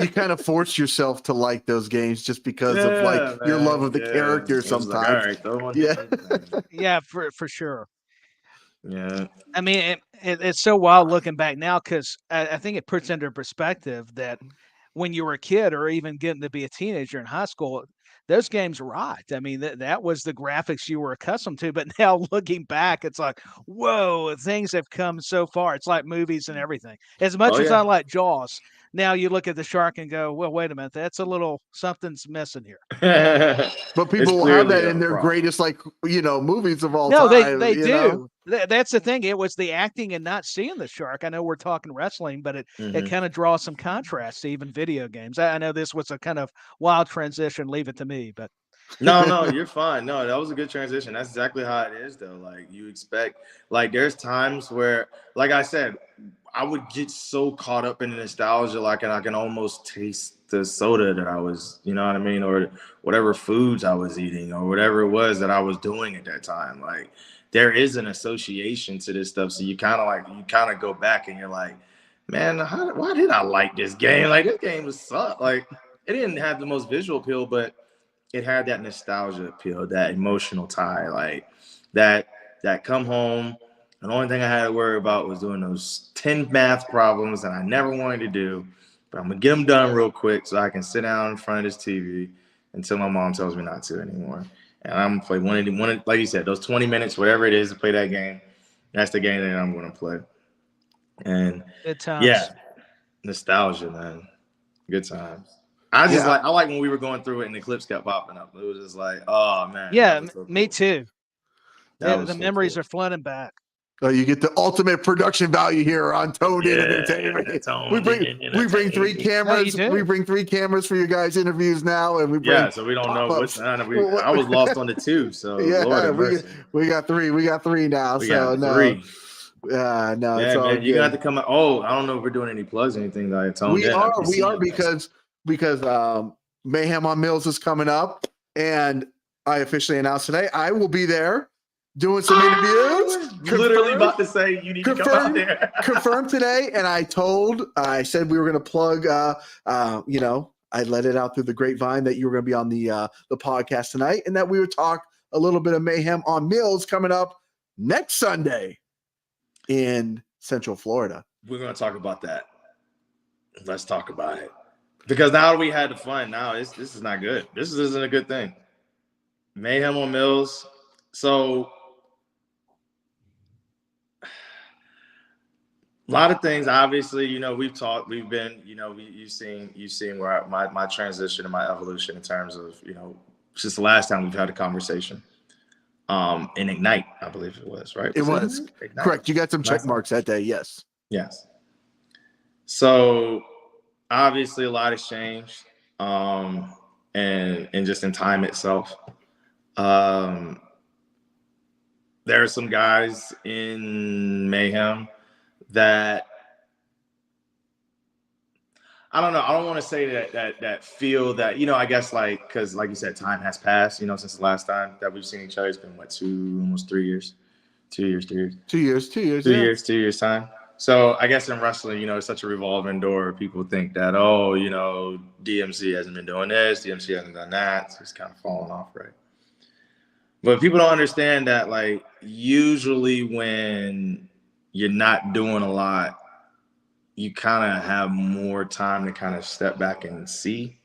you kind of force yourself to like those games just because of like your love of the character sometimes. Like, all right, throw on. Yeah. Yeah, for sure. Yeah. I mean, it's so wild looking back now, because I think it puts into perspective that when you were a kid or even getting to be a teenager in high school, those games rocked. I mean, that was the graphics you were accustomed to. But now looking back, it's like, whoa, things have come so far. It's like movies and everything. As much as I like Jaws, now you look at the shark and go, well, wait a minute, that's a little something's missing here. But people will have that in their greatest, like, movies of all time. No, they do. That's the thing. It was the acting and not seeing the shark. I know we're talking wrestling, but it kind of draws some contrast to even video games. I know this was a kind of wild transition. Leave it to me, but no, you're fine. No, that was a good transition. That's exactly how it is, though. Like, you expect, like, there's times where, like I said, I would get so caught up in the nostalgia, like, and I can almost taste the soda that I was, you know what I mean, or whatever foods I was eating, or whatever it was that I was doing at that time. Like, there is an association to this stuff, so you kind of go back and you're like, man, why did I like this game? Like, this game was suck. Like, it didn't have the most visual appeal, but it had that nostalgia appeal, that emotional tie, like that come home. And the only thing I had to worry about was doing those 10 math problems that I never wanted to do, but I'm going to get them done real quick so I can sit down in front of this TV until my mom tells me not to anymore. And I'm going to play one, like you said, those 20 minutes, whatever it is to play that game. That's the game that I'm going to play. And good times. Yeah, nostalgia, man. Good times. I like when we were going through it and the clips kept popping up. It was just like, oh man. Yeah, me too. The so memories are flooding back. Oh, you get the ultimate production value here on Toned In Entertainment. We bring 3 cameras. We bring 3 cameras for your guys' interviews now, and we bring so we don't know what's on. I was lost on the 2, so yeah, Lord we got 3. We got 3 now. No. Yeah, no, it's all man, good. You got to come out. Oh, I don't know if we're doing any plugs or anything like Toned In. We are because Mayhem on Mills is coming up, and I officially announced today I will be there doing some interviews. Literally about to say you need to come out there. Confirmed today, and I said we were going to plug. I let it out through the grapevine that you were going to be on the podcast tonight, and that we would talk a little bit of Mayhem on Mills coming up next Sunday in Central Florida. We're going to talk about that. Let's talk about it. Because now we had the fun. Now this is not good. This isn't a good thing. Mayhem on Mills. So a lot of things, obviously, we've talked, we've been, you've seen where my transition and my evolution in terms of, since the last time we've had a conversation. In Ignite, I believe it was, right? It was. Ignite? Correct. You got some check marks that day. Yes. Yes. So obviously a lot has changed. And just in time itself. There are some guys in Mayhem that I don't know. I don't want to say that feel that, I guess because like you said, time has passed, since the last time that we've seen each other. It's been almost 3 years, 2 years. 2 years. 2 years. 2 years time. So I guess in wrestling, it's such a revolving door. People think that, DMC hasn't been doing this, DMC hasn't done that. So it's kind of falling off, right? But people don't understand that, usually when you're not doing a lot, you kind of have more time to kind of step back and see,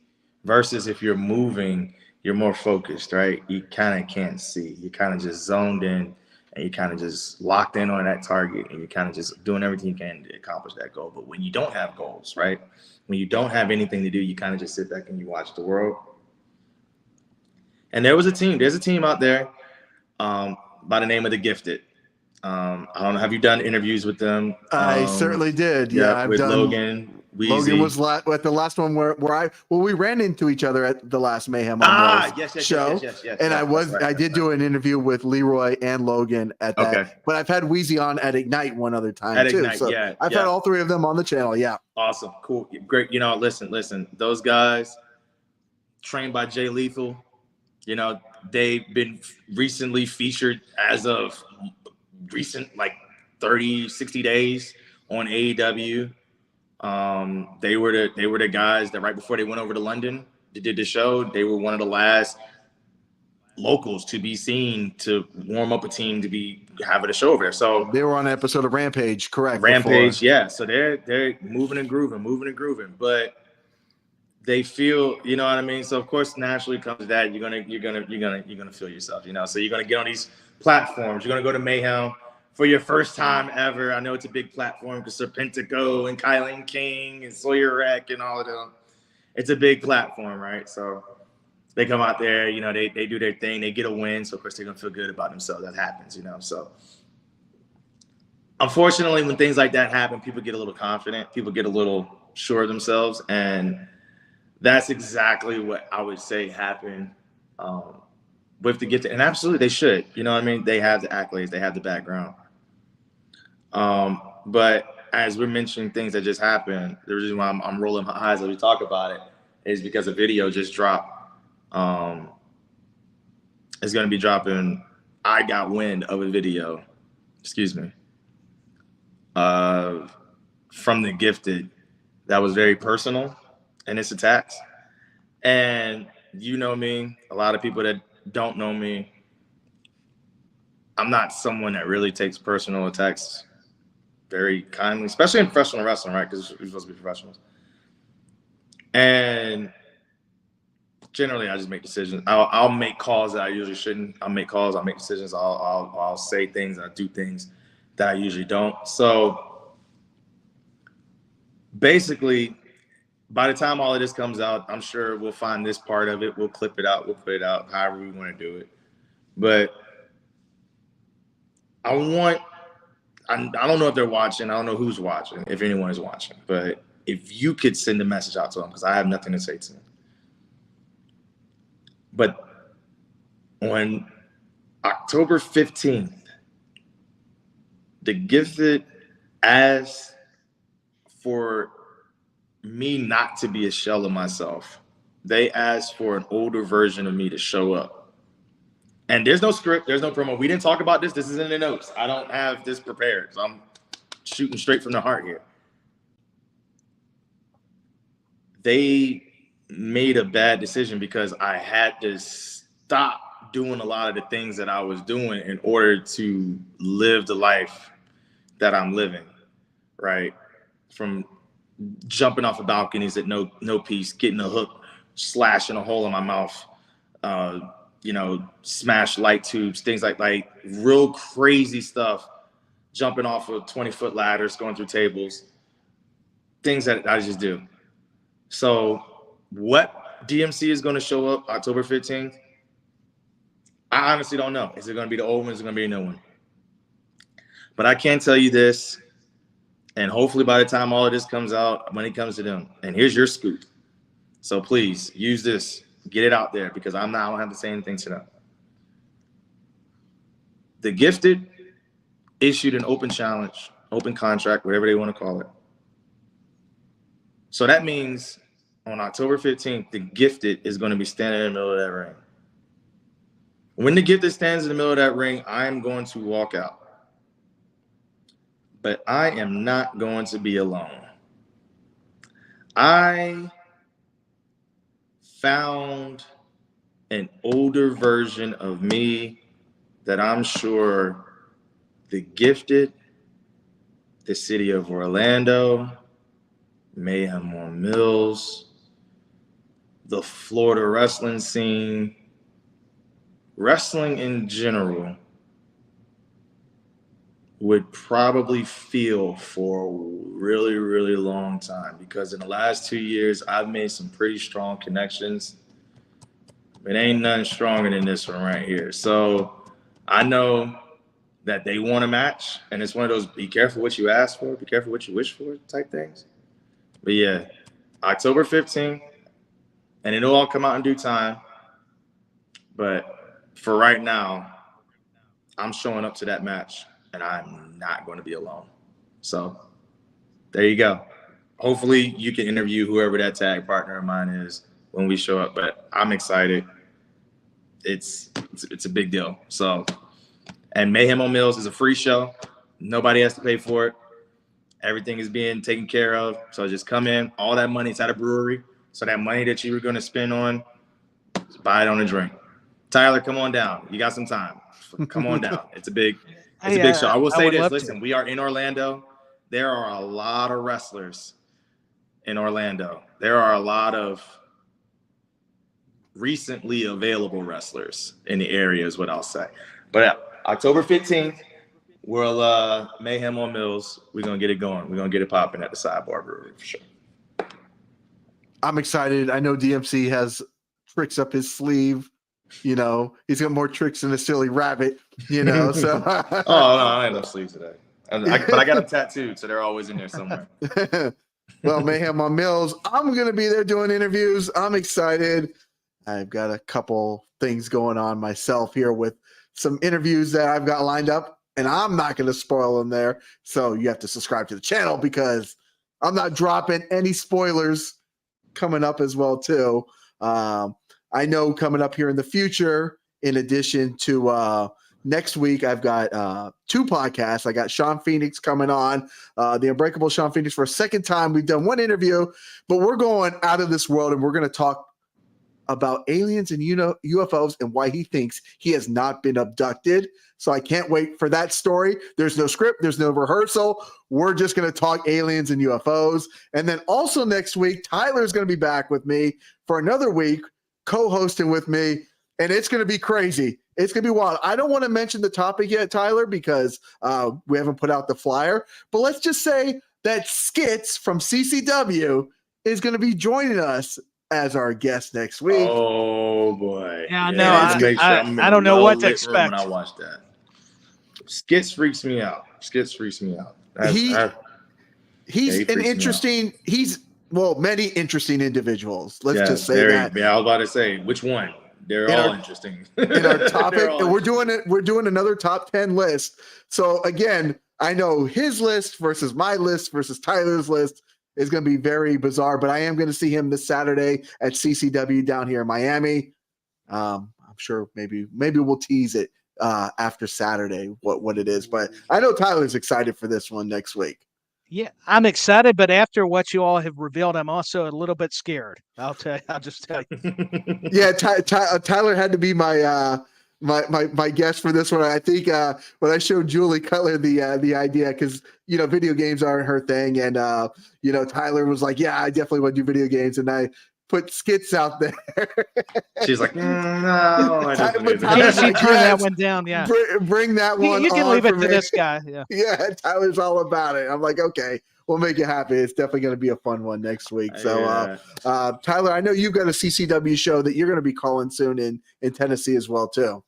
versus if you're moving, you're more focused, right? You kind of can't see. You kind of just zoned in and you kind of just locked in on that target and you're kind of just doing everything you can to accomplish that goal. But when you don't have goals, right? When you don't have anything to do, you kind of just sit back and you watch the world. And there's a team out there by the name of The Gifted. I don't know. Have you done interviews with them? I certainly did. Yeah, I've with done. Logan. Weezy. Logan was at the last one where we ran into each other at the last Mayhem on show. Yes, and I did do an interview with Leroy and Logan at that. Okay. But I've had Weezy on at Ignite one other time At too. Ignite, So yeah, I've had all three of them on the channel. Yeah. Awesome. Cool. Great. You know, listen, those guys trained by Jay Lethal, you know, they've been recently featured as of recent, like 30, 60 days on AEW. They were the guys that right before they went over to London, they did the show. They were one of the last locals to be seen to warm up a team to be having a show over there. So they were on an episode of Rampage, correct? Rampage, yeah. So they're moving and grooving, but they feel, you know what I mean? So of course, naturally comes to that. You're gonna feel yourself, you know. So you're gonna get on these platforms. You're gonna go to Mayhem for your first time ever. I know it's a big platform because Serpentico and Kylan King and Sawyer Wreck and all of them. It's a big platform, right? So they come out there, you know, they do their thing, they get a win. So of course they're gonna feel good about themselves. That happens, you know. So unfortunately, when things like that happen, people get a little confident, people get a little sure of themselves, and that's exactly what I would say happened with the Gifted. And absolutely, they should. You know what I mean? They have the accolades. They have the background. But as we're mentioning things that just happened, the reason why I'm rolling my eyes as we talk about it is because a video just dropped. It's going to be dropping. I got wind of a video, from the Gifted that was very personal in its attacks. And you know me, a lot of people that don't know me, I'm not someone that really takes personal attacks very kindly, especially in professional wrestling, right? Because we're supposed to be professionals. And generally, I just make decisions. I'll make calls that I usually shouldn't. I'll make calls. I'll make decisions. I'll say things. I'll do things that I usually don't. So basically, by the time all of this comes out, I'm sure we'll find this part of it. We'll clip it out. We'll put it out however we want to do it. But I don't know if they're watching. I don't know who's watching, if anyone is watching. But if you could send a message out to them, because I have nothing to say to them. But on October 15th, the Gifted asked for me not to be a shell of myself. They asked for an older version of me to show up. And there's no script, there's no promo. We didn't talk about this. This is in the notes. I don't have this prepared. So I'm shooting straight from the heart here. They made a bad decision because I had to stop doing a lot of the things that I was doing in order to live the life that I'm living, right? From jumping off of balconies at no peace, getting a hook, slashing a hole in my mouth, smash light tubes, things like real crazy stuff, jumping off of 20-foot ladders, going through tables, things that I just do. So what DMC is going to show up October 15th? I honestly don't know. Is it going to be the old one? Is it going to be a new one? But I can tell you this, and hopefully by the time all of this comes out, money comes to them. And here's your scoop. So please use this. Get it out there because I don't have to say anything to them. The Gifted issued an open challenge, open contract, whatever they want to call it. So that means on October 15th, the Gifted is going to be standing in the middle of that ring. When the Gifted stands in the middle of that ring, I am going to walk out. But I am not going to be alone. I found an older version of me that I'm sure the Gifted, the city of Orlando, Mayhem on Mills, the Florida wrestling scene, wrestling in general, would probably feel for a really, really long time, because in the last 2 years, I've made some pretty strong connections. It ain't nothing stronger than this one right here. So I know that they want a match, and it's one of those be careful what you ask for, be careful what you wish for type things. But yeah, October 15th, and it'll all come out in due time. But for right now, I'm showing up to that match, and I'm not going to be alone. So there you go. Hopefully you can interview whoever that tag partner of mine is when we show up, but I'm excited. It's a big deal. So, and Mayhem on Mills is a free show. Nobody has to pay for it. Everything is being taken care of. So just come in. All that money's at a brewery. So that money that you were going to spend on, just buy it on a drink. Tyler, come on down. You got some time. Come on down. It's a big show. I will say this. Listen, we are in Orlando. There are a lot of wrestlers in Orlando. There are a lot of recently available wrestlers in the area is what I'll say. But October 15th, we'll Mayhem on Mills. We're going to get it going. We're going to get it popping at the Sidebar Brewery for sure. I'm excited. I know DMC has tricks up his sleeve. You know, he's got more tricks than a silly rabbit, you know, so. Oh, no, I ain't no sleeves today. But I got them tattooed, so they're always in there somewhere. Well, Mayhem on Mills, I'm going to be there doing interviews. I'm excited. I've got a couple things going on myself here with some interviews that I've got lined up, and I'm not going to spoil them there. So you have to subscribe to the channel because I'm not dropping any spoilers coming up as well, too. I know coming up here in the future, in addition to next week, I've got 2 podcasts. I got Sean Phoenix coming on, the Unbreakable Sean Phoenix for a second time. We've done 1 interview, but we're going out of this world, and we're going to talk about aliens and UFOs and why he thinks he has not been abducted. So I can't wait for that story. There's no script. There's no rehearsal. We're just going to talk aliens and UFOs. And then also next week, Tyler's going to be back with me for another week, co-hosting with me, and it's going to be crazy. It's going to be wild. I don't want to mention the topic yet, Tyler, because we haven't put out the flyer, but let's just say that Skits from CCW is going to be joining us as our guest next week. Oh boy. Yeah, no, I don't know what to expect when I watch that. Skits freaks me out. He's an interesting, many interesting individuals. Let's just say that. Yeah, I was about to say, which one? They're all interesting. In our topic, and we're doing another top 10 list. So again, I know his list versus my list versus Tyler's list is going to be very bizarre, but I am going to see him this Saturday at CCW down here in Miami. I'm sure maybe we'll tease it after Saturday what it is, but I know Tyler's excited for this one next week. Yeah, I'm excited, but after what you all have revealed, I'm also a little bit scared. I'll just tell you. Yeah, Tyler had to be my my guest for this one. I think when I showed Julie Cutler the idea, because video games aren't her thing, and Tyler was like, "Yeah, I definitely want to do video games," and I put Skits out there. She's like, no, I don't believe that. She turned that one down. Yeah, bring that one. You can on leave it for to me. this guy. Yeah, yeah. Tyler's all about it. I'm like, okay, we'll make it happen. It's definitely going to be a fun one next week. So, Tyler, I know you've got a CCW show that you're going to be calling soon in Tennessee as well, too.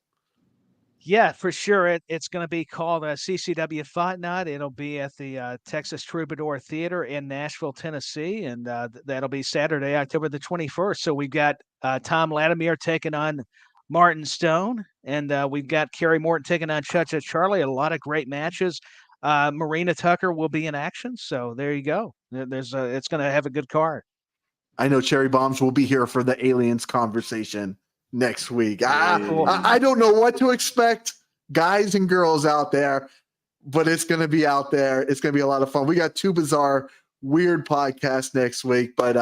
Yeah, for sure. It's going to be called CCW Fight Night. It'll be at the Texas Troubadour Theater in Nashville, Tennessee, and that'll be Saturday, October the 21st. So we've got Tom Latimer taking on Martin Stone, and we've got Kerry Morton taking on Cha-Cha Charlie. A lot of great matches. Marina Tucker will be in action. So there you go. It's going to have a good card. I know Cherry Bombs will be here for the aliens conversation next week. I don't know what to expect, guys and girls out there, but it's going to be out there. It's going to be a lot of fun. We got 2 bizarre, weird podcasts next week, but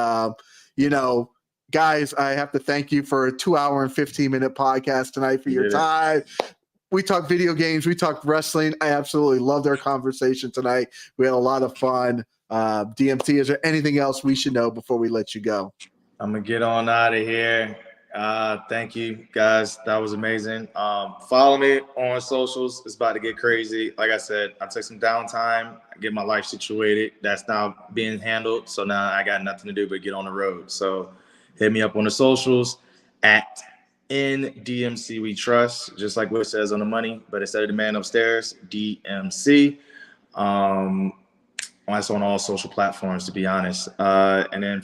guys, I have to thank you for a 2-hour and 15-minute podcast tonight for your time. We talked video games. We talked wrestling. I absolutely loved our conversation tonight. We had a lot of fun. DMC, is there anything else we should know before we let you go? I'm going to get on out of here. Thank you, guys. That was amazing. Follow me on socials. It's about to get crazy. Like I said, I took some downtime, get my life situated. That's now being handled. So now I got nothing to do but get on the road. So hit me up on the socials at In DMC we trust, just like what it says on the money, but instead of the man upstairs, DMC. That's on all social platforms, to be honest. And then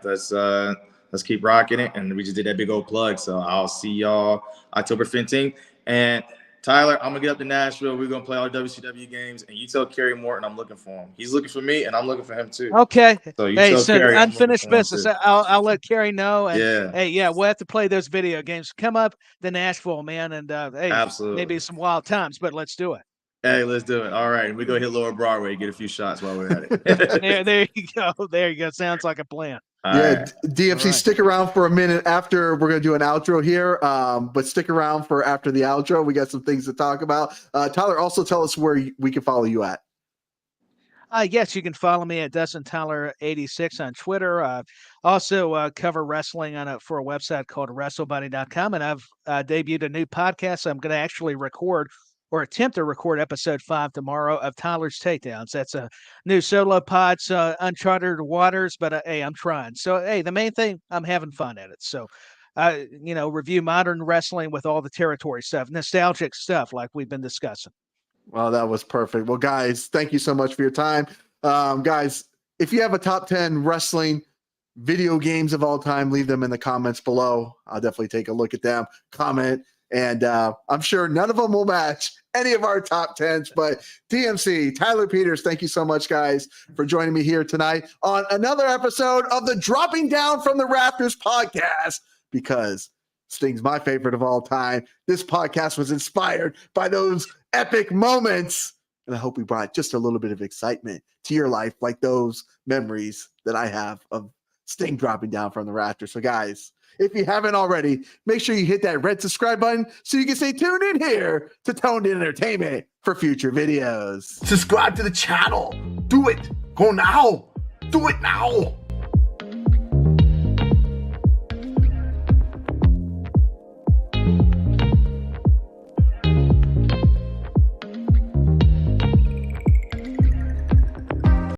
let's keep rocking it. And we just did that big old plug. So I'll see y'all October 15th. And Tyler, I'm gonna get up to Nashville. We're gonna play all the WCW games, and you tell Kerry Morton I'm looking for him. He's looking for me, and I'm looking for him too. Okay. So Unfinished business. I'll let Kerry know. And we'll have to play those video games. Come up to Nashville, man, and absolutely, maybe some wild times, but let's do it. Hey, let's do it. All right, we go hit Lower Broadway, get a few shots while we're at it. there you go. There you go. Sounds like a plan. Right. DMC, stick around for a minute after we're going to do an outro here. But stick around for after the outro. We got some things to talk about. Tyler, also tell us where we can follow you at. Yes, you can follow me at DustinTyler86 on Twitter. Also cover wrestling for a website called WrestleBuddy.com. And I've debuted a new podcast. I'm going to actually record or attempt to record episode 5 tomorrow of Tyler's Takedowns. That's a new solo pod, so uncharted waters, but hey, I'm trying. So, hey, the main thing, I'm having fun at it. So, review modern wrestling with all the territory stuff, nostalgic stuff like we've been discussing. Well, that was perfect. Well, guys, thank you so much for your time. Guys, if you have a top 10 wrestling video games of all time, leave them in the comments below. I'll definitely take a look at them, comment, and I'm sure none of them will match any of our top 10s, but DMC, Tyler Peters, thank you so much, guys, for joining me here tonight on another episode of the Dropping Down from the Rafters podcast, because Sting's my favorite of all time. This podcast was inspired by those epic moments, and I hope we brought just a little bit of excitement to your life, like those memories that I have of Sting dropping down from the rafters. So, guys, if you haven't already, make sure you hit that red subscribe button so you can stay tuned in here to Toned In Entertainment for future videos. Subscribe to the channel. Do it. Go now. Do it now.